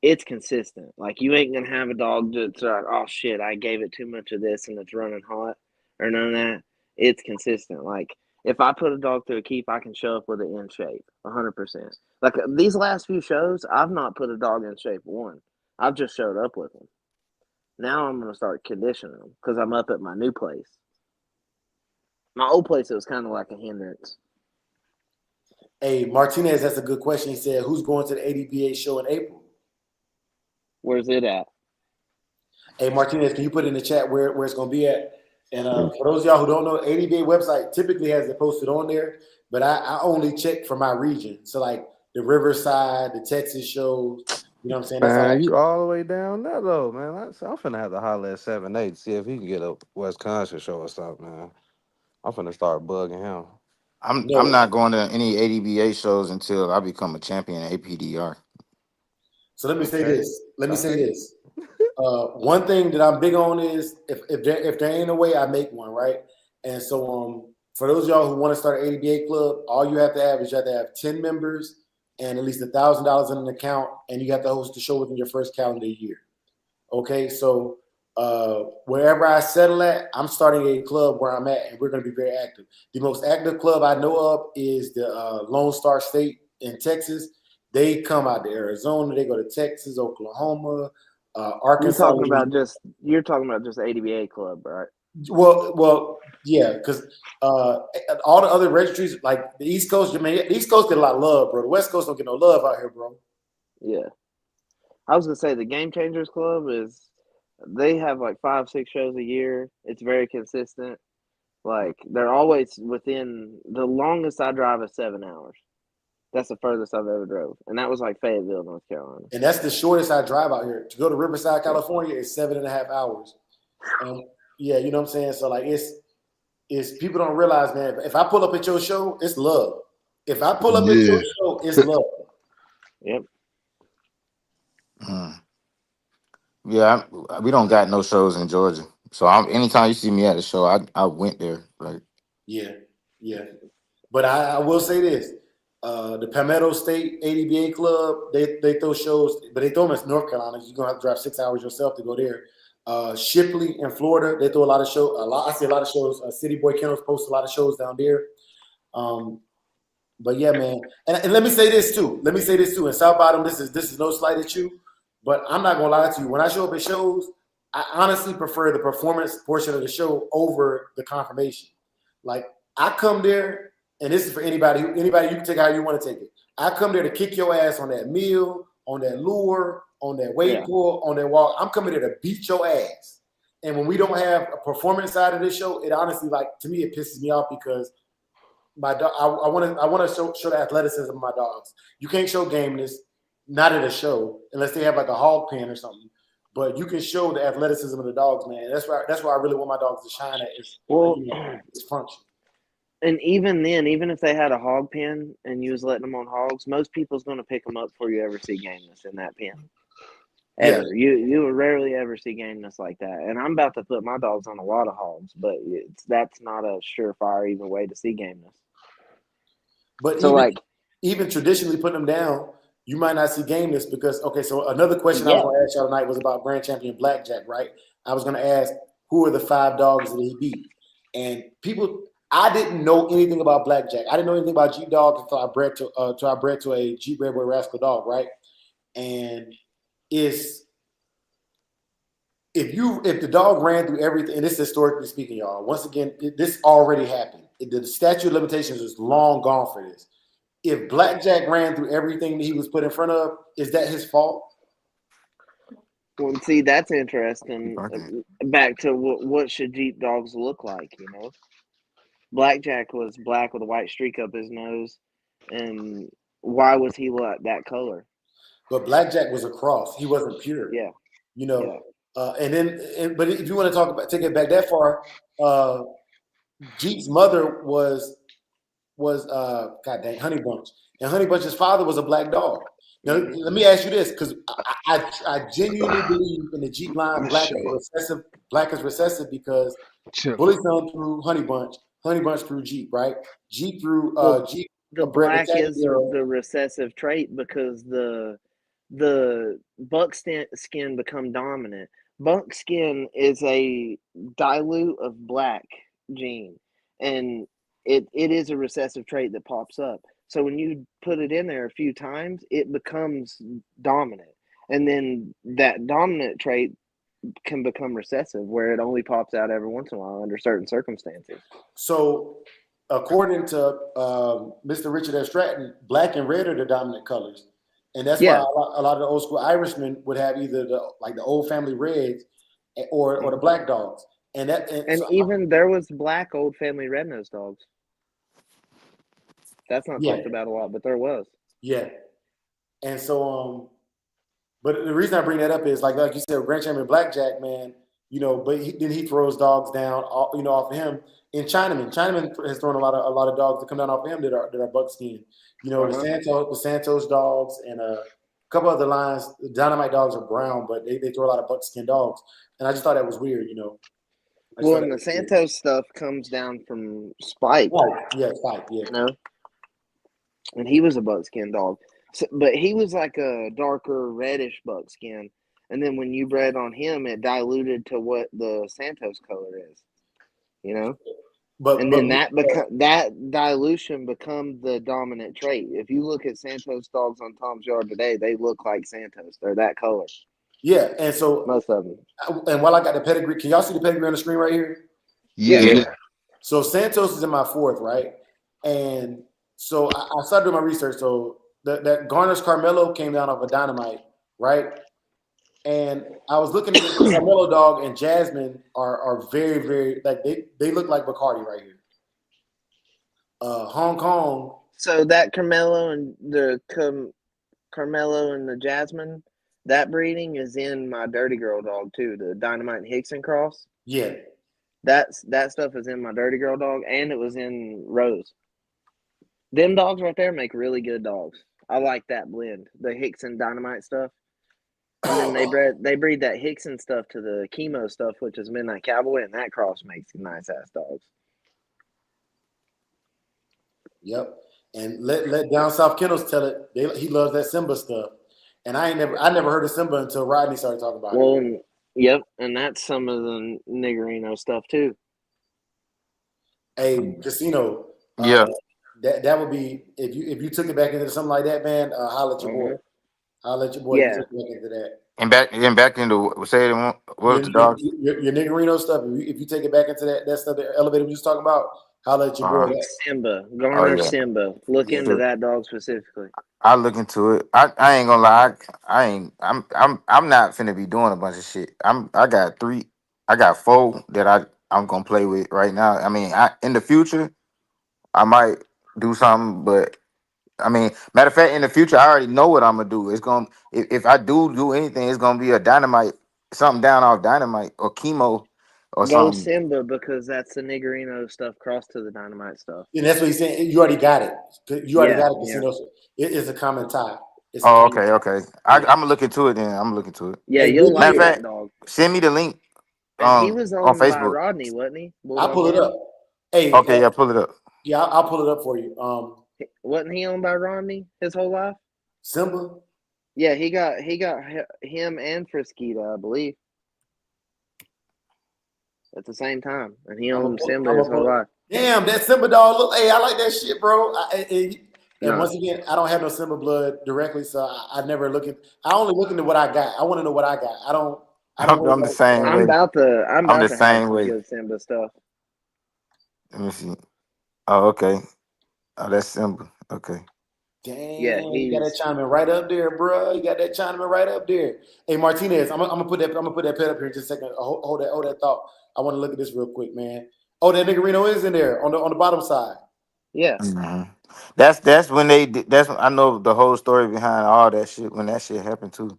[SPEAKER 6] it's consistent. Like you ain't gonna have a dog that's like, oh shit, I gave it too much of this and it's running hot or none of that. It's consistent. Like If I put a dog through a keep, I can show up with it in shape, 100%. Like these last few shows, I've not put a dog in shape one. I've just showed up with them. Now I'm gonna start conditioning them because I'm up at my new place. My old place, it was kind of like a hindrance.
[SPEAKER 3] Hey, Martinez, that's a good question. He said, "Who's going to the ADBA show in April?"
[SPEAKER 6] Where's it at?
[SPEAKER 3] Hey, Martinez, can you put in the chat where it's going to be at? And for those of y'all who don't know, ADBA website typically has it posted on there, but I only check for my region. So like the Riverside, the Texas shows, you know what I'm saying? That's all I
[SPEAKER 5] Man,
[SPEAKER 3] check.
[SPEAKER 5] you all the way down there though, man. I'm finna have to holler at 7-8 to see if he can get a Wisconsin show or something, man. I'm finna start bugging him.
[SPEAKER 8] I'm
[SPEAKER 3] No.
[SPEAKER 8] not going to any ADBA shows until I become a champion in APDR.
[SPEAKER 3] So let me say
[SPEAKER 5] Okay.
[SPEAKER 3] this. Let me
[SPEAKER 5] All
[SPEAKER 3] say
[SPEAKER 5] right.
[SPEAKER 3] this. One thing that I'm big on is if there ain't a way, I make one, right? And so for those of y'all who want to start an ADBA club, all you have to have is you have to have 10 members and at least $1,000 in an account, and you have to host the show within your first calendar year. Okay, so wherever I settle at, I'm starting a club where I'm at, and we're going to be very active. The most active club I know of is the Lone Star State in Texas. They come out to Arizona, they go to Texas, Oklahoma, Arkansas.
[SPEAKER 6] You're talking about just ADBA club, right?
[SPEAKER 3] Well, yeah, because all the other registries, like the East Coast, the East Coast get a lot of love, bro. The West Coast don't get no love out here, bro.
[SPEAKER 6] Yeah. I was gonna say the Game Changers Club they have like 5, 6 shows a year. It's very consistent. Like they're always within the longest I drive is 7 hours. That's the furthest I've ever drove, and that was like Fayetteville, North Carolina.
[SPEAKER 3] And that's the shortest I drive out here. To go to Riverside,
[SPEAKER 6] Yeah.
[SPEAKER 3] California is 7.5 hours. And yeah, you know what I'm saying? So like it's people don't realize, man, if I pull up at your show, it's love. If I pull up at your
[SPEAKER 4] Yeah.
[SPEAKER 3] show, it's love.
[SPEAKER 6] Yep.
[SPEAKER 8] Mm. Yeah, we don't got no shows in Georgia, so anytime you see me at a show, I went there. Like,
[SPEAKER 3] Yeah, yeah. But I will say this. The Palmetto State ADBA Club, they throw shows, but they throw them in North Carolina. You're gonna have to drive 6 hours yourself to go there. Shipley in Florida, they throw a lot of shows. I see a lot of shows. City Boy Kennels posts a lot of shows down there. But yeah, man. And let me say this too. In South Bottom, this is no slight at you, but I'm not gonna lie to you. When I show up at shows, I honestly prefer the performance portion of the show over the confirmation. Like I come there, and this is for anybody. Anybody, you can take how you want to take it. I come there to kick your ass on that meal, on that lure, on that weight
[SPEAKER 6] Yeah.
[SPEAKER 3] pull, on that walk. I'm coming there to beat your ass. And when we don't have a performance side of this show, it honestly, like to me, it pisses me off because my dog. I want to show the athleticism of my dogs. You can't show gameness, not at a show, unless they have like a hog pen or something. But you can show the athleticism of the dogs, man. That's why I really want my dogs to shine at is
[SPEAKER 6] Well,
[SPEAKER 3] its function.
[SPEAKER 6] and even then, even if they had a hog pen and you was letting them on hogs, most people's going to pick them up before you ever see gameness in that pen.
[SPEAKER 3] Yeah,
[SPEAKER 6] Ever. You will rarely ever see gameness like that. And I'm about to put my dogs on a lot of hogs, but that's not a surefire even way to see gameness.
[SPEAKER 3] but
[SPEAKER 6] So like,
[SPEAKER 3] even traditionally putting them down, you might not see gameness because okay. So another question I was
[SPEAKER 6] yeah,
[SPEAKER 3] going to ask y'all tonight was about Grand Champion Blackjack, right? I was going to ask who are the 5 dogs that he beat, and people. I didn't know anything about Blackjack. I didn't know anything about Jeep dogs until I bred to a Jeep Red Boy Rascal dog, right? And it's if the dog ran through everything, and this is historically speaking, y'all. Once again, this already happened. The statute of limitations is long gone for this. If Blackjack ran through everything that he was put in front of, is that his fault?
[SPEAKER 6] well, see, that's interesting.
[SPEAKER 8] okay.
[SPEAKER 6] Back to what should Jeep dogs look like? Blackjack was black with a white streak up his nose, and why was he that color?
[SPEAKER 3] But Blackjack was a cross. He wasn't pure.
[SPEAKER 6] Yeah,
[SPEAKER 3] You
[SPEAKER 6] yeah.
[SPEAKER 3] know, but if you want to talk about take it back that far, uh, Jeep's mother was God dang Honey Bunch, and Honey Bunch's father was a black dog. Now
[SPEAKER 6] Mm-hmm.
[SPEAKER 3] let me ask you this, because I genuinely believe in the Jeep line,
[SPEAKER 9] This
[SPEAKER 3] black is
[SPEAKER 9] shit.
[SPEAKER 3] recessive. Black is recessive because
[SPEAKER 9] Chip.
[SPEAKER 3] Bully Thumb through Honey Bunch through Jeep, right? Jeep through
[SPEAKER 6] Well,
[SPEAKER 3] Jeep
[SPEAKER 6] the
[SPEAKER 3] bred the
[SPEAKER 6] black
[SPEAKER 3] Cat
[SPEAKER 6] is
[SPEAKER 3] Girl.
[SPEAKER 6] the recessive trait because the skin become dominant. Buckskin is a dilute of black gene, and it is a recessive trait that pops up. So when you put it in there a few times, it becomes dominant, and then that dominant trait can become recessive, where it only pops out every once in a while under certain circumstances.
[SPEAKER 3] So, according to Mr. Richard F. Stratton, black and red are the dominant colors, and that's why
[SPEAKER 6] Yeah.
[SPEAKER 3] a lot of the old school Irishmen would have either the old family reds or the black dogs, and
[SPEAKER 6] And
[SPEAKER 3] so
[SPEAKER 6] even there was black old family red nosed dogs. That's not
[SPEAKER 3] yeah,
[SPEAKER 6] talked about a lot, but there was.
[SPEAKER 3] yeah, and so but the reason I bring that up is like you said, Grand Champion Blackjack, man. But then he throws dogs down, off of him. In Chinaman has thrown a lot of dogs that come down off of him that are buckskin. The
[SPEAKER 6] Uh-huh.
[SPEAKER 3] Santos dogs and a couple other lines. The Dynamite dogs are brown, but they throw a lot of buckskin dogs, and I just thought that was weird. I just
[SPEAKER 6] Well,
[SPEAKER 3] thought that
[SPEAKER 6] and the
[SPEAKER 3] was weird.
[SPEAKER 6] Santos stuff comes down from Spike,
[SPEAKER 3] Right? Yeah, Spike. Yeah,
[SPEAKER 6] you know, and he was a buckskin dog. So, but he was like a darker reddish buckskin, and then when you bred on him, it diluted to what the Santos color is, you know.
[SPEAKER 3] but
[SPEAKER 6] And
[SPEAKER 3] but
[SPEAKER 6] then that dilution becomes the dominant trait. If you look at Santos dogs on Tom's Yard today, they look like Santos. They're that color,
[SPEAKER 3] yeah, and so
[SPEAKER 6] most of them.
[SPEAKER 3] and while I got the pedigree, can y'all see the pedigree on the screen right here?
[SPEAKER 6] Yeah.
[SPEAKER 4] Yeah.
[SPEAKER 3] So Santos is in my fourth, right? And so I started doing my research. So that Garner's Carmelo came down off a Dynamite, right? And I was looking at this Carmelo dog and Jasmine are very, very like they look like Bacardi right here. Hong Kong,
[SPEAKER 6] So that Carmelo and the Carmelo and the Jasmine, that breeding is in my Dirty Girl dog too. The Dynamite and Hickson cross.
[SPEAKER 3] yeah.
[SPEAKER 6] That stuff is in my Dirty Girl dog, and it was in Rose. Them dogs right there make really good dogs. I like that blend, the Hickson Dynamite stuff. And then they breed that Hickson stuff to the chemo stuff, which is Midnight Cowboy, and that cross makes nice ass dogs.
[SPEAKER 3] Yep. And let down south Kennels tell it. He loves that Simba stuff. And I never heard of Simba until Rodney started talking about it.
[SPEAKER 6] Well, yep, and that's some of the Niggerino stuff too.
[SPEAKER 3] Hey, Casino,
[SPEAKER 8] Yeah.
[SPEAKER 3] that would be if you took it back into something like that, man. Holla at your boy. Holla at your boy. If you
[SPEAKER 6] Yeah.
[SPEAKER 3] took it back into that.
[SPEAKER 8] And back into say it what was the dogs?
[SPEAKER 3] Your Niggerino stuff. If you take it back into that stuff, the elevator we just talking about, holla at your boy.
[SPEAKER 6] Simba,
[SPEAKER 8] Oh
[SPEAKER 6] Garner
[SPEAKER 8] yeah.
[SPEAKER 6] Simba. Look
[SPEAKER 3] Yeah.
[SPEAKER 6] into that dog specifically.
[SPEAKER 8] I look into it. I ain't gonna lie. I ain't. I'm not finna be doing a bunch of shit. I got three. I got four that I'm gonna play with right now. I mean, in the future I might do something, but I mean, matter of fact, in the future I already know what I'm gonna do. It's gonna if I do anything, it's gonna be a dynamite, something down off dynamite or chemo or
[SPEAKER 6] Go
[SPEAKER 8] something.
[SPEAKER 6] Simba because that's the Niggerino stuff crossed to the Dynamite stuff.
[SPEAKER 3] And that's what he's saying. You already got it. You already
[SPEAKER 6] Yeah,
[SPEAKER 3] got it,
[SPEAKER 6] yeah.
[SPEAKER 3] Casino. It is a common tie. It's a
[SPEAKER 8] Oh,
[SPEAKER 3] common
[SPEAKER 8] okay,
[SPEAKER 3] tie.
[SPEAKER 8] okay. I'm gonna look into it then. I'm gonna look into it.
[SPEAKER 6] Yeah,
[SPEAKER 3] Hey,
[SPEAKER 6] you'll
[SPEAKER 3] big
[SPEAKER 8] Matter
[SPEAKER 6] like
[SPEAKER 8] of
[SPEAKER 3] deal.
[SPEAKER 6] that
[SPEAKER 8] fact,
[SPEAKER 6] dog.
[SPEAKER 8] send me the link
[SPEAKER 6] And he was
[SPEAKER 8] on
[SPEAKER 6] owned by
[SPEAKER 8] Facebook.
[SPEAKER 6] Rodney, wasn't he?
[SPEAKER 3] I'll
[SPEAKER 6] Bulldog
[SPEAKER 3] pull it
[SPEAKER 6] Rodney?
[SPEAKER 3] up. Hey,
[SPEAKER 8] Okay, yeah, pull it up.
[SPEAKER 3] yeah, I'll pull it up for you.
[SPEAKER 6] Wasn't he owned by Rodney his whole life?
[SPEAKER 3] Simba.
[SPEAKER 6] Yeah, he got him and Friskita, I believe, at the same time, and he owned Simba his whole life.
[SPEAKER 3] Damn, that Simba dog. Look, hey, I like that shit, bro. And
[SPEAKER 6] No.
[SPEAKER 3] once again, I don't have no Simba blood directly, so I never look at. I only look into what I got. I want to know what I got. I don't. worry
[SPEAKER 8] I'm the
[SPEAKER 3] about
[SPEAKER 8] same
[SPEAKER 6] I'm
[SPEAKER 8] way.
[SPEAKER 6] about
[SPEAKER 8] I'm the
[SPEAKER 6] to have
[SPEAKER 8] same
[SPEAKER 6] some
[SPEAKER 8] way.
[SPEAKER 6] good Simba stuff.
[SPEAKER 8] Let me see. Oh, okay. Oh, that's simple. Okay.
[SPEAKER 3] Damn,
[SPEAKER 6] Yeah,
[SPEAKER 3] you got that
[SPEAKER 6] he's
[SPEAKER 3] Chinaman right up there, bro. You got that Chinaman right up there. Hey, Martinez, I'm gonna put that pet up here in just a second. Hold that thought. I want to look at this real quick, man. Oh, that nigga Reno is in there on the bottom side.
[SPEAKER 6] yeah.
[SPEAKER 8] Mhm. That's when they did. I know the whole story behind all that shit when that shit happened too.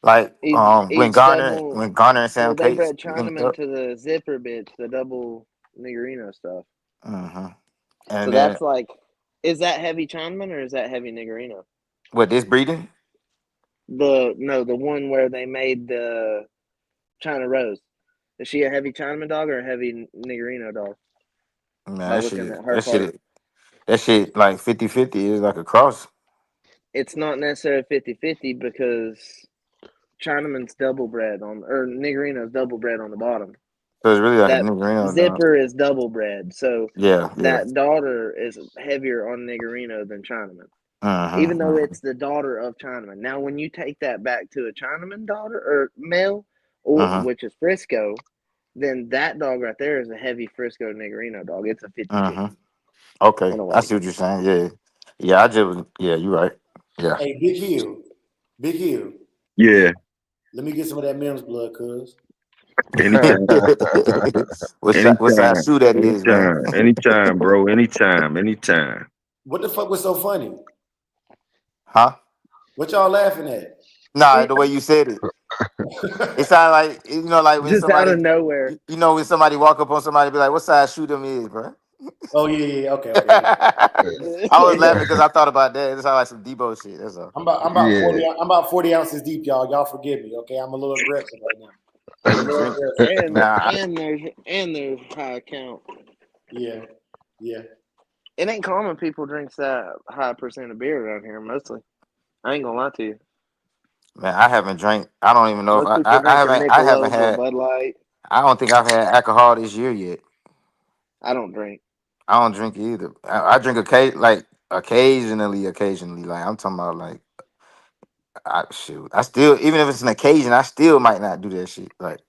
[SPEAKER 8] Like
[SPEAKER 6] He's double.
[SPEAKER 8] when Garner and
[SPEAKER 6] Well,
[SPEAKER 8] Sam
[SPEAKER 6] they
[SPEAKER 8] Cates
[SPEAKER 6] bred
[SPEAKER 8] linked
[SPEAKER 6] Chinaman
[SPEAKER 8] up.
[SPEAKER 6] to the zipper bitch, the double Niggerino stuff.
[SPEAKER 8] hmm
[SPEAKER 6] So
[SPEAKER 8] And then
[SPEAKER 6] that's like, is that heavy Chinaman or is that heavy Niggerino?
[SPEAKER 8] what this breeding?
[SPEAKER 6] The one where they made the China Rose. Is she a heavy Chinaman dog or a heavy Niggerino dog?
[SPEAKER 8] Man,
[SPEAKER 6] By looking at her
[SPEAKER 8] that
[SPEAKER 6] part,
[SPEAKER 8] shit that shit like 50-50 is like a cross.
[SPEAKER 6] it's not necessarily 50-50 because Chinaman's double bred on, or Niggerino's double bred on the bottom.
[SPEAKER 8] So it's really like a
[SPEAKER 6] That
[SPEAKER 8] Niggerino dog.
[SPEAKER 6] Zipper is double bred, so
[SPEAKER 8] Yeah, yeah.
[SPEAKER 6] that daughter is heavier on Niggerino than Chinaman, even though
[SPEAKER 8] Mm-hmm.
[SPEAKER 6] it's the daughter of Chinaman. Now, when you take that back to a Chinaman daughter or male, or
[SPEAKER 8] Mm-hmm.
[SPEAKER 6] which is Frisco, then that dog right there is a heavy Frisco Niggerino dog. It's a 50-50
[SPEAKER 8] Mm-hmm. Okay,
[SPEAKER 6] in a
[SPEAKER 8] I
[SPEAKER 6] way.
[SPEAKER 8] see what you're saying. Yeah, yeah. I just yeah, you're right. Yeah.
[SPEAKER 3] Hey, Big Hill, Big Hill.
[SPEAKER 7] Yeah,
[SPEAKER 3] Let me get some of that Mims blood, cuz.
[SPEAKER 7] anytime,
[SPEAKER 8] what size
[SPEAKER 7] anytime,
[SPEAKER 8] shoe that is, man?
[SPEAKER 7] anytime, bro. Anytime.
[SPEAKER 3] What the fuck was so funny?
[SPEAKER 8] Huh?
[SPEAKER 3] What y'all laughing at?
[SPEAKER 8] Nah, the way you said it, it sounded like like when
[SPEAKER 6] Just out of
[SPEAKER 8] somebody,
[SPEAKER 6] nowhere.
[SPEAKER 8] when somebody walk up on somebody, be like, "What size shoe them is, bro?"
[SPEAKER 3] Oh yeah. Okay.
[SPEAKER 8] I was laughing because I thought about that. It sounded like some Debo shit. That's all.
[SPEAKER 3] I'm about
[SPEAKER 4] Yeah.
[SPEAKER 3] 40. I'm about 40 ounces deep, y'all. Y'all forgive me, okay? I'm a little aggressive right now.
[SPEAKER 8] Hey,
[SPEAKER 3] I'm a
[SPEAKER 8] you
[SPEAKER 3] little
[SPEAKER 8] drink?
[SPEAKER 3] aggressive.
[SPEAKER 6] and
[SPEAKER 8] Nah,
[SPEAKER 6] and there's high count.
[SPEAKER 3] Yeah, yeah.
[SPEAKER 6] It ain't common people drinks that high percent of beer around here. Mostly, I ain't gonna lie to you.
[SPEAKER 8] man, I haven't drank. I don't even know if
[SPEAKER 6] Most people drink a
[SPEAKER 8] I haven't
[SPEAKER 6] Michelob or
[SPEAKER 8] had.
[SPEAKER 6] Bud Light.
[SPEAKER 8] I don't think I've had alcohol this year yet.
[SPEAKER 6] I don't drink.
[SPEAKER 8] I don't drink either. I drink occasionally. Like I'm talking about like shoot. I still even if it's an occasion, I still might not do that shit. Like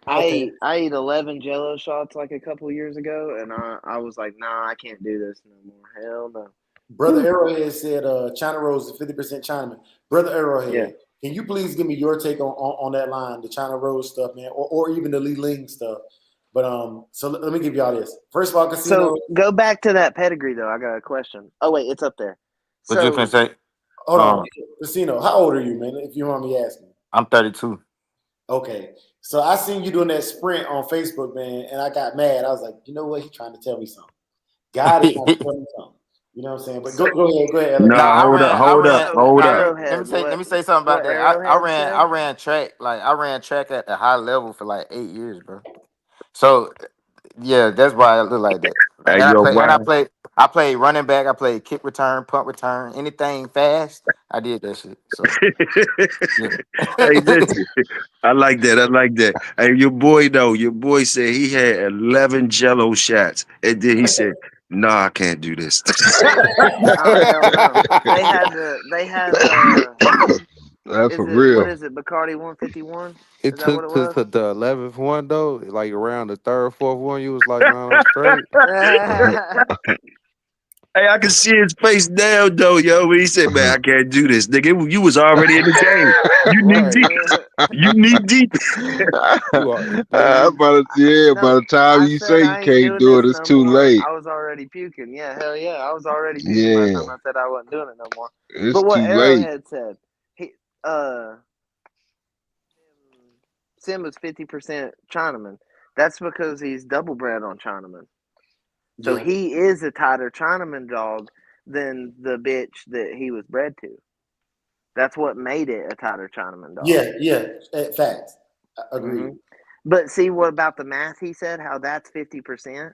[SPEAKER 3] Okay.
[SPEAKER 6] I ate 11 Jello shots like a couple years ago, and I was like, nah, I can't do this no more. Hell no.
[SPEAKER 3] Brother Arrowhead said China Rose is 50% Chinaman. Brother
[SPEAKER 6] Yeah.
[SPEAKER 3] Arrowhead, can you please give me your take on that line, the China Rose stuff, man, or even the Lee Ling stuff? But so let me give y'all this. First of all, Casino.
[SPEAKER 6] So go back to that pedigree though. I got a question. Oh wait, it's up there.
[SPEAKER 8] what you can
[SPEAKER 6] So
[SPEAKER 8] say?
[SPEAKER 3] Hold on,
[SPEAKER 8] Um,
[SPEAKER 3] Casino. How old are you, man? If you want me asking.
[SPEAKER 8] I'm 32.
[SPEAKER 3] Okay. So I seen you doing that sprint on Facebook, man, and I got mad. I was like, you know what? He's trying to tell me something. God is trying to tell me something. You know what I'm saying? But go ahead,
[SPEAKER 8] No,
[SPEAKER 3] LA.
[SPEAKER 7] Nah,
[SPEAKER 8] I
[SPEAKER 7] hold up,
[SPEAKER 8] ran, I
[SPEAKER 7] hold up,
[SPEAKER 8] ran.
[SPEAKER 6] so
[SPEAKER 7] hold
[SPEAKER 8] Nah,
[SPEAKER 7] up.
[SPEAKER 6] Arrowhead,
[SPEAKER 8] let
[SPEAKER 6] what
[SPEAKER 8] me say something about
[SPEAKER 6] what
[SPEAKER 8] that.
[SPEAKER 6] Arrowhead
[SPEAKER 8] I
[SPEAKER 6] said?
[SPEAKER 8] ran track. Like I ran track at a high level for like 8 years, bro. So yeah, that's why I look like that.
[SPEAKER 7] Hey,
[SPEAKER 8] And I
[SPEAKER 7] yo,
[SPEAKER 8] play, and
[SPEAKER 7] why?
[SPEAKER 8] I played running back. I played kick return, punt return, anything fast. I did that shit. So yeah.
[SPEAKER 7] Hey, listen, I like that. I like that. Hey, your boy though, your boy said he had 11 Jello shots, and then he said, "Nah, I can't do this."
[SPEAKER 6] Oh hell no. They had
[SPEAKER 4] That's
[SPEAKER 6] is
[SPEAKER 4] for
[SPEAKER 6] it what
[SPEAKER 4] real.
[SPEAKER 6] is it, Bacardi 151?
[SPEAKER 5] It
[SPEAKER 6] Is that what
[SPEAKER 5] took
[SPEAKER 6] it
[SPEAKER 5] to,
[SPEAKER 6] was?
[SPEAKER 5] to the 11th one though, like around the third, fourth one, you was like, "Man, I'm straight."
[SPEAKER 7] Hey, I can see his face now, though, yo. When he said, "Man, I can't do this, nigga." You was already in the game. You knee
[SPEAKER 5] Right.
[SPEAKER 7] deep. You knee deep.
[SPEAKER 5] You are, boy. You
[SPEAKER 4] By
[SPEAKER 6] No,
[SPEAKER 4] the time
[SPEAKER 6] I
[SPEAKER 4] you
[SPEAKER 6] said
[SPEAKER 4] say you
[SPEAKER 6] I ain't
[SPEAKER 4] can't
[SPEAKER 6] doing
[SPEAKER 4] do
[SPEAKER 6] this
[SPEAKER 4] it, it's
[SPEAKER 6] no
[SPEAKER 4] too
[SPEAKER 6] more.
[SPEAKER 4] late.
[SPEAKER 6] I was already puking. Yeah, hell yeah. I was already puking by the
[SPEAKER 4] Yeah,
[SPEAKER 6] time I said I wasn't doing it no more.
[SPEAKER 4] it's
[SPEAKER 6] But what
[SPEAKER 4] too late.
[SPEAKER 6] Arrowhead said, he uh Sim was 50% Chinaman. That's because he's double bred on Chinaman. So
[SPEAKER 3] Yeah,
[SPEAKER 6] he is a tighter Chinaman dog than the bitch that he was bred to. That's what made it a tighter Chinaman dog.
[SPEAKER 3] yeah. Facts.
[SPEAKER 6] hmm
[SPEAKER 3] Agreed.
[SPEAKER 6] But see what about the math he said? How that's 50%.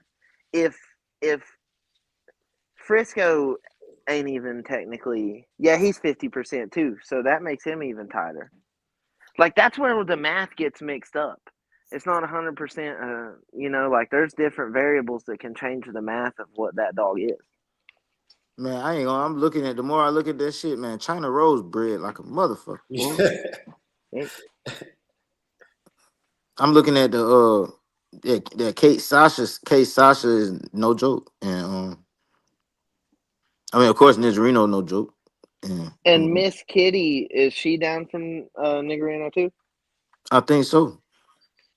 [SPEAKER 6] If if Frisco ain't even technically, yeah, he's 50% too. So that makes him even tighter. Like that's where the math gets mixed up. It's not 100%. Like there's different variables that can change the math of what that dog is.
[SPEAKER 8] man, I ain't gonna. I'm looking at the more I look at that shit, man. China Rose bred like a motherfucker, boy. I'm looking at the that Kate Sasha is no joke, and I mean of course Nigerino no joke, and
[SPEAKER 6] And Miss Kitty, is she down from Negrino too?
[SPEAKER 8] I think so.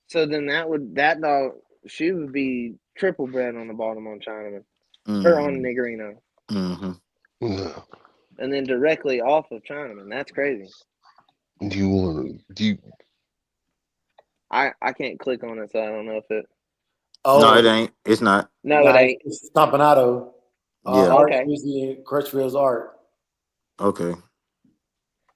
[SPEAKER 6] So then that dog, she would be triple bred on the bottom on Chinaman or on
[SPEAKER 8] Mm-hmm.
[SPEAKER 6] Negrino,
[SPEAKER 8] Mm-hmm.
[SPEAKER 4] Yeah.
[SPEAKER 6] and then directly off of Chinaman. That's crazy.
[SPEAKER 4] Do you want to? Do you?
[SPEAKER 6] I can't click on it, so I don't know if it.
[SPEAKER 8] No,
[SPEAKER 3] Oh,
[SPEAKER 8] it ain't. It's not.
[SPEAKER 6] No, it
[SPEAKER 3] nice.
[SPEAKER 6] ain't.
[SPEAKER 3] It's Stompanato.
[SPEAKER 8] Yeah.
[SPEAKER 3] Art
[SPEAKER 6] Okay,
[SPEAKER 3] Music and Crutchfield's Art.
[SPEAKER 8] Okay.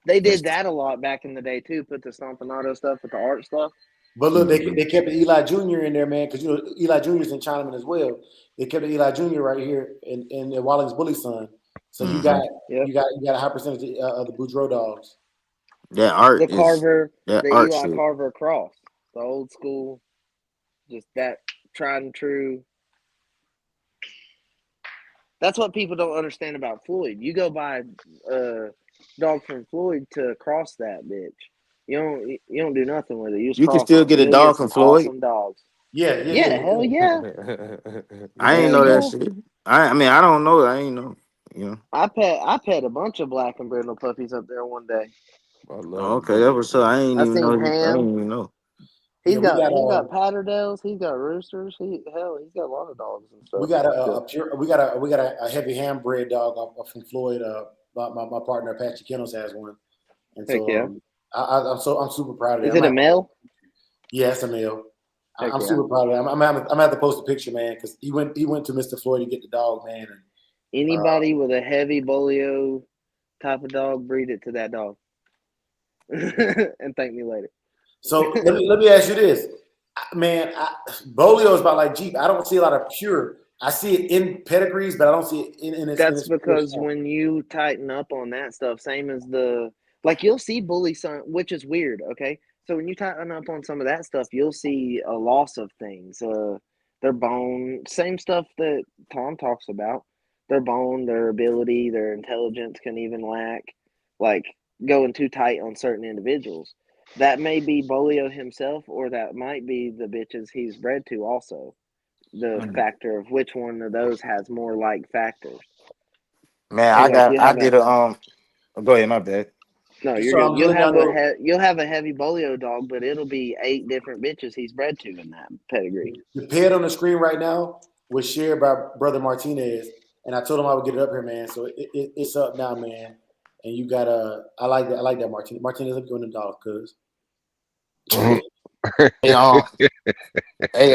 [SPEAKER 6] they
[SPEAKER 8] That's.
[SPEAKER 6] did that a lot back in the day too. Put the Stompanato stuff with the art stuff.
[SPEAKER 3] But look,
[SPEAKER 8] Mm-hmm.
[SPEAKER 3] they kept Eli Jr. in there, man, because Eli Jr.'s in Chinaman as well. They kept Eli Jr. right here in Walling's Bully Son. So
[SPEAKER 8] Mm-hmm.
[SPEAKER 6] Yep.
[SPEAKER 3] you got a high percentage of the Boudreaux dogs.
[SPEAKER 8] That art
[SPEAKER 6] The
[SPEAKER 8] is
[SPEAKER 6] Carver,
[SPEAKER 8] that
[SPEAKER 6] the
[SPEAKER 8] art
[SPEAKER 6] Eli
[SPEAKER 8] shit.
[SPEAKER 6] Carver cross, the old school. Just that tried and true. That's what people don't understand about Floyd. You go buy a dog from Floyd to cross that bitch. You don't do nothing with it. You just
[SPEAKER 8] You can
[SPEAKER 6] cross
[SPEAKER 8] still
[SPEAKER 6] them.
[SPEAKER 8] get a
[SPEAKER 6] You'll get
[SPEAKER 8] dog from
[SPEAKER 6] some
[SPEAKER 8] Floyd.
[SPEAKER 6] awesome dogs.
[SPEAKER 3] Yeah, yeah, yeah,
[SPEAKER 6] Yeah, hell
[SPEAKER 3] yeah.
[SPEAKER 6] yeah,
[SPEAKER 8] I ain't
[SPEAKER 6] hell
[SPEAKER 8] know that
[SPEAKER 6] yeah.
[SPEAKER 8] shit. I mean I don't know. I ain't know. You know.
[SPEAKER 6] I pet a bunch of black and brindle puppies up there one day.
[SPEAKER 5] I
[SPEAKER 8] Oh,
[SPEAKER 5] love
[SPEAKER 8] okay, that
[SPEAKER 5] brindle
[SPEAKER 8] was so. I
[SPEAKER 5] puppies.
[SPEAKER 8] ain't
[SPEAKER 6] I
[SPEAKER 8] even know.
[SPEAKER 6] seen
[SPEAKER 8] I
[SPEAKER 6] Ham.
[SPEAKER 8] ain't even know.
[SPEAKER 6] He's
[SPEAKER 3] Yeah,
[SPEAKER 6] got he's got patterdales. He's got roosters. He's got a lot of dogs and
[SPEAKER 3] we
[SPEAKER 6] stuff.
[SPEAKER 3] got
[SPEAKER 6] Still.
[SPEAKER 3] a pure we got a heavy hand bred dog from Floyd. My partner Patrick Kennels has one, and
[SPEAKER 6] Heck
[SPEAKER 3] so
[SPEAKER 6] yeah.
[SPEAKER 3] I'm super proud of it.
[SPEAKER 6] Is
[SPEAKER 3] I'm
[SPEAKER 6] it
[SPEAKER 3] gonna
[SPEAKER 6] a
[SPEAKER 3] have to,
[SPEAKER 6] male?
[SPEAKER 3] yeah, it's a male.
[SPEAKER 6] Heck
[SPEAKER 3] I'm
[SPEAKER 6] yeah.
[SPEAKER 3] super proud of it. I'm gonna have to post a picture, man, because he went to Mr. Floyd to get the dog, man. And,
[SPEAKER 6] Anybody with a heavy bolio type of dog, breed it to that dog, and thank me later.
[SPEAKER 3] so let me ask you this, man. Bolio is about like Jeep. I don't see a lot of pure. I see it in pedigrees, but I don't see it in
[SPEAKER 6] That's
[SPEAKER 3] its pure
[SPEAKER 6] because
[SPEAKER 3] form.
[SPEAKER 6] when you tighten up on that stuff, same as the like you'll see bully son, which is weird. Okay, so when you tighten up on some of that stuff, you'll see a loss of things. Their bone, same stuff that Tom talks about. Their bone, their ability, their intelligence can even lack. Like going too tight on certain individuals. That may be Bolio himself, or that might be the bitches he's bred to. Also, the
[SPEAKER 8] Mm.
[SPEAKER 6] factor of which one of those has more like factors.
[SPEAKER 8] Man,
[SPEAKER 6] Because like you
[SPEAKER 8] I
[SPEAKER 6] have
[SPEAKER 8] did
[SPEAKER 6] a
[SPEAKER 8] a Go ahead, my bad.
[SPEAKER 6] no, you're
[SPEAKER 3] So
[SPEAKER 6] good.
[SPEAKER 3] I'm looking down though.
[SPEAKER 6] You'll have a heavy bolio dog, but it'll be 8 different bitches he's bred to in that pedigree.
[SPEAKER 3] The ped on the screen right now was shared by Brother Martinez, and I told him I would get it up here, man. So it's up now, man. And you got I like that. I like that, Martinez. Martinez, let me go in the dog, cuz.
[SPEAKER 8] Hey, hey,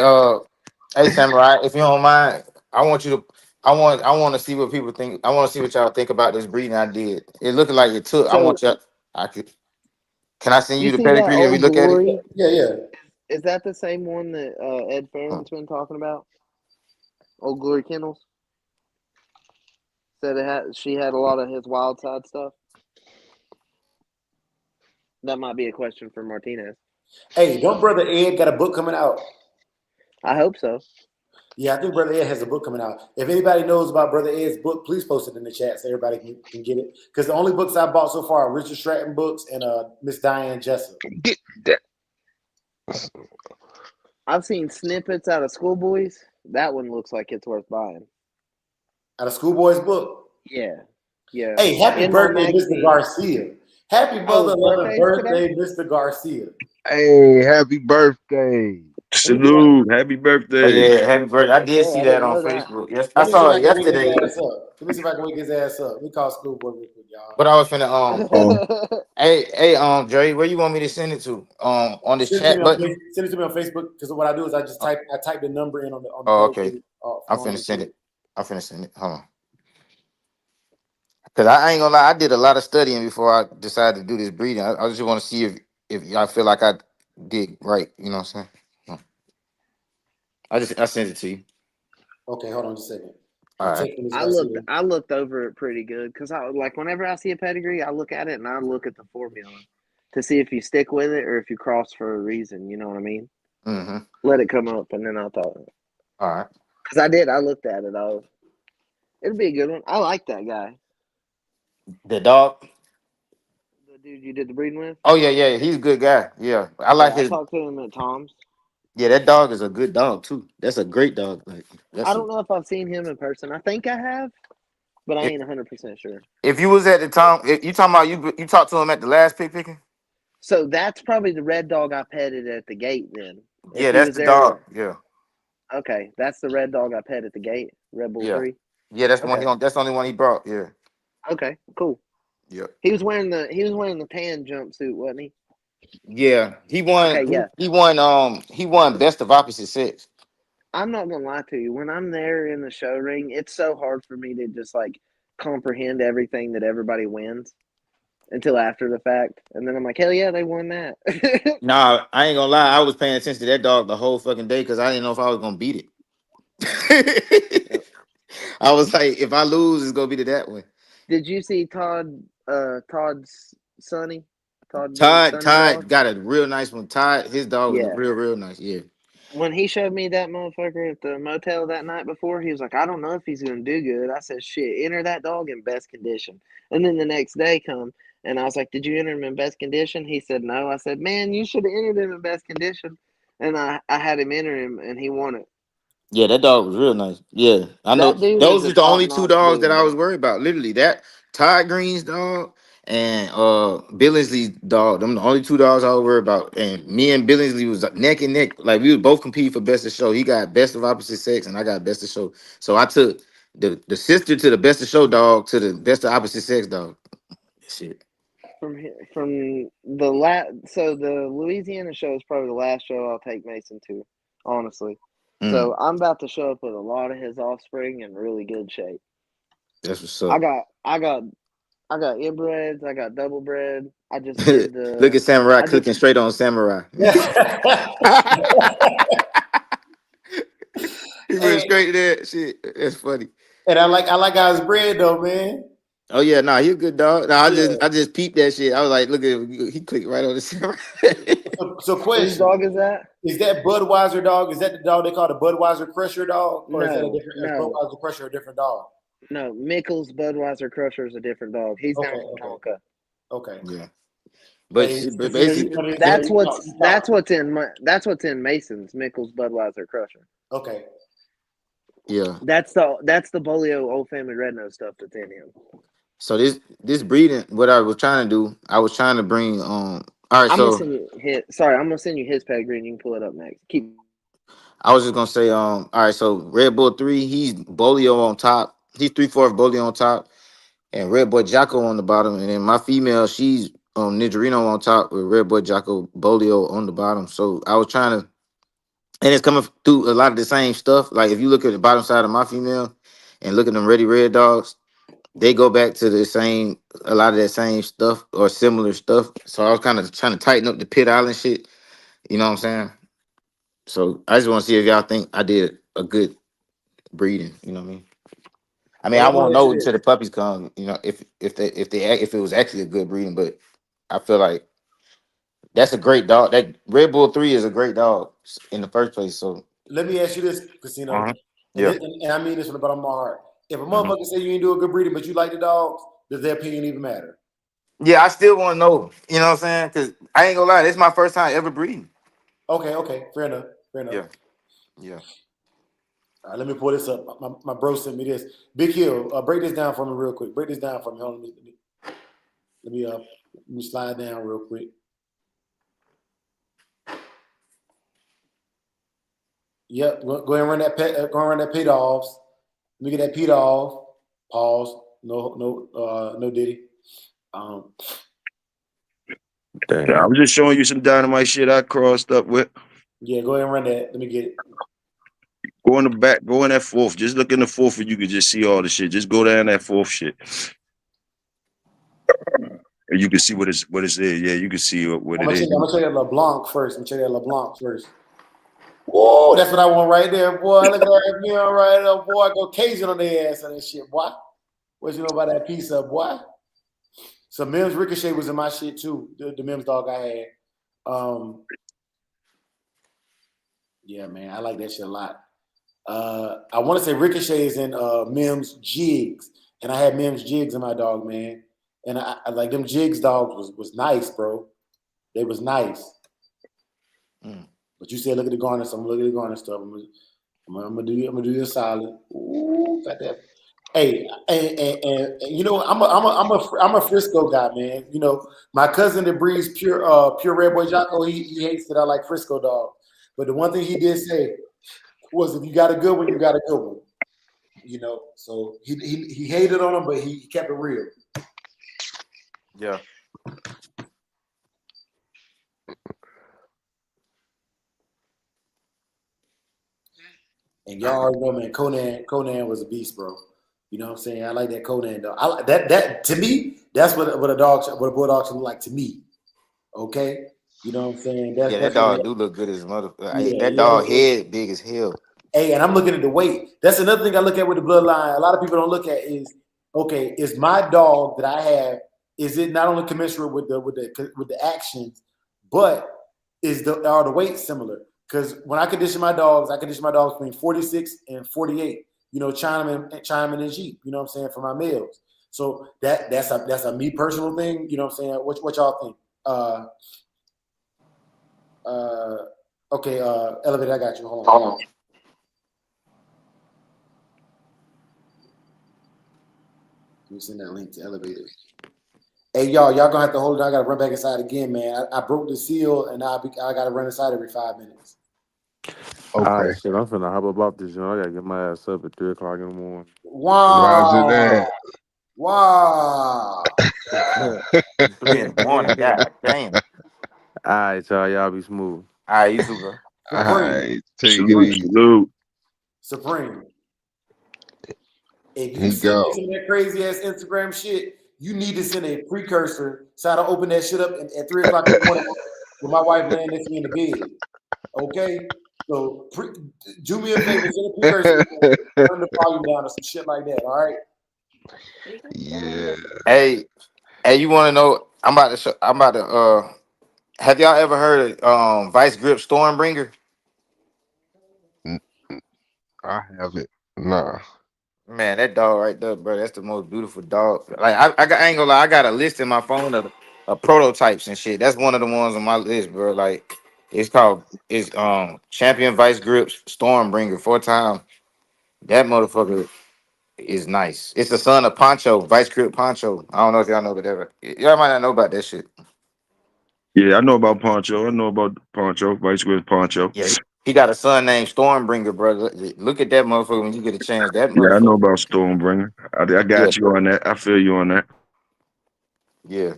[SPEAKER 8] hey, Samurai, if you don't mind, I want you to. I want to see what people think. I want to see what y'all think about this breeding I did. It looked like it took. I
[SPEAKER 6] So
[SPEAKER 8] want y'all. I could. Can I send
[SPEAKER 6] you
[SPEAKER 8] you the
[SPEAKER 6] see that
[SPEAKER 8] pedigree and we
[SPEAKER 6] old
[SPEAKER 8] look at it?
[SPEAKER 6] glory?
[SPEAKER 3] Yeah, yeah.
[SPEAKER 6] Is that the same one that Ed
[SPEAKER 8] Hmm.
[SPEAKER 6] Farron's been talking about? Old glory kennels said she had a lot of his wild side stuff. That might be a question for Martinez.
[SPEAKER 3] Hey, don't Brother Ed got a book coming out?
[SPEAKER 6] I hope so.
[SPEAKER 3] Yeah, I think Brother Ed has a book coming out. If anybody knows about Brother Ed's book, please post it in the chat so everybody can get it. Because the only books I bought so far are Richard Stratton books and Miss Diane Jessup.
[SPEAKER 4] Get that.
[SPEAKER 6] I've seen snippets out of Schoolboys. That one looks like it's worth buying.
[SPEAKER 3] Out of Schoolboy's book.
[SPEAKER 6] Yeah, yeah.
[SPEAKER 3] Hey, happy
[SPEAKER 6] In my
[SPEAKER 3] birthday, Mr.
[SPEAKER 6] magazine.
[SPEAKER 3] Garcia. Happy
[SPEAKER 6] Oh,
[SPEAKER 3] mother
[SPEAKER 6] his
[SPEAKER 3] loving
[SPEAKER 6] birthday's today.
[SPEAKER 3] birthday, Mr. Garcia.
[SPEAKER 4] Hey, happy birthday.
[SPEAKER 7] Salute. Happy
[SPEAKER 8] Oh
[SPEAKER 7] birthday.
[SPEAKER 8] yeah, happy birthday! I did
[SPEAKER 6] Yeah,
[SPEAKER 8] see
[SPEAKER 6] I
[SPEAKER 8] that
[SPEAKER 6] didn't
[SPEAKER 8] on
[SPEAKER 6] know that.
[SPEAKER 8] Facebook. Yes, I
[SPEAKER 3] Let me see if
[SPEAKER 8] saw
[SPEAKER 3] I
[SPEAKER 8] it
[SPEAKER 3] can wake his
[SPEAKER 8] yesterday.
[SPEAKER 3] ass up. Let me see if I can wake his ass up. Let me call Schoolboy real quick, y'all.
[SPEAKER 8] But I was finna
[SPEAKER 4] Oh,
[SPEAKER 8] hey Dre, where you want me to send it to? On this chat button.
[SPEAKER 3] Send it to me on Facebook because what I do is I type the number in on the
[SPEAKER 8] Oh, okay.
[SPEAKER 3] pedigree
[SPEAKER 8] I'm
[SPEAKER 3] from on
[SPEAKER 8] finna send
[SPEAKER 3] YouTube.
[SPEAKER 8] it. I'm finna send it. Hold on. Cause I ain't gonna lie, I did a lot of studying before I decided to do this breeding. I just want to see if y'all feel like I did right. You know what I'm saying? Hmm. I sent it to you.
[SPEAKER 3] Okay, hold on just a second.
[SPEAKER 8] All
[SPEAKER 3] I'm
[SPEAKER 8] right.
[SPEAKER 3] texting this
[SPEAKER 6] I
[SPEAKER 3] Garcia.
[SPEAKER 6] looked I looked over it pretty good because I like whenever I see a pedigree, I look at it and I look at the formula to see if you stick with it or if you cross for a reason. You know what I mean?
[SPEAKER 8] Mm-hmm.
[SPEAKER 6] Let it come up and then I'll talk.
[SPEAKER 8] All right.
[SPEAKER 6] Because I did. I looked at it. It'll be a good one. I like that guy.
[SPEAKER 8] The dog.
[SPEAKER 6] The dude you did the breeding with.
[SPEAKER 8] Oh yeah. He's a good guy. Yeah. I like
[SPEAKER 6] Yeah, I
[SPEAKER 8] his.
[SPEAKER 6] talked to him at Tom's.
[SPEAKER 8] Yeah, that dog is a good dog too. That's a great dog. Like
[SPEAKER 6] I
[SPEAKER 8] that's a,
[SPEAKER 6] don't know if I've seen him in person. I think I have, but I
[SPEAKER 8] if,
[SPEAKER 6] ain't 100% sure.
[SPEAKER 8] if you was at the time, if you talking about you talked to him at the last pig picking.
[SPEAKER 6] So that's probably the red dog I petted at the gate then. If
[SPEAKER 8] Yeah,
[SPEAKER 6] he
[SPEAKER 8] that's
[SPEAKER 6] was
[SPEAKER 8] the
[SPEAKER 6] there,
[SPEAKER 8] dog. Yeah.
[SPEAKER 6] okay, that's the red dog I pet at the gate, Red Bull
[SPEAKER 8] Yeah.
[SPEAKER 6] 3.
[SPEAKER 8] Yeah, that's the one
[SPEAKER 6] Okay.
[SPEAKER 8] that's the only one he brought. Yeah.
[SPEAKER 6] Okay, cool.
[SPEAKER 8] Yeah.
[SPEAKER 6] He was wearing the tan jumpsuit, wasn't he?
[SPEAKER 8] Yeah,
[SPEAKER 6] Okay, yeah.
[SPEAKER 8] he won best of opposite sex.
[SPEAKER 6] I'm not gonna lie to you. When I'm there in the show ring, it's so hard for me to just like comprehend everything that everybody wins until after the fact, and then I'm like, hell yeah, they won that.
[SPEAKER 8] Nah, I ain't gonna lie, I was paying attention to that dog the whole fucking day because I didn't know if I was gonna beat it. I was like, if I lose, it's gonna be to that one.
[SPEAKER 6] Did you see Todd's Sonny? Todd the
[SPEAKER 8] Todd
[SPEAKER 6] Sonny dog?
[SPEAKER 8] Todd got a real nice one. Todd, his dog was
[SPEAKER 6] Yeah.
[SPEAKER 8] real nice. Yeah.
[SPEAKER 6] when he showed me that motherfucker at the motel that night before, he was like, I don't know if he's gonna do good. I said, shit, enter that dog in best condition. And then the next day come and I was like, did you enter him in best condition? He said no. I said, man, you should have entered him in best condition. And I had him enter him and he won it.
[SPEAKER 8] Yeah, that dog was real nice. Yeah, I know
[SPEAKER 6] That dude is
[SPEAKER 8] those
[SPEAKER 6] a
[SPEAKER 8] was the
[SPEAKER 6] top
[SPEAKER 8] only two
[SPEAKER 6] notch
[SPEAKER 8] dogs that
[SPEAKER 6] dude,
[SPEAKER 8] I was
[SPEAKER 6] bro.
[SPEAKER 8] worried about. Literally, that Todd Green's dog and Billingsley's dog. Them the only two dogs I was worried about. And me and Billingsley was neck and neck. Like we was both competing for best of show. He got best of opposite sex, and I got best of show. So I took the sister to the best of show dog to the best of opposite sex dog. Shit.
[SPEAKER 6] From so the Louisiana show is probably the last show I'll take Mason to, honestly.
[SPEAKER 8] Mm,
[SPEAKER 6] So I'm about to show up with a lot of his offspring in really good shape.
[SPEAKER 8] that's what's
[SPEAKER 6] I
[SPEAKER 8] up.
[SPEAKER 6] got I got I got inbreds, I got double bred. I just did
[SPEAKER 8] Look
[SPEAKER 6] the
[SPEAKER 8] at Samurai
[SPEAKER 6] I just
[SPEAKER 8] cooking straight on Samurai. He went
[SPEAKER 3] Hey,
[SPEAKER 8] straight to that shit. That's funny.
[SPEAKER 3] and I like how it's bred though, man.
[SPEAKER 8] Oh yeah, nah, he a good dog. Nah,
[SPEAKER 3] Yeah.
[SPEAKER 8] I just peeped that shit. I was like, look at him. He clicked right on the Samurai.
[SPEAKER 3] So
[SPEAKER 6] whose
[SPEAKER 3] question:
[SPEAKER 6] dog is that?
[SPEAKER 3] Is that Budweiser dog? Is that the dog they call the Budweiser Crusher dog, or is that a
[SPEAKER 6] No,
[SPEAKER 3] different? Is
[SPEAKER 6] no,
[SPEAKER 3] Budweiser Crusher a different dog?
[SPEAKER 6] no. Mickles Budweiser Crusher is a different dog. He's
[SPEAKER 3] Okay,
[SPEAKER 6] down from
[SPEAKER 3] okay,
[SPEAKER 6] Tonka.
[SPEAKER 3] okay.
[SPEAKER 8] Yeah,
[SPEAKER 3] Hey,
[SPEAKER 8] but
[SPEAKER 3] you
[SPEAKER 8] basically,
[SPEAKER 3] know,
[SPEAKER 6] That's
[SPEAKER 3] you talk.
[SPEAKER 6] that's what's in Mason's Mickles Budweiser Crusher.
[SPEAKER 3] Okay.
[SPEAKER 8] yeah.
[SPEAKER 6] That's the Bolio Old Family Red Nose stuff that's in him.
[SPEAKER 8] So this breeding, what I was trying to do, I was trying to bring All right,
[SPEAKER 6] I'm gonna
[SPEAKER 8] so
[SPEAKER 6] send you his. Sorry, I'm gonna send you his pedigree, and you can pull it up next. Keep.
[SPEAKER 8] I was just gonna say all right, so Red Bull 3, he's Bolio on top. He's 3/4 Bolio on top, and Red Boy Jocko on the bottom, and then my female, she's Nidgerino on top with Red Boy Jocko Bolio on the bottom. So I was trying to, and it's coming through a lot of the same stuff. Like if you look at the bottom side of my female and look at them Ready Red dogs, they go back to the same, a lot of that same stuff or similar stuff. So I was kind of trying to tighten up the Pit Island shit. You know what I'm saying? So I just want to see if y'all think I did a good breeding. You know what I mean? I mean,
[SPEAKER 3] Well,
[SPEAKER 8] I
[SPEAKER 3] let me
[SPEAKER 8] won't
[SPEAKER 3] ask
[SPEAKER 8] know
[SPEAKER 3] you
[SPEAKER 8] until
[SPEAKER 3] this.
[SPEAKER 8] the puppies come. You know, if it was actually a good breeding, but I feel like that's a great dog. That Red Bull 3 is a great dog in the first place. So
[SPEAKER 3] Let me ask you this, Casino,
[SPEAKER 8] uh-huh. Yeah.
[SPEAKER 3] and I mean this from the bottom of my heart. If a
[SPEAKER 8] Uh-huh.
[SPEAKER 3] motherfucker say you ain't do a good breeding, but you like the dogs, does their opinion even matter?
[SPEAKER 8] Yeah, I still want to know. You know what I'm saying? Because I ain't gonna lie, this is my first time ever breeding.
[SPEAKER 3] Okay, okay, fair enough, fair enough.
[SPEAKER 8] Yeah. Yeah.
[SPEAKER 3] All right, let me pull this up. My bro sent me this. Big Hill, break this down for me real quick. Break this down for me. Hold on, let me slide down real quick. Yep, go ahead and run that go and run that pit offs. Let me get that pit off. Pause. No Diddy. Um,
[SPEAKER 7] Yeah, I was just showing you some dynamite shit I crossed up with.
[SPEAKER 3] yeah, go ahead and run that. Let me get it.
[SPEAKER 7] Go in the back, go in that fourth. Just look in the fourth and you can just see all the shit. Just go down that fourth shit. And you can see what it's there. Yeah, you can see what
[SPEAKER 3] I'm
[SPEAKER 7] it
[SPEAKER 3] gonna
[SPEAKER 7] is.
[SPEAKER 3] show you that LeBlanc first. I'm gonna show you that LeBlanc first. Whoa, that's what I want right there, boy. Look at that meal right there, boy. Go Cajun on their ass on that shit, boy. What you know about that pizza, boy? So Mims Ricochet was in my shit too. The Mims dog I had. Yeah, man, I like that shit a lot. I want to say Ricochet is in Mims Jigs, and I had Mims Jigs in my dog, man. And I like them Jigs dogs was nice, bro. They was nice.
[SPEAKER 8] Mm.
[SPEAKER 3] But you said look at the garner, so I'm looking at the garner stuff. I'm gonna do you a solid. Ooh, got that. Hey, and you know I'm a Frisco guy, man. You know my cousin that breeds pure Red Boy Jocko, he hates that I like Frisco dog. But the one thing he did say was if you got a good one, you got a good one. You know, so he hated on him, but he kept it real.
[SPEAKER 8] Yeah.
[SPEAKER 3] And y'all already know, man, Conan was a beast, bro. You know what I'm saying? I like that Conan dog. I like that to me, that's what a bulldog should look like to me. Okay? You know what I'm saying?
[SPEAKER 8] Yeah, that
[SPEAKER 3] That's what
[SPEAKER 8] dog do look good as a mother. That dog
[SPEAKER 3] yeah.
[SPEAKER 8] head big as hell.
[SPEAKER 3] Hey, and I'm looking at the weight. That's another thing I look at with the bloodline. A lot of people don't look at is okay, is my dog that I have, is it not only commensurate with the actions, but are the weights similar? Because when I condition my dogs between 46 and 48. You know, Chinaman and Jeep. You know what I'm saying, for my males. So that's a me personal thing. You know what I'm saying. What y'all think? Uh, okay. Elevator, I got you. Hold on. Let me send that link to Elevator. Hey, y'all gonna have to hold it. I gotta run back inside again, man. I broke the seal, and I gotta run inside every 5 minutes.
[SPEAKER 5] All
[SPEAKER 4] Okay.
[SPEAKER 5] right, shit. I'm finna hop up off this. I gotta get my ass up at 3 o'clock in the morning.
[SPEAKER 4] Roger
[SPEAKER 3] Wow,
[SPEAKER 4] that.
[SPEAKER 3] wow.
[SPEAKER 8] 3 in the morning. God damn.
[SPEAKER 5] All right, y'all. Y'all be smooth.
[SPEAKER 8] All right, you too, bro.
[SPEAKER 4] All
[SPEAKER 3] Supreme,
[SPEAKER 4] right, take it
[SPEAKER 7] Salute,
[SPEAKER 4] easy.
[SPEAKER 7] salute.
[SPEAKER 3] Supreme. If you
[SPEAKER 4] He
[SPEAKER 3] send me
[SPEAKER 4] go.
[SPEAKER 3] some of that crazy ass Instagram shit, you need to send a precursor so I don't open that shit up at 3 o'clock in the morning with my wife laying next to me in the bed. Okay? So do me a favor, send a precursor, turn the volume down or some shit like that. All right.
[SPEAKER 4] Yeah.
[SPEAKER 8] Hey, hey, you want to know? I'm about to. Have y'all ever heard of Vice Grip Stormbringer?
[SPEAKER 4] N- I haven't. Nah.
[SPEAKER 8] Man, that dog right there, bro. That's the most beautiful dog. Like I ain't gonna lie. I got a list in my phone of prototypes and shit. That's one of the ones on my list, bro. Like it's Champion Vice Grips Stormbringer 4 time. That motherfucker is nice. It's the son of Poncho, Vice Grip Poncho. I don't know if y'all know, but y'all might not know about that shit.
[SPEAKER 7] Yeah, I know about Poncho. I know about Poncho, Vice Grip Poncho.
[SPEAKER 8] Yeah, he got a son named Stormbringer, bro. Look at that motherfucker when you get a chance. That
[SPEAKER 7] Yeah, I know
[SPEAKER 8] motherfucker.
[SPEAKER 7] about Stormbringer. I
[SPEAKER 8] Yeah,
[SPEAKER 7] got you on that. I feel you on that.
[SPEAKER 8] yeah.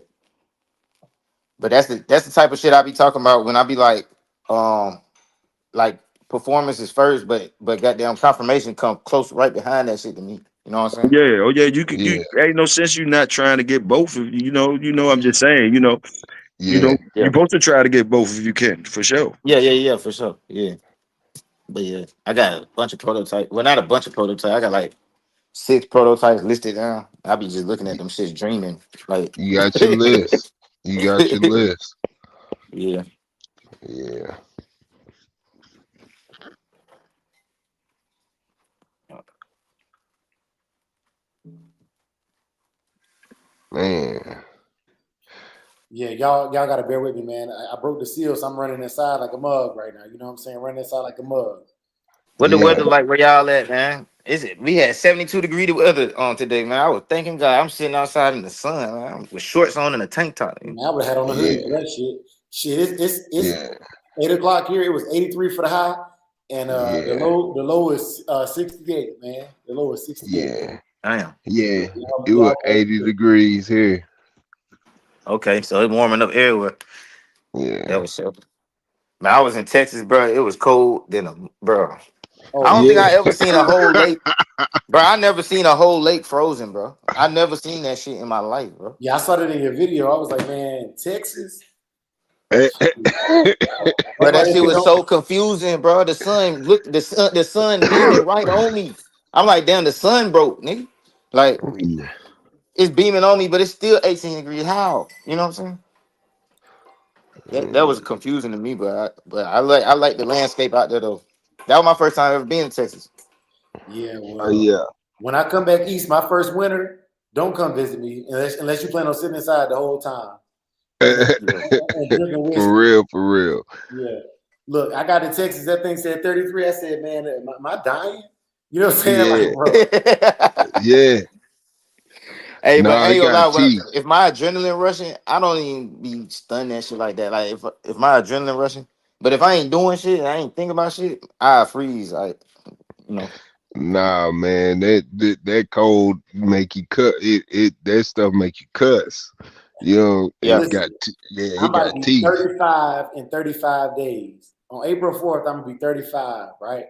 [SPEAKER 8] But that's the type of shit I be talking about when I be um, like performance is first, but goddamn confirmation come close right behind that shit to me. You know what I'm saying?
[SPEAKER 7] Yeah, oh yeah, you could you
[SPEAKER 4] Yeah.
[SPEAKER 7] ain't no sense you not trying to get both of you. I'm just saying,
[SPEAKER 4] Yeah.
[SPEAKER 8] Yeah,
[SPEAKER 7] you're supposed to try to get both if you can, for sure.
[SPEAKER 8] yeah, for sure. Yeah, but yeah, I got a bunch of prototypes. Well, not a bunch of prototypes. I got like 6 prototypes listed down. I be just looking at them shits, dreaming. Like,
[SPEAKER 4] You got your list. You got your list.
[SPEAKER 8] yeah.
[SPEAKER 4] Yeah. Man.
[SPEAKER 3] Yeah, y'all gotta bear with me, man. I broke the seal, so I'm running inside like a mug right now. You know what I'm saying? Running inside like a mug.
[SPEAKER 8] What the
[SPEAKER 4] Yeah.
[SPEAKER 8] weather like where y'all at, man? Is it? We had 72-degree weather on today, man. I was thanking God. I'm sitting outside in the sun, man, with shorts on and a tank top.
[SPEAKER 3] Man, I would have had on a hoodie for
[SPEAKER 4] Yeah.
[SPEAKER 3] that shit. Shit, it's
[SPEAKER 4] Yeah.
[SPEAKER 3] 8 o'clock here. It was 83 for the high, and the
[SPEAKER 4] Yeah.
[SPEAKER 3] low is 68, man. The low is 68.
[SPEAKER 4] Yeah.
[SPEAKER 8] Damn.
[SPEAKER 4] Yeah. It was
[SPEAKER 3] Y'all
[SPEAKER 4] 80 degrees here.
[SPEAKER 8] Okay, so it's warming up everywhere. That
[SPEAKER 4] Yeah.
[SPEAKER 8] was so. Man, I was in Texas, bro. It was cold. Bro. I
[SPEAKER 3] oh
[SPEAKER 8] don't think
[SPEAKER 4] Yeah.
[SPEAKER 8] I ever seen a whole lake, bro. I never seen a whole lake frozen, bro. I never seen that shit in my life, bro.
[SPEAKER 3] yeah, I saw that in your video. I was like, man, Texas.
[SPEAKER 8] Bro,
[SPEAKER 3] That's why
[SPEAKER 8] that
[SPEAKER 3] they
[SPEAKER 8] shit
[SPEAKER 3] say
[SPEAKER 8] was
[SPEAKER 3] don't.
[SPEAKER 8] so confusing, bro. The sun beaming right on me. I'm like, damn, the sun broke, nigga. Like,
[SPEAKER 4] Yeah.
[SPEAKER 8] it's beaming on me, but it's still 18 degrees. How? You know what I'm saying? That was confusing to me, but I like the landscape out there though. That was my first time ever being in Texas.
[SPEAKER 3] Yeah, well,
[SPEAKER 4] Yeah.
[SPEAKER 3] when I come back east, my first winter, don't come visit me unless you plan on sitting inside the whole time
[SPEAKER 8] Yeah.
[SPEAKER 3] and drinking
[SPEAKER 4] For
[SPEAKER 3] whiskey.
[SPEAKER 4] real, for real.
[SPEAKER 3] Yeah. Look, I got to Texas. That thing said 33. I said, man, am I dying? You know what I'm saying? Like,
[SPEAKER 4] Yeah.
[SPEAKER 3] bro.
[SPEAKER 4] Yeah.
[SPEAKER 8] Hey, but
[SPEAKER 4] Nah,
[SPEAKER 8] I
[SPEAKER 4] it
[SPEAKER 8] ain't gonna
[SPEAKER 4] got
[SPEAKER 8] lie.
[SPEAKER 4] teeth.
[SPEAKER 8] If my adrenaline rushing, I don't even be stunned that shit like that. Like if my adrenaline rushing, but if I ain't doing shit, I ain't thinking about shit, I freeze. Like you know,
[SPEAKER 4] Nah, man, that cold make you cut. It that stuff make you cuss. You know,
[SPEAKER 8] yeah.
[SPEAKER 4] it
[SPEAKER 3] Listen,
[SPEAKER 4] yeah,
[SPEAKER 3] I'm
[SPEAKER 4] it
[SPEAKER 3] about to
[SPEAKER 4] got
[SPEAKER 3] be
[SPEAKER 4] teeth.
[SPEAKER 3] 35 in 35 days. On April 4th, I'm gonna be 35, right?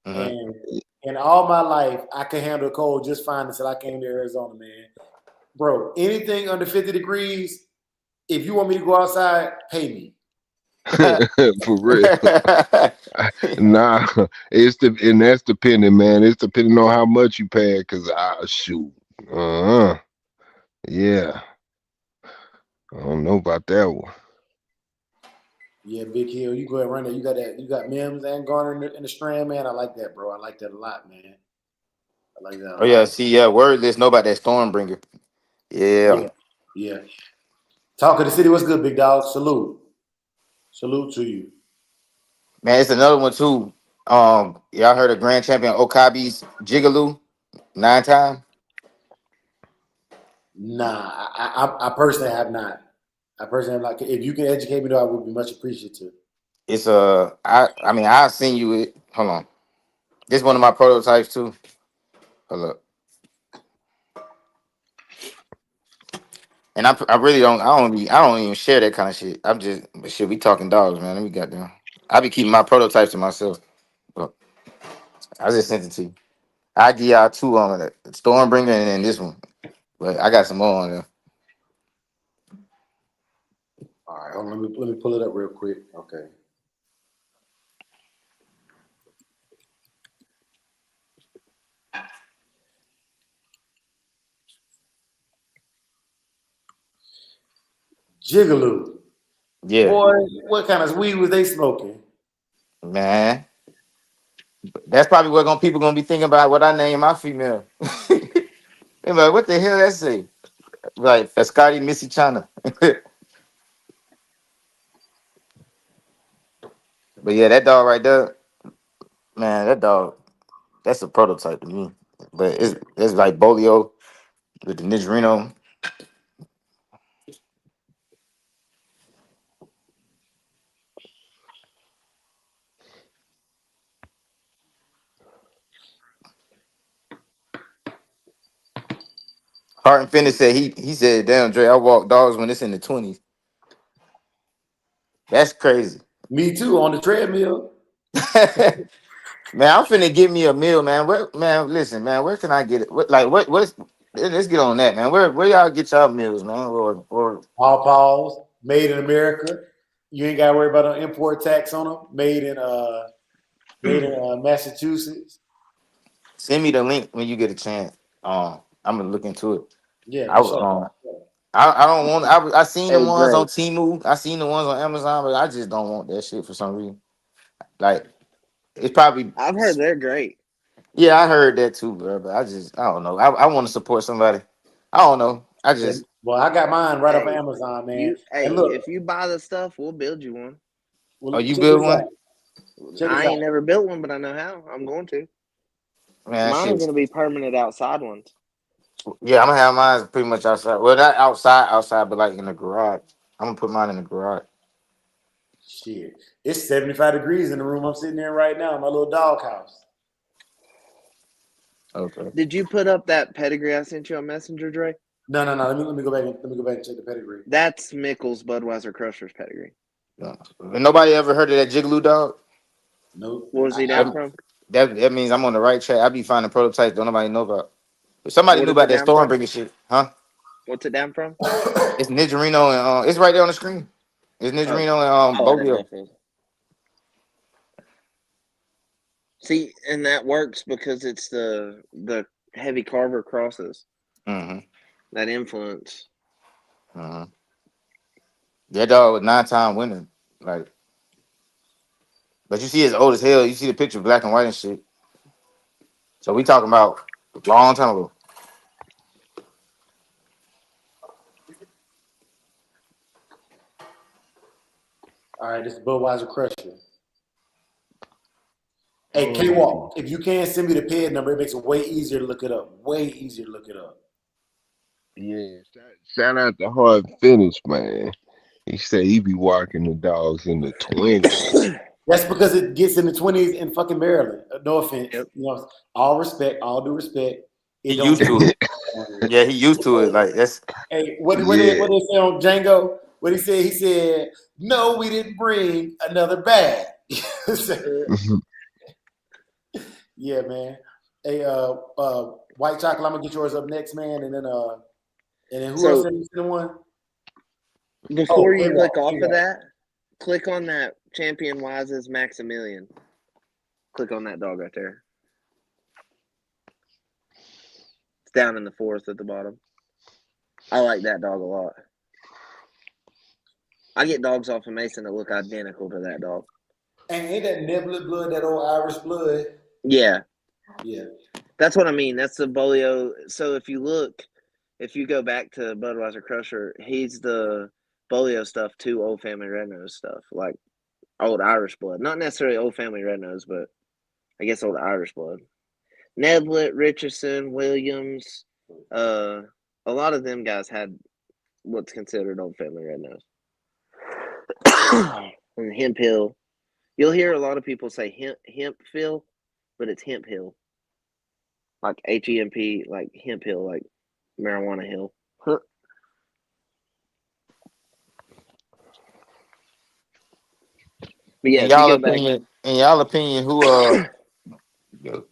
[SPEAKER 8] Mhm.
[SPEAKER 3] And in all my life, I can handle cold just fine until I came to Arizona, man. Bro, anything under 50 degrees, if you want me to go outside, pay me.
[SPEAKER 4] For real. Nah, and that's depending, man. It's depending on how much you pay. Cause I shoot. Yeah. I don't know about that one.
[SPEAKER 3] Yeah, Big Hill. You go ahead and run that. You got that. You got Mims and Garner in the strand, man. I like that, bro. I like that a lot, man. I like that a
[SPEAKER 8] Oh yeah,
[SPEAKER 3] lot.
[SPEAKER 8] see, yeah, wordless know about that Stormbringer. Yeah,
[SPEAKER 3] Yeah, yeah. Talk of the city. What's good, big dog? Salute, salute to you.
[SPEAKER 8] man, it's another one too. Y'all heard of Grand Champion Okabe's Jigaloo 9 time?
[SPEAKER 3] Nah, I personally have not. I personally have not. If you can educate me, though, I would be much appreciative.
[SPEAKER 8] It's I mean I'll send you it. Hold on, this is one of my prototypes too. Hold up, and I really don't even share that kind of shit. I'm just but shit. We talking dogs, man. Let me goddamn. I be keeping my prototypes to myself. But I just sent it to you. I give y'all two on it, Stormbringer and then this one. But I got some more on there.
[SPEAKER 3] All right, hold on. Let me pull it up real quick. Okay. Jigaloo.
[SPEAKER 8] Yeah,
[SPEAKER 3] Boy, what kind of weed was they smoking?
[SPEAKER 8] man. That's probably what people gonna be thinking about what I name my female. They like, what the hell that say? Like Scotty Missy China. But yeah, that dog right there, man, that dog, that's a prototype to me. But it's like Bolio with the Nidgerino. Hart and Finish said he said, damn Dre, I walk dogs when it's in the 20s. That's crazy.
[SPEAKER 3] Me too, on the treadmill.
[SPEAKER 8] Man, I'm finna get me a meal, man. Man, listen, man, where can I get it? What's let's get on that, man. Where y'all get y'all meals, man? Or
[SPEAKER 3] All paws, made in America. You ain't got to worry about an import tax on them. Made in Massachusetts.
[SPEAKER 8] send me the link when you get a chance. I'm gonna look into it.
[SPEAKER 3] Yeah,
[SPEAKER 8] I
[SPEAKER 3] for sure.
[SPEAKER 8] I don't want. I seen the
[SPEAKER 6] Hey
[SPEAKER 8] ones on
[SPEAKER 6] Dre,
[SPEAKER 8] Temu. I seen the ones on Amazon, but I just don't want that shit for some reason. Like it's probably
[SPEAKER 6] I've heard they're great.
[SPEAKER 8] yeah. I heard that too, bro. But I don't know. I want to support somebody. I don't know. I
[SPEAKER 3] Yeah.
[SPEAKER 8] just
[SPEAKER 3] Well, I got mine right off of
[SPEAKER 6] Hey,
[SPEAKER 3] Amazon, man. And look,
[SPEAKER 6] if you buy the stuff, we'll build you one.
[SPEAKER 8] oh
[SPEAKER 3] well,
[SPEAKER 8] you
[SPEAKER 3] check
[SPEAKER 8] build
[SPEAKER 3] this out.
[SPEAKER 8] one,
[SPEAKER 3] Check this
[SPEAKER 6] I
[SPEAKER 3] out.
[SPEAKER 6] ain't never built one, but I know how. I'm going to.
[SPEAKER 8] man.
[SPEAKER 6] Mine are
[SPEAKER 8] Shit.
[SPEAKER 6] going to be permanent outside ones.
[SPEAKER 8] Yeah, I'm gonna have mine pretty much outside. Well, not outside, but like in the garage. I'm gonna put mine in the garage.
[SPEAKER 3] Shit, it's 75 degrees in the room I'm sitting in right now, my little doghouse.
[SPEAKER 8] Okay.
[SPEAKER 6] Did you put up that pedigree I sent you on Messenger, Dre?
[SPEAKER 3] No. Let me go back and check the pedigree.
[SPEAKER 6] That's Mickle's Budweiser Crushers pedigree.
[SPEAKER 8] Yeah. And nobody ever heard of that Jigaloo dog?
[SPEAKER 3] Nope.
[SPEAKER 6] Where's he
[SPEAKER 8] That,
[SPEAKER 6] down from?
[SPEAKER 8] that means I'm on the right track. I be finding prototypes don't nobody know about. But somebody
[SPEAKER 6] What
[SPEAKER 8] knew
[SPEAKER 6] is
[SPEAKER 8] about
[SPEAKER 6] it
[SPEAKER 8] that
[SPEAKER 6] down from?
[SPEAKER 8] Stormbringer shit, huh?
[SPEAKER 6] What's it down from?
[SPEAKER 8] It's Nidgerino and it's right there on the screen. It's
[SPEAKER 6] Oh,
[SPEAKER 8] Nidgerino and
[SPEAKER 6] that
[SPEAKER 8] Bolio.
[SPEAKER 6] definitely. See, and that works because it's the heavy carver crosses
[SPEAKER 8] Mm-hmm.
[SPEAKER 6] that influence.
[SPEAKER 8] Mm-hmm. That dog was 9 time winner. Like, but you see it's old as hell. You see the picture black and white and shit. So we talking about a long time ago.
[SPEAKER 3] All right, this is Budweiser Crusher. Hey, K
[SPEAKER 4] Mm.
[SPEAKER 3] Walk, if you can't send me the pin number, it makes it way easier to look it up. Way easier to look it up.
[SPEAKER 4] Yeah, shout out to Hard Finish, man. He said he be walking the dogs in the 20s.
[SPEAKER 3] That's because it gets in the 20s in fucking Maryland. No offense.
[SPEAKER 6] Yep.
[SPEAKER 3] You know, all respect, all due respect.
[SPEAKER 8] He
[SPEAKER 3] It don't
[SPEAKER 8] used
[SPEAKER 3] get
[SPEAKER 8] to it. Yeah, he used to it. Like that's
[SPEAKER 3] Hey,
[SPEAKER 4] Yeah.
[SPEAKER 3] what they say on Django? What he said? He said, "No, we didn't bring another bag." Yeah, man. Hey, white chocolate. I'm gonna get yours up next, man, and then who else
[SPEAKER 6] So
[SPEAKER 3] said the one? Oh,
[SPEAKER 6] before
[SPEAKER 3] K
[SPEAKER 6] you click
[SPEAKER 3] Walk,
[SPEAKER 6] off
[SPEAKER 3] K
[SPEAKER 6] of
[SPEAKER 3] Walk.
[SPEAKER 6] that, click on that Champion Wise's Maximilian. Click on that dog right there. It's down in the fourth at the bottom. I like that dog a lot. I get dogs off of Mason that look identical to that dog.
[SPEAKER 3] And ain't that Nebula blood, that old Irish blood?
[SPEAKER 6] Yeah,
[SPEAKER 3] Yeah.
[SPEAKER 6] that's what I mean. That's the Bolio. So if you go back to Budweiser Crusher, he's the Bolio stuff to Old Family Red Nose stuff, like old Irish blood. Not necessarily Old Family Red Nose, but I guess old Irish blood. Neblett, Richardson, Williams, a lot of them guys had what's considered Old Family Red Nose. And Hemp Hill. You'll hear a lot of people say Hemp Hill, but it's Hemp Hill. Like HEMP, like Hemp Hill, like Marijuana Hill. But yeah,
[SPEAKER 8] In
[SPEAKER 6] if you
[SPEAKER 8] y'all
[SPEAKER 6] go back,
[SPEAKER 8] opinion, who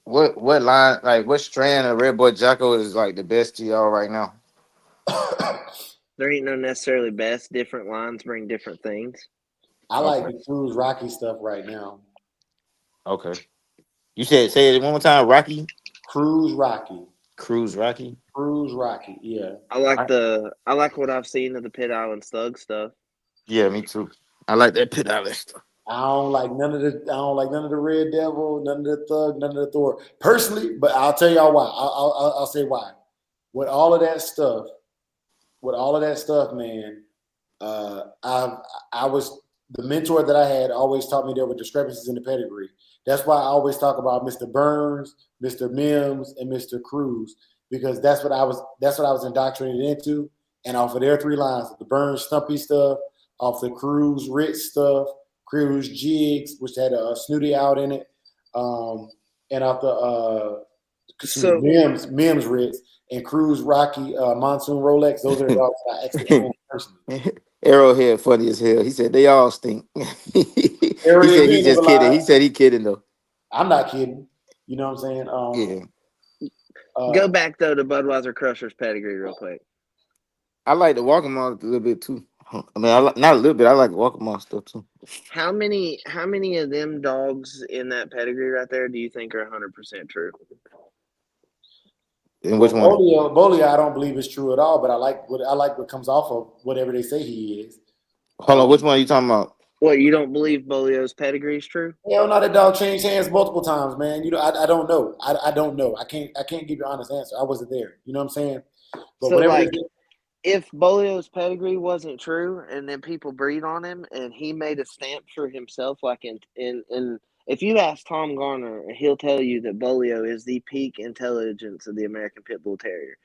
[SPEAKER 8] what line, like what strand of Red Boy Jocko is like the best to y'all right now?
[SPEAKER 6] there ain't no necessarily best. Different lines bring different things.
[SPEAKER 3] I like
[SPEAKER 8] Okay.
[SPEAKER 3] the Cruise Rocky stuff right now.
[SPEAKER 8] Okay. You said say it one more time. Rocky,
[SPEAKER 3] Cruise Rocky.
[SPEAKER 8] Cruise Rocky.
[SPEAKER 3] Cruise Rocky. Yeah.
[SPEAKER 6] I like what I've seen of the Pit Island Thug stuff.
[SPEAKER 8] Yeah, me too. I like that Pit Island stuff.
[SPEAKER 3] I don't like none of the Red Devil, none of the Thug, none of the Thor. Personally, but I'll tell y'all why. I'll say why. With all of that stuff, man, I was the mentor that I had always taught me there were discrepancies in the pedigree. That's why I always talk about Mr. Burns, Mr. Mims, and Mr. Cruz, because that's what I was indoctrinated into. And off of their three lines, the Burns Stumpy stuff, off the Cruz Rich stuff, Cruz Jigs, which had a snooty out in it, and off the
[SPEAKER 6] So
[SPEAKER 3] Mims Ritz and Cruz Rocky Monsoon Rolex. Those are the dogs that I actually own personally.
[SPEAKER 8] Arrowhead funny as hell. He said they all stink. He
[SPEAKER 3] Area
[SPEAKER 8] said he
[SPEAKER 3] Green never
[SPEAKER 8] just kidding.
[SPEAKER 3] lied.
[SPEAKER 8] He said he kidding though.
[SPEAKER 3] I'm not kidding. You know what I'm saying?
[SPEAKER 8] Yeah.
[SPEAKER 6] go back though to Budweiser Crusher's pedigree real quick.
[SPEAKER 8] I like to walk him on a little bit too. I mean, not a little bit. I like to walk him on stuff too.
[SPEAKER 6] How many of them dogs in that pedigree right there do you think are 100% true?
[SPEAKER 8] And
[SPEAKER 3] Well,
[SPEAKER 8] which one?
[SPEAKER 3] Bolio, I don't believe is true at all, but I like what comes off of whatever they say he is.
[SPEAKER 8] Hold on, which one are you talking about?
[SPEAKER 6] What, you don't believe Bolio's pedigree is true?
[SPEAKER 3] Hell no, that dog changed hands multiple times, man. You know, I don't know. I don't know. I can't give you an honest answer. I wasn't there. You know what I'm saying? But
[SPEAKER 6] So
[SPEAKER 3] whatever.
[SPEAKER 6] like, if Bolio's pedigree wasn't true, and then people breed on him, and he made a stamp for himself, like in if you ask Tom Garner, he'll tell you that Bolio is the peak intelligence of the American Pit Bull Terrier.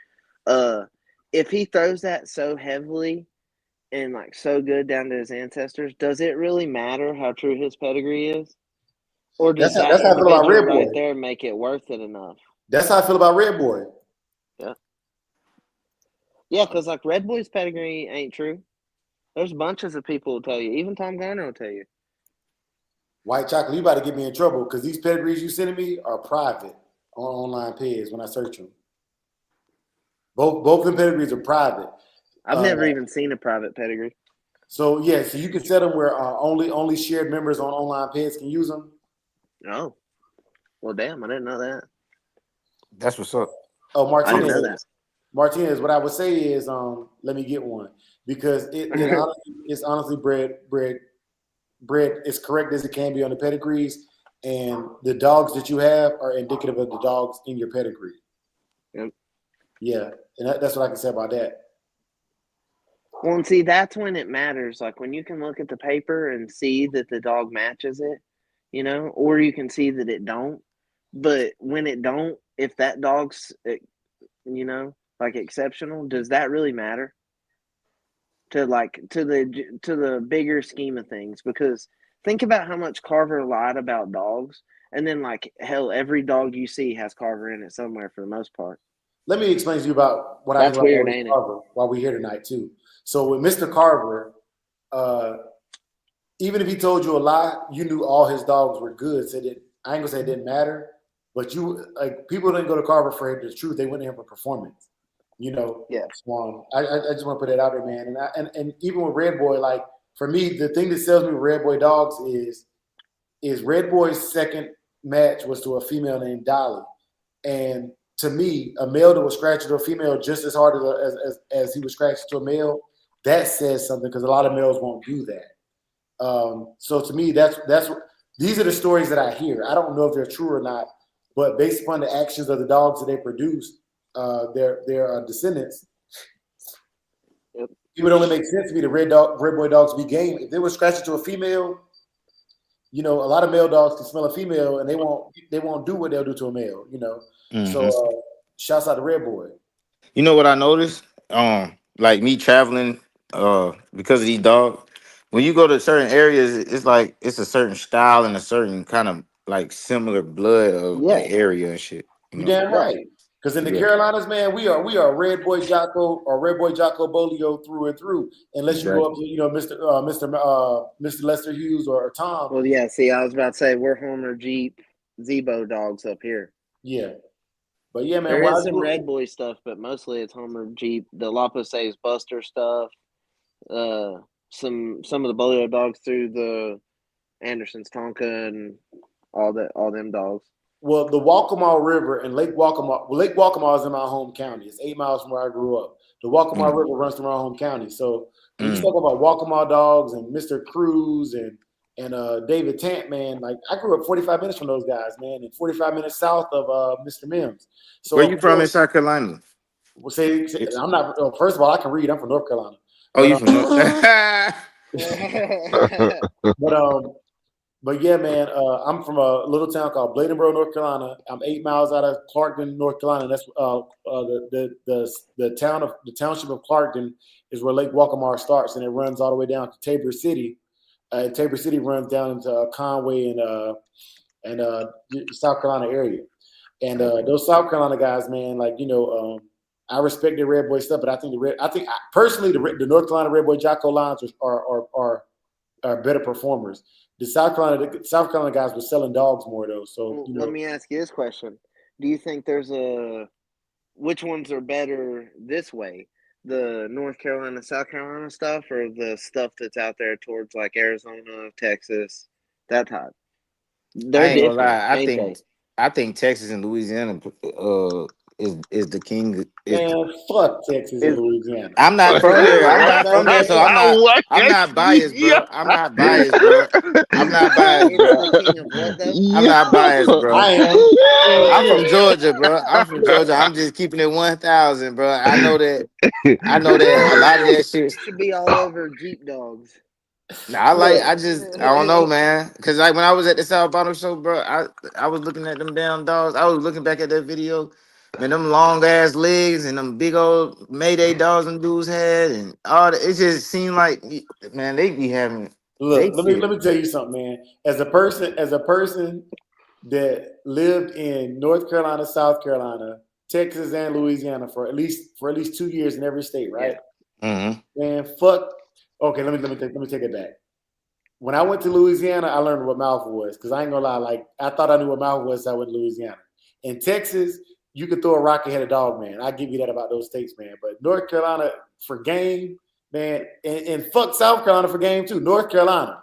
[SPEAKER 6] If he throws that so heavily and like so good down to his ancestors, does it really matter how true his pedigree is, or does
[SPEAKER 3] That's
[SPEAKER 6] that
[SPEAKER 3] how I feel about
[SPEAKER 6] individual
[SPEAKER 3] Red
[SPEAKER 6] right
[SPEAKER 3] Boy.
[SPEAKER 6] there make it worth it enough?
[SPEAKER 3] That's how I feel about Red Boy.
[SPEAKER 6] Yeah, because like Red Boy's pedigree ain't true. There's bunches of people who tell you. Even Tom Garner will tell you.
[SPEAKER 3] White Chocolate, you about to get me in trouble because these pedigrees you sending me are private on online pages when I search them. Both of them pedigrees are private.
[SPEAKER 6] I've never even seen a private pedigree.
[SPEAKER 3] So yeah, so you can set them where only shared members on online pages can use them.
[SPEAKER 6] Oh, well, damn! I didn't know that.
[SPEAKER 8] That's what's up.
[SPEAKER 3] Oh,
[SPEAKER 6] I didn't know that.
[SPEAKER 3] Martinez, what I would say is, let me get one because it's honestly bred as correct as it can be on the pedigrees, and the dogs that you have are indicative of the dogs in your pedigree.
[SPEAKER 6] Yep.
[SPEAKER 3] Yeah, and that's what I can say about that.
[SPEAKER 6] Well, and see, that's when it matters. Like when you can look at the paper and see that the dog matches it, you know, or you can see that it don't. But when it don't, if that dog's, you know, like exceptional, does that really matter to the bigger scheme of things? Because think about how much Carver lied about dogs, and then like hell, every dog you see has Carver in it somewhere for the most part.
[SPEAKER 3] Let me explain to you about what I
[SPEAKER 6] That's
[SPEAKER 3] think
[SPEAKER 6] weird,
[SPEAKER 3] about
[SPEAKER 6] ain't it?
[SPEAKER 3] Carver while we're here tonight too. So with Mr. Carver, even if he told you a lie, you knew all his dogs were good. So I ain't gonna say it didn't matter, but people didn't go to Carver for the truth. They went in for performance. You know.
[SPEAKER 6] Yeah.
[SPEAKER 3] I just want to put that out there, man. And even with Red Boy, like for me, the thing that sells me with Red Boy dogs is Red Boy's second match was to a female named Dolly, and to me, a male that was scratching to a female just as hard as he was scratching to a male, that says something because a lot of males won't do that. So to me, these are the stories that I hear. I don't know if they're true or not, but based upon the actions of the dogs that they produce, their descendants,
[SPEAKER 6] Yep.
[SPEAKER 3] it would only make sense to me the red boy dogs be game. If they were scratched to a female, a lot of male dogs can smell a female and they won't do what they'll do to a male. So shouts out to Red Boy.
[SPEAKER 8] You know what I noticed? Like me traveling, because of these dogs. When you go to certain areas, it's like it's a certain style and a certain kind of like similar blood of
[SPEAKER 6] Yeah.
[SPEAKER 8] the area and shit.
[SPEAKER 3] You damn
[SPEAKER 6] Yeah.
[SPEAKER 3] right. Because in the
[SPEAKER 8] Yeah.
[SPEAKER 3] Carolinas, man, we are Red Boy Jocko or Red Boy Jocko Bolio through and through. Unless you go up to Mr. Lester Hughes or Tom.
[SPEAKER 6] Well, yeah. See, I was about to say we're Homer Jeep Zebo dogs up here.
[SPEAKER 3] Yeah, but yeah, man.
[SPEAKER 6] There is some Red Boy stuff, but mostly it's Homer Jeep. The Lapose's Buster stuff. Some of the Bolio dogs through the Anderson's Tonka and all them dogs.
[SPEAKER 3] Well, the Waccamaw River and Lake Waccamaw is in my home county. It's 8 miles from where I grew up. The Waccamaw River runs through my home county. So when you talk about Waccamaw dogs and Mr. Cruz and David Tant, man, like I grew up 45 minutes from those guys, man, and 45 minutes south of Mr. Mims. So
[SPEAKER 8] where you from in South Carolina?
[SPEAKER 3] Say I'm not. First of all, I can read. I'm from North Carolina.
[SPEAKER 8] Oh, you from North?
[SPEAKER 3] But yeah, man, I'm from a little town called Bladenboro, North Carolina. I'm 8 miles out of Clarkton, North Carolina. That's the township of Clarkton is where Lake Waccamaw starts, and it runs all the way down to Tabor City. Tabor City runs down into Conway and South Carolina area. And those South Carolina guys, man, like I respect their Red Boy stuff, but I think personally the North Carolina Red Boy Jocko lines are better performers. The South Carolina guys were selling dogs more though. So
[SPEAKER 6] let me ask you this question: do you think which ones are better this way? The North Carolina, South Carolina stuff, or the stuff that's out there towards like Arizona, Texas, that type? They're
[SPEAKER 8] I ain't gonna
[SPEAKER 6] different.
[SPEAKER 8] lie. I think Texas and Louisiana is the king.
[SPEAKER 3] Man, fuck Texas and Louisiana.
[SPEAKER 8] I'm not from there. I'm not from there, so I'm not biased, bro. I'm not biased, bro. I'm not biased, bro. I'm not biased, bro.
[SPEAKER 3] I am.
[SPEAKER 8] I'm from Georgia, bro. I'm from Georgia. I'm just keeping it 1,000, bro. I know that a lot of that shit
[SPEAKER 6] should be all over Jeep dogs.
[SPEAKER 8] I don't know, man. Cause like when I was at the South Bottom show, bro, I was looking at them damn dogs. I was looking back at that video, man, them long ass legs and them big old Mayday dogs them dudes had, and all that. It just seemed like, man, they be having.
[SPEAKER 3] Look, let me tell you something, man. As a person that lived in North Carolina, South Carolina, Texas, and Louisiana for at least 2 years in every state, right?
[SPEAKER 8] Yeah. Mm-hmm.
[SPEAKER 3] Man, fuck. Okay, let me take it back. When I went to Louisiana, I learned what mouth was because I ain't gonna lie, like I thought I knew what mouth was. So I went to Louisiana. In Texas, you could throw a rock and hit a dog, man. I give you that about those states, man. But North Carolina for game, man, and fuck South Carolina for game too. North Carolina,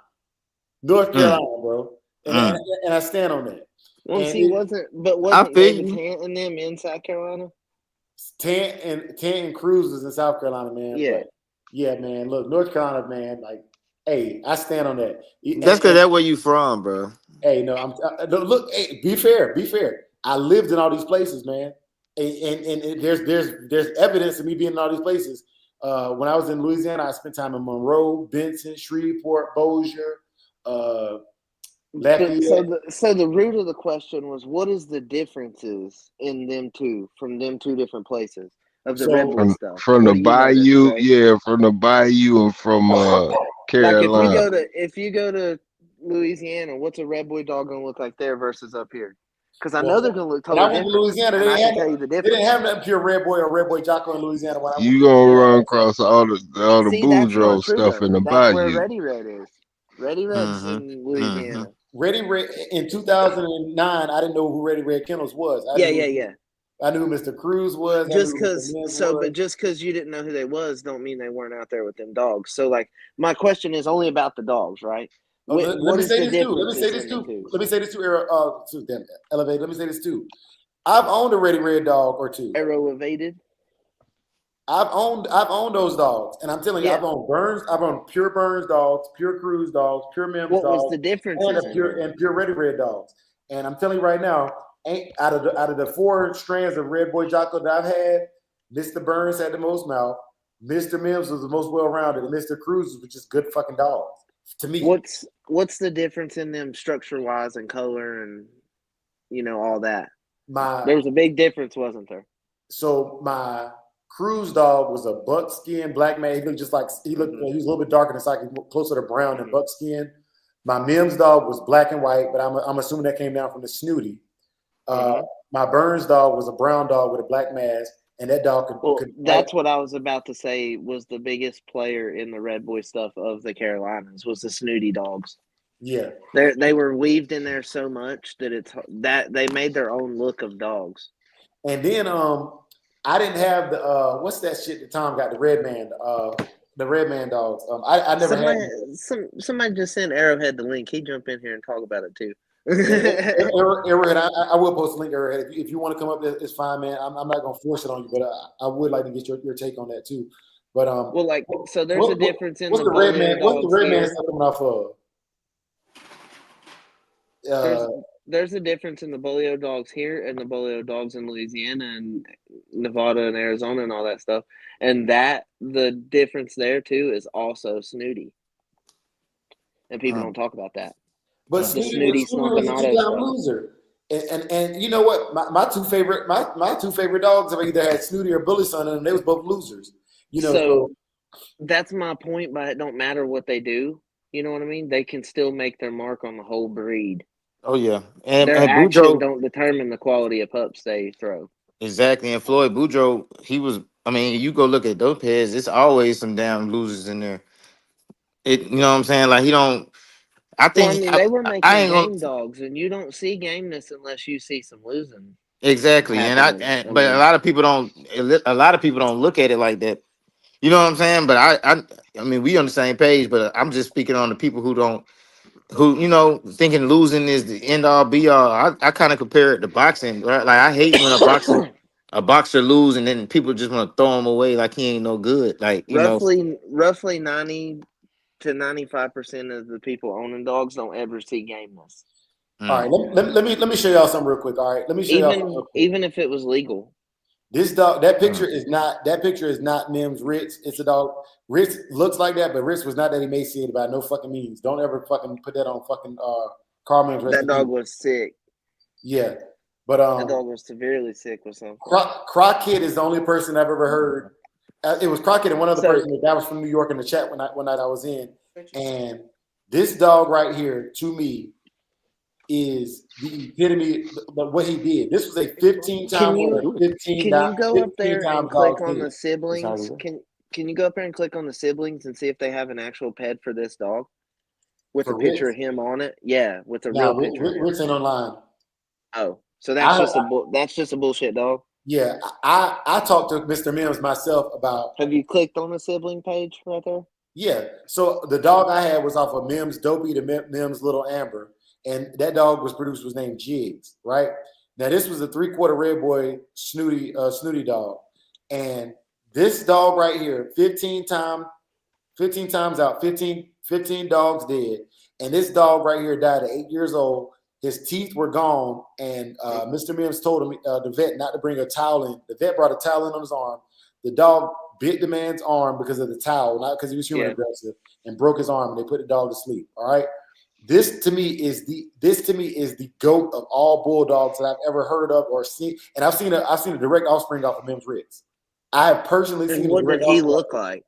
[SPEAKER 3] bro, and I stand on that.
[SPEAKER 6] Well, wasn't David Tant in them in South Carolina?
[SPEAKER 3] Tant and Cruz was in South Carolina, man.
[SPEAKER 6] Yeah.
[SPEAKER 3] But yeah, man. Look, North Carolina, man. Like, hey, I stand on that.
[SPEAKER 8] That's because that's where you from, bro.
[SPEAKER 3] Hey, no, look. Hey, be fair. I lived in all these places, man, and there's evidence of me being in all these places. When I was in Louisiana, I spent time in Monroe, Benson, Shreveport, Bossier.
[SPEAKER 6] So the root of the question was, what is the differences in them two from them two different places of the Red Bull stuff?
[SPEAKER 4] From the Bayou, from the Bayou and from Carolina.
[SPEAKER 6] Like if you go to Louisiana, what's a Red Boy dog gonna look like there versus up here? Because I know they're gonna look totally different.
[SPEAKER 3] Louisiana, they didn't have that pure Red Boy or Red Boy Jocko in Louisiana.
[SPEAKER 4] You gonna run across all the Boudreaux stuff in the Bayou.
[SPEAKER 6] That's where Ready Red is. Ready Red's in Louisiana.
[SPEAKER 3] Ready Red in 2009. I didn't know who Ready Red Kennels was. I knew who Mr. Cruz was.
[SPEAKER 6] But just because you didn't know who they was, don't mean they weren't out there with them dogs. So like, my question is only about the dogs, right?
[SPEAKER 3] Let me say this too. Elevate. Let me say this too. I've owned a Ready Red dog or two.
[SPEAKER 6] Elevated.
[SPEAKER 3] I've owned those dogs, and I'm telling you,
[SPEAKER 6] Yeah.
[SPEAKER 3] I've owned pure Burns dogs, pure Cruise dogs, pure Mims
[SPEAKER 6] What was
[SPEAKER 3] dogs,
[SPEAKER 6] the
[SPEAKER 3] and
[SPEAKER 6] differences in them?
[SPEAKER 3] pure Ready Red dogs. And I'm telling you right now, ain't out of the 4 strands of Red Boy Jocko that I've had, Mr. Burns had the most mouth, Mr. Mims was the most well rounded, and Mr. Cruz was just good fucking dogs to me.
[SPEAKER 6] What's the difference in them structure wise and color and all that?
[SPEAKER 3] My
[SPEAKER 6] There was a big difference, wasn't there?
[SPEAKER 3] So my Cruise dog was a buckskin black man. He looked just like he was a little bit darker than Psyche, closer to brown than buckskin. My Mims dog was black and white, but I'm assuming that came down from the snooty. My Burns dog was a brown dog with a black mask, and that dog could fight.
[SPEAKER 6] That's what I was about to say was the biggest player in the Red Boy stuff of the Carolinas was the snooty dogs.
[SPEAKER 3] Yeah,
[SPEAKER 6] They were weaved in there so much that they made their own look of dogs.
[SPEAKER 3] and then I didn't have the what's that shit that Tom got, the red man dogs. I never had.
[SPEAKER 6] Somebody just sent Arrowhead the link. He jump in here and talk about it too.
[SPEAKER 3] Arrowhead, I will post a link, Arrowhead. If you want to come up, it's fine, man. I'm not gonna force it on you, but I would like to get your take on that too. But
[SPEAKER 6] well, like, so there's a difference in
[SPEAKER 3] what's the red man? What's the red man stuff coming off of?
[SPEAKER 6] There's a difference in the Bolio dogs here and the Bolio dogs in Louisiana and Nevada and Arizona and all that stuff. And the difference there too is also snooty. And people don't talk about that.
[SPEAKER 3] But Snooty was a 2-time loser. And you know what? My two favorite dogs have either had Snooty or Bully Son, and they was both losers.
[SPEAKER 6] So that's my point. But it don't matter what they do. You know what I mean? They can still make their mark on the whole breed.
[SPEAKER 8] Oh yeah, and
[SPEAKER 6] their action
[SPEAKER 8] Boudreaux
[SPEAKER 6] don't determine the quality of pups they throw.
[SPEAKER 8] Exactly, and Floyd Boudreaux, he was. I mean, you go look at those pairs. It's always some damn losers in there. You know what I'm saying? Like he don't. I think
[SPEAKER 6] they were making
[SPEAKER 8] I ain't
[SPEAKER 6] game
[SPEAKER 8] gonna,
[SPEAKER 6] dogs, and you don't see gameness unless you see some losing.
[SPEAKER 8] exactly, but a lot of people don't. A lot of people don't look at it like that. You know what I'm saying? But I mean, we on the same page. But I'm just speaking on the people who don't, thinking losing is the end all be all. I kind of compare it to boxing. Right? Like I hate when a boxer lose and then people just want to throw him away like he ain't no good. Like
[SPEAKER 6] roughly 90 to 95% of the people owning dogs don't ever see gameness.
[SPEAKER 3] All right, let me show y'all something real quick. All right, let me show y'all.
[SPEAKER 6] Even if it was legal,
[SPEAKER 3] this dog, that picture is not Mims Ritz. It's a dog. Ritz looks like that, but Ritz was not that emaciated by no fucking means. Don't ever fucking put that on fucking Carl Mims.
[SPEAKER 6] That dog was sick.
[SPEAKER 3] Yeah, but
[SPEAKER 6] that dog was severely sick with something.
[SPEAKER 3] Crockett is the only person I've ever heard. It was Crockett and one other person that was from New York in the chat one night I was in, and this dog right here to me is the epitome of what he did. This was a 15-time winner.
[SPEAKER 6] Can you go up there and click on the siblings? Can you go up there and click on the siblings and see if they have an actual ped for this dog with a picture of him on it? Yeah, with a real picture.
[SPEAKER 3] Ritz ain't online.
[SPEAKER 6] Oh, so that's just a bullshit dog.
[SPEAKER 3] Yeah, I talked to Mr. Mims myself about.
[SPEAKER 6] Have you clicked on the sibling page right there?
[SPEAKER 3] Yeah. So the dog I had was off of Mims Dopey to Mims Little Amber. And that dog was named Jigs, right? Now this was a 3/4 red boy snooty dog. And this dog right here, 15 times out, 15 dogs dead. And this dog right here died at 8 years old. His teeth were gone. And Mr. Mims told him, the vet, not to bring a towel in. The vet brought a towel in on his arm. The dog bit the man's arm because of the towel, not because he was human aggressive, and broke his arm. And they put the dog to sleep. All right. This to me is the GOAT of all bulldogs that I've ever heard of or seen, and I've seen a direct offspring off of Mims Ritz. I have personally seen.
[SPEAKER 6] What did he look like?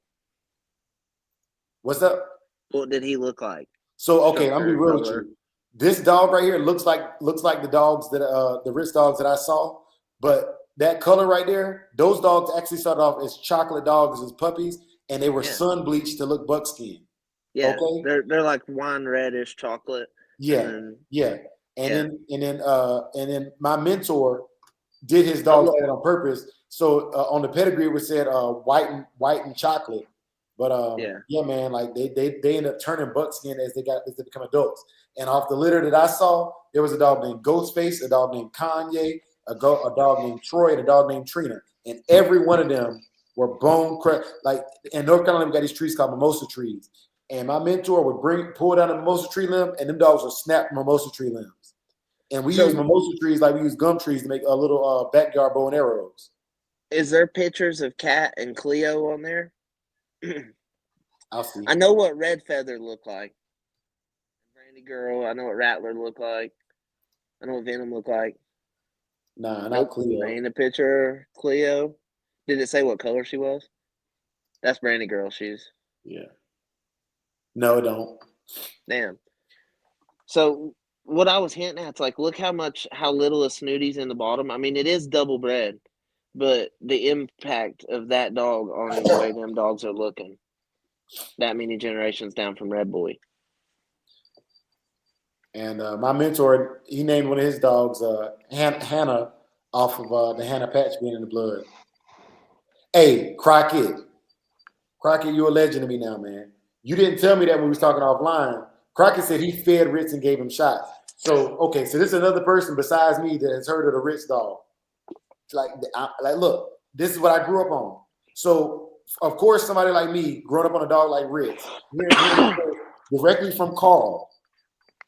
[SPEAKER 3] What's up?
[SPEAKER 6] What did he look like?
[SPEAKER 3] So okay, I'm gonna be real with you. This dog right here looks like the dogs that the Ritz dogs that I saw, but that color right there, those dogs actually started off as chocolate dogs as puppies, and they were sun bleached to look buckskin.
[SPEAKER 6] Yeah, okay. They're like wine reddish chocolate.
[SPEAKER 3] Yeah, and then my mentor did his dog like that on purpose. So on the pedigree it was said white and chocolate. But yeah, man, like they end up turning buckskin as they become adults. And off the litter that I saw, there was a dog named Ghostface, a dog named Kanye, a dog named Troy, and a dog named Trina. And every one of them were bone crushed. Like in North Carolina, we got these trees called mimosa trees. And my mentor would pull down a mimosa tree limb, and them dogs would snap mimosa tree limbs. And we use
[SPEAKER 6] So,
[SPEAKER 3] mimosa trees like we use gum trees to make a little backyard bow and arrows.
[SPEAKER 6] is there pictures of Cat and Cleo on there?
[SPEAKER 3] I'll see.
[SPEAKER 6] I know what Red Feather looked like. Brandy Girl. I know what Rattler looked like. I know what Venom looked like.
[SPEAKER 3] Nah, not
[SPEAKER 6] Nope,
[SPEAKER 3] Cleo.
[SPEAKER 6] ain't a picture. Cleo. Did it say what color she was? That's Brandy Girl shoes.
[SPEAKER 3] Yeah. No, it don't.
[SPEAKER 6] Damn. So what I was hinting at, it's like, look how little of Snooty's in the bottom. I mean, it is double bred, but the impact of that dog on the way them dogs are looking, that many generations down from Red Boy.
[SPEAKER 3] And my mentor, he named one of his dogs Hannah off of the Hannah patch being in the blood. Hey, Crockett, you're a legend to me now, man. You didn't tell me that when we was talking offline. Crockett said he fed Ritz and gave him shots. So, okay, so this is another person besides me that has heard of the Ritz dog. Like, look, this is what I grew up on. So, of course, somebody like me, growing up on a dog like Ritz, directly from Carl.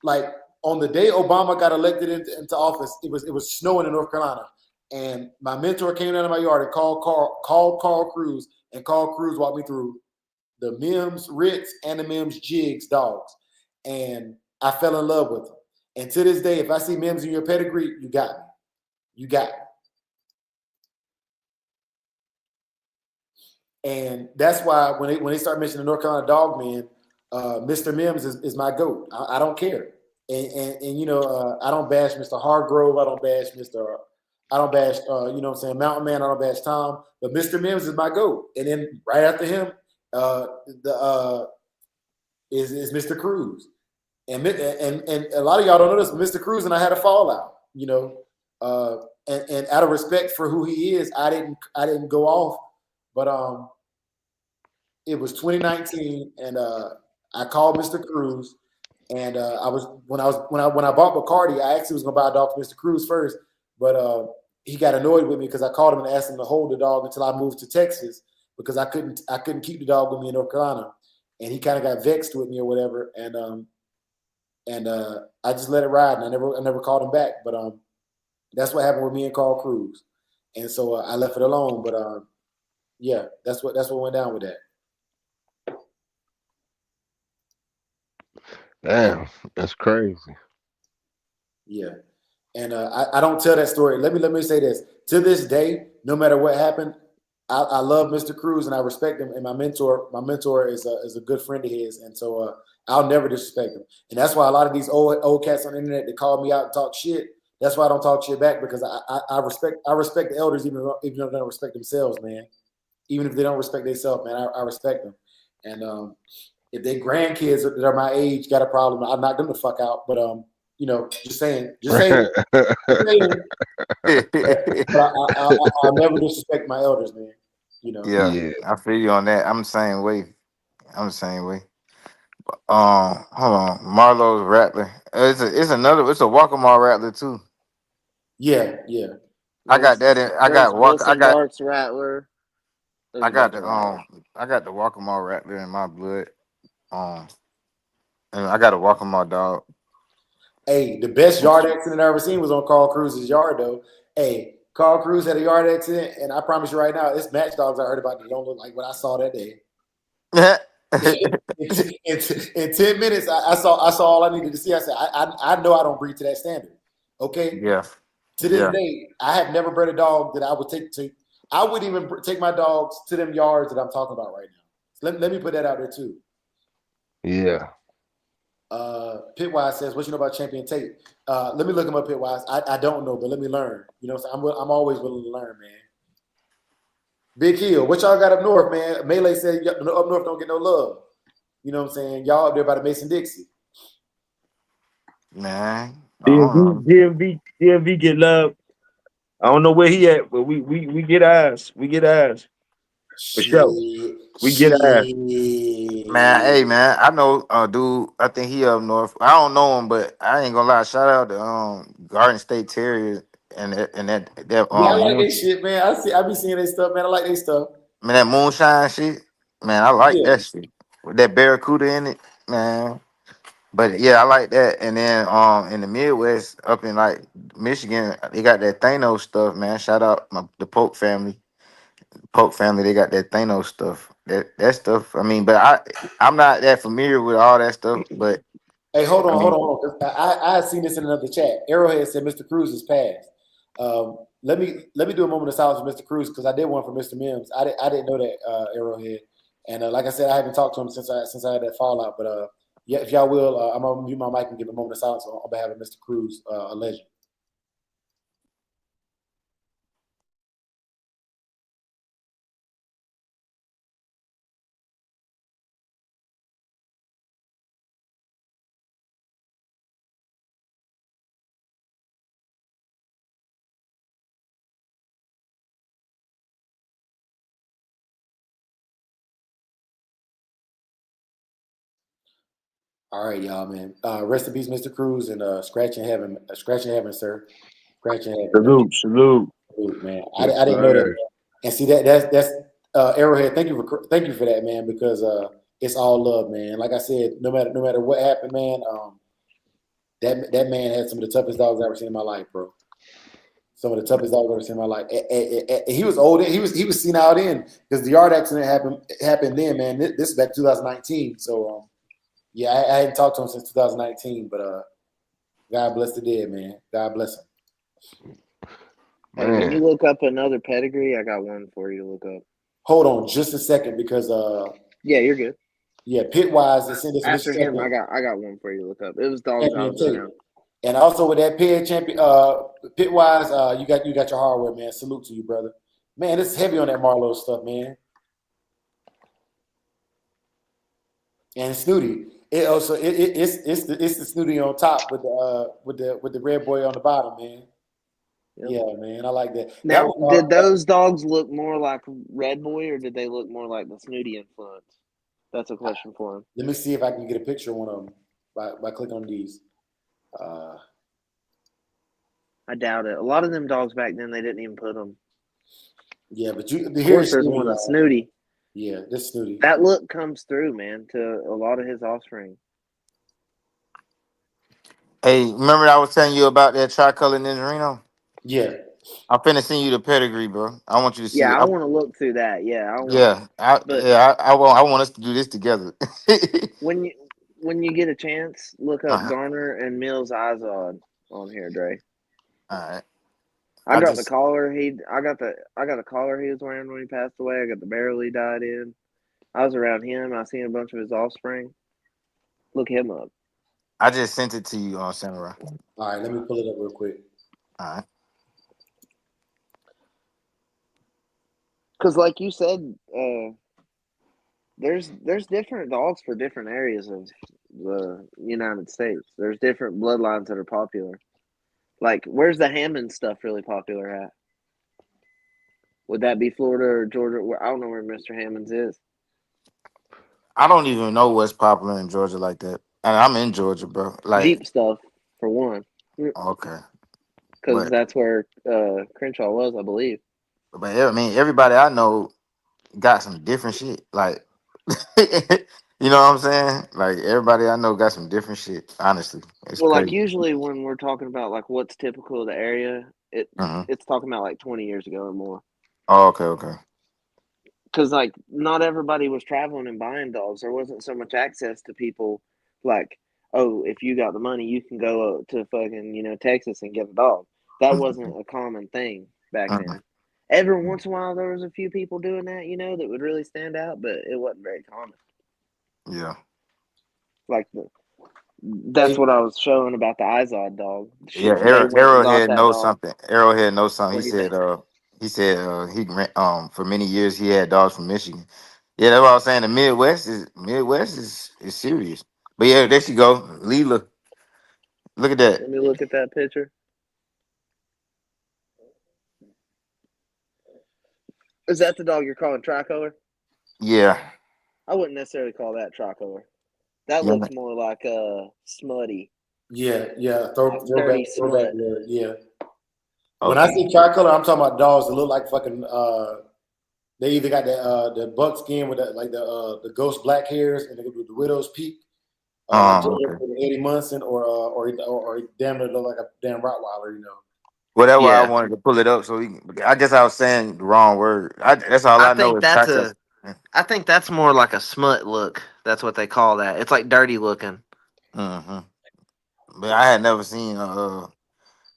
[SPEAKER 3] Like, on the day Obama got elected into office, it was snowing in North Carolina. And my mentor came down to my yard and called Carl Cruz, and Carl Cruz walked me through the Mims Ritz and the Mims Jigs dogs. And I fell in love with them. And to this day, if I see Mims in your pedigree, you got me. You got me. And that's why when they start mentioning the North Carolina dog man, Mr. Mims is my GOAT. I don't care. And you know, I don't bash Mr. Hargrove. I don't bash you know what I'm saying, Mountain Man. I don't bash Tom. But Mr. Mims is my GOAT. And then right after him, is Mr. Cruz. And a lot of y'all don't know this, Mr. Cruz and I had a fallout, you know. And out of respect for who he is, I didn't go off. But it was 2019, and I called Mr. Cruz, and when I bought Bacardi, I actually was gonna buy a dog for Mr. Cruz first, but he got annoyed with me because I called him and asked him to hold the dog until I moved to Texas because I couldn't keep the dog with me in North Carolina, and he kind of got vexed with me or whatever, and I just let it ride, and I never called him back, but that's what happened with me and Carl Cruz, and so I left it alone, but yeah, that's what went down with that.
[SPEAKER 4] Damn, that's crazy.
[SPEAKER 3] Yeah, and I don't tell that story. Let me say this. To this day, no matter what happened, I love Mr. Cruz and I respect him. And my mentor is a good friend of his, and so I'll never disrespect him. And that's why a lot of these old cats on the internet that call me out and talk shit. That's why I don't talk shit back because I respect the elders even though they don't respect themselves, man. Even if they don't respect themselves, man, I respect them. And if their grandkids that are my age got a problem, I'll knock them the fuck out. But you know, just saying. But I'll never disrespect my elders, man. You know.
[SPEAKER 8] Yeah,
[SPEAKER 4] Yeah.
[SPEAKER 8] I feel you on that. I'm the same way. I'm the same way. Hold on, Marlowe's Rattler. It's a Walkmore Rattler too.
[SPEAKER 3] Yeah.
[SPEAKER 8] I got that. I
[SPEAKER 6] There's
[SPEAKER 8] got walk.
[SPEAKER 6] Wilson Dark's Rattler. There's
[SPEAKER 8] I
[SPEAKER 6] a
[SPEAKER 8] got
[SPEAKER 6] bunch
[SPEAKER 8] the
[SPEAKER 6] of them.
[SPEAKER 8] I got the Walkmore Rattler in my blood. And I got a Walkmore dog.
[SPEAKER 3] Hey, the best yard accident I ever seen was on Carl Cruz's yard, though. Hey, Carl Cruz had a yard accident, and I promise you right now, it's matchdogs I heard about that don't look like what I saw that day. in 10 minutes, I saw all I needed to see. I said, I know I don't breed to that standard. Okay?
[SPEAKER 8] Yeah.
[SPEAKER 3] To this
[SPEAKER 8] Yeah.
[SPEAKER 3] day, I have never bred a dog that I would take to. I wouldn't even take my dogs to them yards that I'm talking about right now. So let me put that out there too.
[SPEAKER 4] Yeah.
[SPEAKER 3] Pitwise says, "What you know about Champion Tate?" Let me look him up, Pitwise. I don't know, but let me learn. You know, so I'm always willing to learn, man. Big Hill, what y'all got up north, man? Melee said up north don't get no love. You know what I'm saying? Y'all up there by the Mason Dixie.
[SPEAKER 8] Man.
[SPEAKER 10] DMV get love. I don't know where he at, but we get eyes. We get eyes. For sure. We get eyes.
[SPEAKER 8] Man, hey man, I know dude, I think he up north. I don't know him, but I ain't gonna lie. Shout out to Garden State Terriers and that
[SPEAKER 3] Yeah, I like that shit, man. I be seeing their stuff, man. I like their stuff.
[SPEAKER 8] Man, that moonshine shit. Man, I like
[SPEAKER 3] Yeah.
[SPEAKER 8] that shit with that barracuda in it, man. But yeah, I like that. And then in the Midwest, up in like Michigan, they got that Thanos stuff, man. Shout out the Polk family. Polk family, they got that Thanos stuff. That stuff. I mean, but I'm not that familiar with all that stuff. But
[SPEAKER 3] Hey, hold
[SPEAKER 8] I
[SPEAKER 3] on, hold
[SPEAKER 8] mean,
[SPEAKER 3] on, hold on. 'Cause I had seen this in another chat. Arrowhead said Mr. Cruz is passed. Let me do a moment of silence for Mr. Cruz because I did one for Mr. Mims. I didn't know that Arrowhead, and like I said, I haven't talked to him since I had that fallout. But yeah, if y'all will, I'm gonna mute my mic and give a moment of silence on behalf of Mr. Cruz, a legend. All right, y'all, man. Rest in peace, Mr. Cruz, and scratch in heaven, sir. Scratch in heaven. That
[SPEAKER 10] Salute, salute.
[SPEAKER 3] man.
[SPEAKER 9] Yes,
[SPEAKER 3] I didn't know that,
[SPEAKER 9] sir.
[SPEAKER 3] man. And see that's Arrowhead. Thank you for that, man. Because it's all love, man. Like I said, no matter what happened, man. That man had some of the toughest dogs I've ever seen in my life, bro. Some of the toughest dogs I've ever seen in my life. He was old. He was seen out in because the yard accident happened then, man. This is back 2019. So yeah, I hadn't talked to him since 2019. But God bless the dead, man. God bless him.
[SPEAKER 6] Hey, when you
[SPEAKER 4] Man,
[SPEAKER 6] look up another pedigree, I got one for you to look up.
[SPEAKER 3] Hold on just a second because
[SPEAKER 6] Yeah, you're good.
[SPEAKER 3] yeah, Pitwise is in this
[SPEAKER 6] After him,
[SPEAKER 3] second.
[SPEAKER 6] I got one for you to look up. It was dogs I
[SPEAKER 3] Champion
[SPEAKER 6] was
[SPEAKER 3] too.
[SPEAKER 6] around.
[SPEAKER 3] And also with that pit champion, Pitwise, you got your hardware, man. Salute to you, brother. Man, it's heavy on that Marlowe stuff, man. And Snooty. It's the Snooty on top with the red boy on the bottom, man.
[SPEAKER 6] Yep.
[SPEAKER 3] Yeah, man, I like that. That
[SPEAKER 6] Now, did
[SPEAKER 3] was
[SPEAKER 6] those dogs look more like Red Boy, or did they look more like the Snooty influence? That's a question for him.
[SPEAKER 3] let me see if I can get a picture of one of them by clicking on these. Uh,
[SPEAKER 6] I doubt it. A lot of them dogs back then, they didn't even put them.
[SPEAKER 3] yeah, but
[SPEAKER 6] Of course,
[SPEAKER 3] here's
[SPEAKER 6] there's
[SPEAKER 3] Snooty,
[SPEAKER 6] one of
[SPEAKER 3] y'all.
[SPEAKER 6] Snooty.
[SPEAKER 3] Yeah, this Snooty.
[SPEAKER 6] That look comes through, man, to a lot of his offspring.
[SPEAKER 8] hey, remember I was telling you about that tricolor Ninjarino?
[SPEAKER 3] Yeah,
[SPEAKER 8] I'm finna send you the pedigree, bro. I want you to see
[SPEAKER 6] Yeah,
[SPEAKER 8] it.
[SPEAKER 6] I want to look through that. Yeah, I want to.
[SPEAKER 8] Yeah, I
[SPEAKER 6] But
[SPEAKER 8] yeah, I want us to do this together.
[SPEAKER 6] when you when you get a chance, look up
[SPEAKER 8] Uh-huh.
[SPEAKER 6] Garner and Mills Izod on here, Dre.
[SPEAKER 8] All right.
[SPEAKER 6] I
[SPEAKER 8] I
[SPEAKER 6] got the
[SPEAKER 8] just
[SPEAKER 6] collar I got the collar he was wearing when he passed away. I got the barrel he died in. I was around him. I seen a bunch of his offspring. Look him up.
[SPEAKER 8] I just sent it to you on Samurai.
[SPEAKER 3] all right. Let me pull it up real quick.
[SPEAKER 8] All right.
[SPEAKER 6] Because, like you said, there's different dogs for different areas of the United States. There's different bloodlines that are popular. Like, where's the Hammond stuff really popular at? Would that be Florida or Georgia? I don't know where Mr. Hammond's is.
[SPEAKER 8] I don't even know what's popular in Georgia like that. And I'm in Georgia, bro. Like,
[SPEAKER 6] Jeep stuff, for one,
[SPEAKER 8] okay.
[SPEAKER 6] because
[SPEAKER 8] But
[SPEAKER 6] that's where Crenshaw was, I believe.
[SPEAKER 8] I mean everybody I know got some different shit. Like you know what I'm saying? Like everybody I know got some different shit. Honestly. It's
[SPEAKER 6] Well, like
[SPEAKER 8] crazy.
[SPEAKER 6] usually when we're talking about like what's typical of the area,
[SPEAKER 8] Hmm.
[SPEAKER 6] it's talking about like 20 years ago or more.
[SPEAKER 8] Oh, okay, okay.
[SPEAKER 6] Because like not everybody was traveling and buying dogs. There wasn't so much access to people. Like, oh, if you got the money, you can go to fucking Texas and get a dog. That
[SPEAKER 8] Hmm.
[SPEAKER 6] wasn't a common thing back
[SPEAKER 8] Hmm.
[SPEAKER 6] then. Every once in a while, there was a few people doing that, that would really stand out, but it wasn't very common.
[SPEAKER 8] Yeah.
[SPEAKER 6] Like that's
[SPEAKER 3] Hey,
[SPEAKER 6] what I was showing about the Izod dog.
[SPEAKER 8] Yeah,
[SPEAKER 6] Shit, they went and got
[SPEAKER 8] Arrowhead
[SPEAKER 6] that
[SPEAKER 8] knows
[SPEAKER 6] dog.
[SPEAKER 8] something. Arrowhead knows something.
[SPEAKER 6] What do you think?
[SPEAKER 8] He said for many years he had dogs from Michigan. Yeah, that's what I was saying. The Midwest is serious. But yeah, there she go. Leela. Look at that.
[SPEAKER 6] Let me look at that picture. Is that the dog you're calling tricolor?
[SPEAKER 8] Yeah.
[SPEAKER 6] I wouldn't necessarily call that tricolor. That
[SPEAKER 8] Yeah.
[SPEAKER 6] looks more like smutty,
[SPEAKER 3] yeah.
[SPEAKER 6] like
[SPEAKER 3] Throwback,
[SPEAKER 6] dirty
[SPEAKER 3] throwback
[SPEAKER 6] smut.
[SPEAKER 3] blood. Yeah. When I
[SPEAKER 8] Okay.
[SPEAKER 3] see tricolor, I'm talking about dogs that look like fucking They either got the buckskin with the ghost black hairs and the widow's peak, like
[SPEAKER 8] Okay.
[SPEAKER 3] Eddie Munson, or damn it look like a damn Rottweiler, you know.
[SPEAKER 8] Well, that's why I
[SPEAKER 11] Yeah,
[SPEAKER 8] wanted to pull it up. So I guess I was saying the wrong word. That's all
[SPEAKER 11] I
[SPEAKER 8] I know
[SPEAKER 11] think
[SPEAKER 8] is
[SPEAKER 11] that's
[SPEAKER 8] Chacha.
[SPEAKER 11] a. I think that's more like a smut look. That's what they call that. It's like dirty looking.
[SPEAKER 8] Mm-hmm. But I had never seen a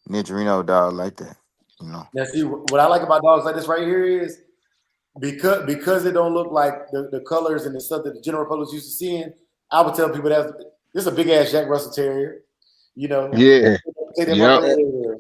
[SPEAKER 8] Ninja dog like that. You know.
[SPEAKER 3] Now, see what I like about dogs like this right here is because it don't look like the colors and the stuff that the general public's used to seeing. I would tell people that this is a big ass Jack Russell Terrier. You know,
[SPEAKER 4] Yeah.
[SPEAKER 3] take that
[SPEAKER 4] Yep.
[SPEAKER 3] motherfucker everywhere.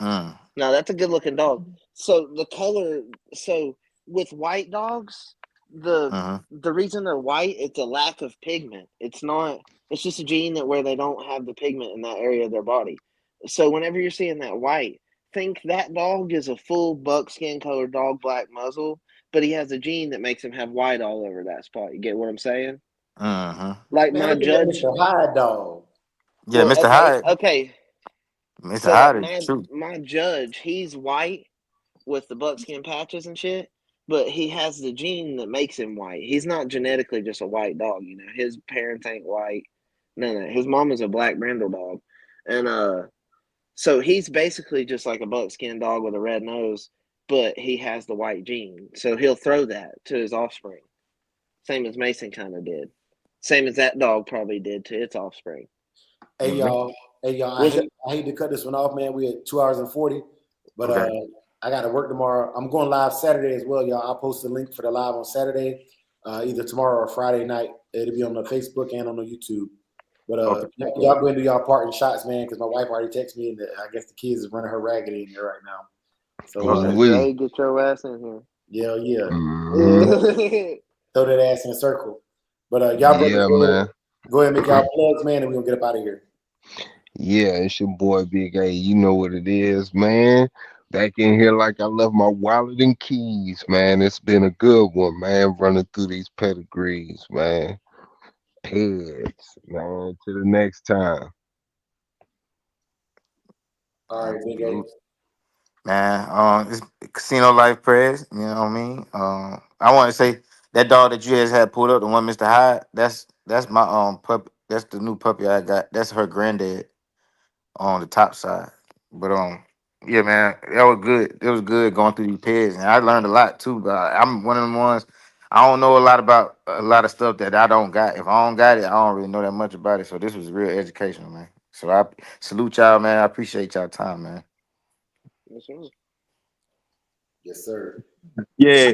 [SPEAKER 8] Mm.
[SPEAKER 6] No, that's a good looking dog. So the color, so with white dogs,
[SPEAKER 8] Mm-hmm.
[SPEAKER 6] the reason they're white, it's a lack of pigment. It's not. It's just a gene that where they don't have the pigment in that area of their body. So whenever you're seeing that white, think that dog is a full buckskin colored dog, black muzzle, but he has a gene that makes him have white all over that spot. You get what I'm saying?
[SPEAKER 8] Mm-hmm.
[SPEAKER 6] Like
[SPEAKER 3] Man,
[SPEAKER 6] my
[SPEAKER 3] look at that
[SPEAKER 6] judge.
[SPEAKER 3] Mr. Hyde dog.
[SPEAKER 8] Yeah,
[SPEAKER 6] Well,
[SPEAKER 8] Mr. Hyde.
[SPEAKER 6] okay.
[SPEAKER 8] Mr.
[SPEAKER 6] So like
[SPEAKER 8] Hyde is
[SPEAKER 6] my
[SPEAKER 8] true.
[SPEAKER 6] my judge, he's white with the buckskin patches and shit, but he has the gene that makes him white. He's not genetically just a white dog, you know. His parents ain't white. No, no. His mom is a black brindle dog. And so he's basically just like a buckskin dog with a red nose, but he has the white gene. So he'll throw that to his offspring. Same as Mason kind of did. Same as that dog probably did to its offspring.
[SPEAKER 3] Hey
[SPEAKER 8] Mm-hmm.
[SPEAKER 3] y'all, hey y'all.
[SPEAKER 6] Was it?
[SPEAKER 3] I hate to cut this one off, man. We at 2 hours and 40, but
[SPEAKER 8] Okay.
[SPEAKER 3] I got to work tomorrow. I'm going live Saturday as well, y'all. I'll post the link for the live on Saturday, either tomorrow or Friday night. It'll be on the Facebook and on the YouTube. But
[SPEAKER 8] Okay.
[SPEAKER 3] y'all go and do y'all parting shots, man, because my wife already texted me, and I guess the kids is running her raggedy in here right now. So
[SPEAKER 8] Okay.
[SPEAKER 4] We.
[SPEAKER 6] Jay, get your ass in
[SPEAKER 3] yeah,
[SPEAKER 4] Hmm.
[SPEAKER 6] here.
[SPEAKER 3] throw that ass in a circle. But y'all brothers
[SPEAKER 4] Yeah, man.
[SPEAKER 3] go ahead and make y'all plugs, man, and we're gonna get up out of here.
[SPEAKER 4] Yeah, it's your boy Big A. You know what it is, man. Back in here like I left my wallet and keys, man. It's been a good one, man. Running through these pedigrees, man. Heads, man. To the next time.
[SPEAKER 3] All right, Big A.
[SPEAKER 8] Absolutely. Man, it's casino life prayers. You know what I mean? I want to say that dog that you guys had pulled up, the one Mr. Hyde. That's my puppy. That's the new puppy I got. That's her granddad on the top side. But yeah, man, that was good. It was good going through these pairs, and I learned a lot too. But I'm one of them ones. I don't know a lot about a lot of stuff that I don't got. If I don't got it, I don't really know that much about it. So this was real educational, man. So I salute y'all, man. I appreciate y'all time, man.
[SPEAKER 3] Yes, sir.
[SPEAKER 10] Yeah.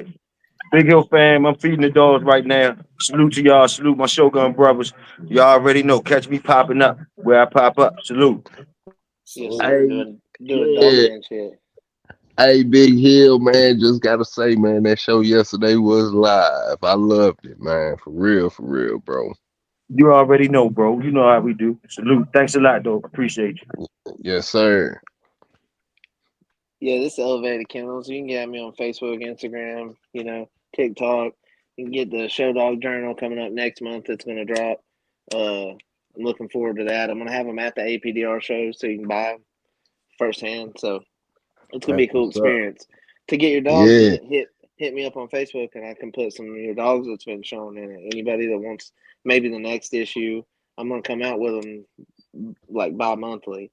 [SPEAKER 10] Big Hill fam, I'm feeding the dogs right now. Salute to y'all. Salute my Shogun brothers. Y'all already know. Catch me popping up where I pop up. Salute.
[SPEAKER 6] Yes,
[SPEAKER 3] So
[SPEAKER 6] sir.
[SPEAKER 4] Hey,
[SPEAKER 6] Doing dog
[SPEAKER 4] yeah.
[SPEAKER 6] man shit.
[SPEAKER 4] Hey, Big Hill, man. Just gotta say, man, that show yesterday was live. I loved it, man. For real, bro.
[SPEAKER 10] You already know, bro. You know how we do. Salute. Thanks a lot, though. Appreciate you.
[SPEAKER 4] Yes, sir.
[SPEAKER 6] Yeah, this is Elevated Kennels. You can get me on Facebook, Instagram, TikTok. You can get the Show Dog Journal coming up next month. It's going to drop. I'm looking forward to that. I'm going to have them at the APDR show so you can buy them firsthand. So it's going to
[SPEAKER 4] That's
[SPEAKER 6] be a cool
[SPEAKER 4] what's up.
[SPEAKER 6] experience. To get your dogs,
[SPEAKER 4] Yeah.
[SPEAKER 6] hit me up on Facebook and I can put some of your dogs that's been shown in it. Anybody that wants maybe the next issue, I'm going to come out with them like bi-monthly.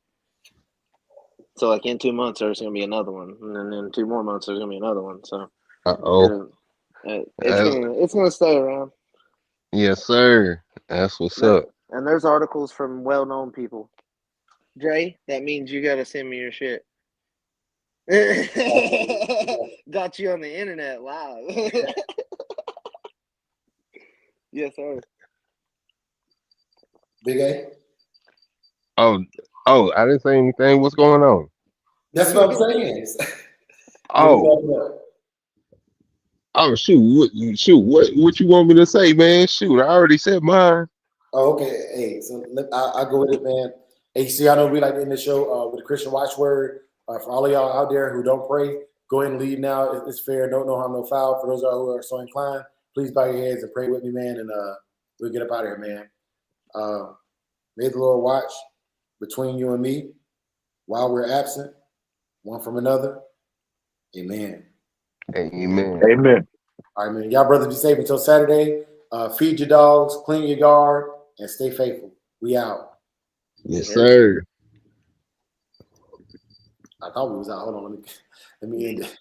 [SPEAKER 6] So like in 2 months there's gonna be another one, and then in 2 more months there's gonna be another one. So
[SPEAKER 4] Uh-oh.
[SPEAKER 6] it, it's
[SPEAKER 4] That's,
[SPEAKER 6] gonna stay around.
[SPEAKER 4] yes, sir. That's what's up.
[SPEAKER 6] And there's articles from well known people. Dre, that means you gotta send me your shit. Got you on the internet live. Yes, sir.
[SPEAKER 3] Big A.
[SPEAKER 4] Oh, I didn't say anything. What's going on?
[SPEAKER 3] That's what I'm saying. What are you
[SPEAKER 4] Oh,
[SPEAKER 3] talking about?
[SPEAKER 4] What you want me to say, man? Shoot, I already said mine.
[SPEAKER 3] Oh, okay. Hey, so I'll go with it, man. Hey, see, I know we like to end the show with a Christian watchword. For all of y'all out there who don't pray, go ahead and leave now. It's fair. Don't know harm, no foul. For those of y'all who are so inclined, please bow your heads and pray with me, man. And we'll get up out of here, man. May the Lord watch between you and me while we're absent, one from another. Amen.
[SPEAKER 4] Amen.
[SPEAKER 10] Amen.
[SPEAKER 3] All right, man. Y'all brothers be safe until Saturday. Feed your dogs, clean your yard, and stay faithful. We out.
[SPEAKER 4] Yes,
[SPEAKER 6] Yes.
[SPEAKER 4] sir.
[SPEAKER 3] I thought we was out. Hold on, let me end it.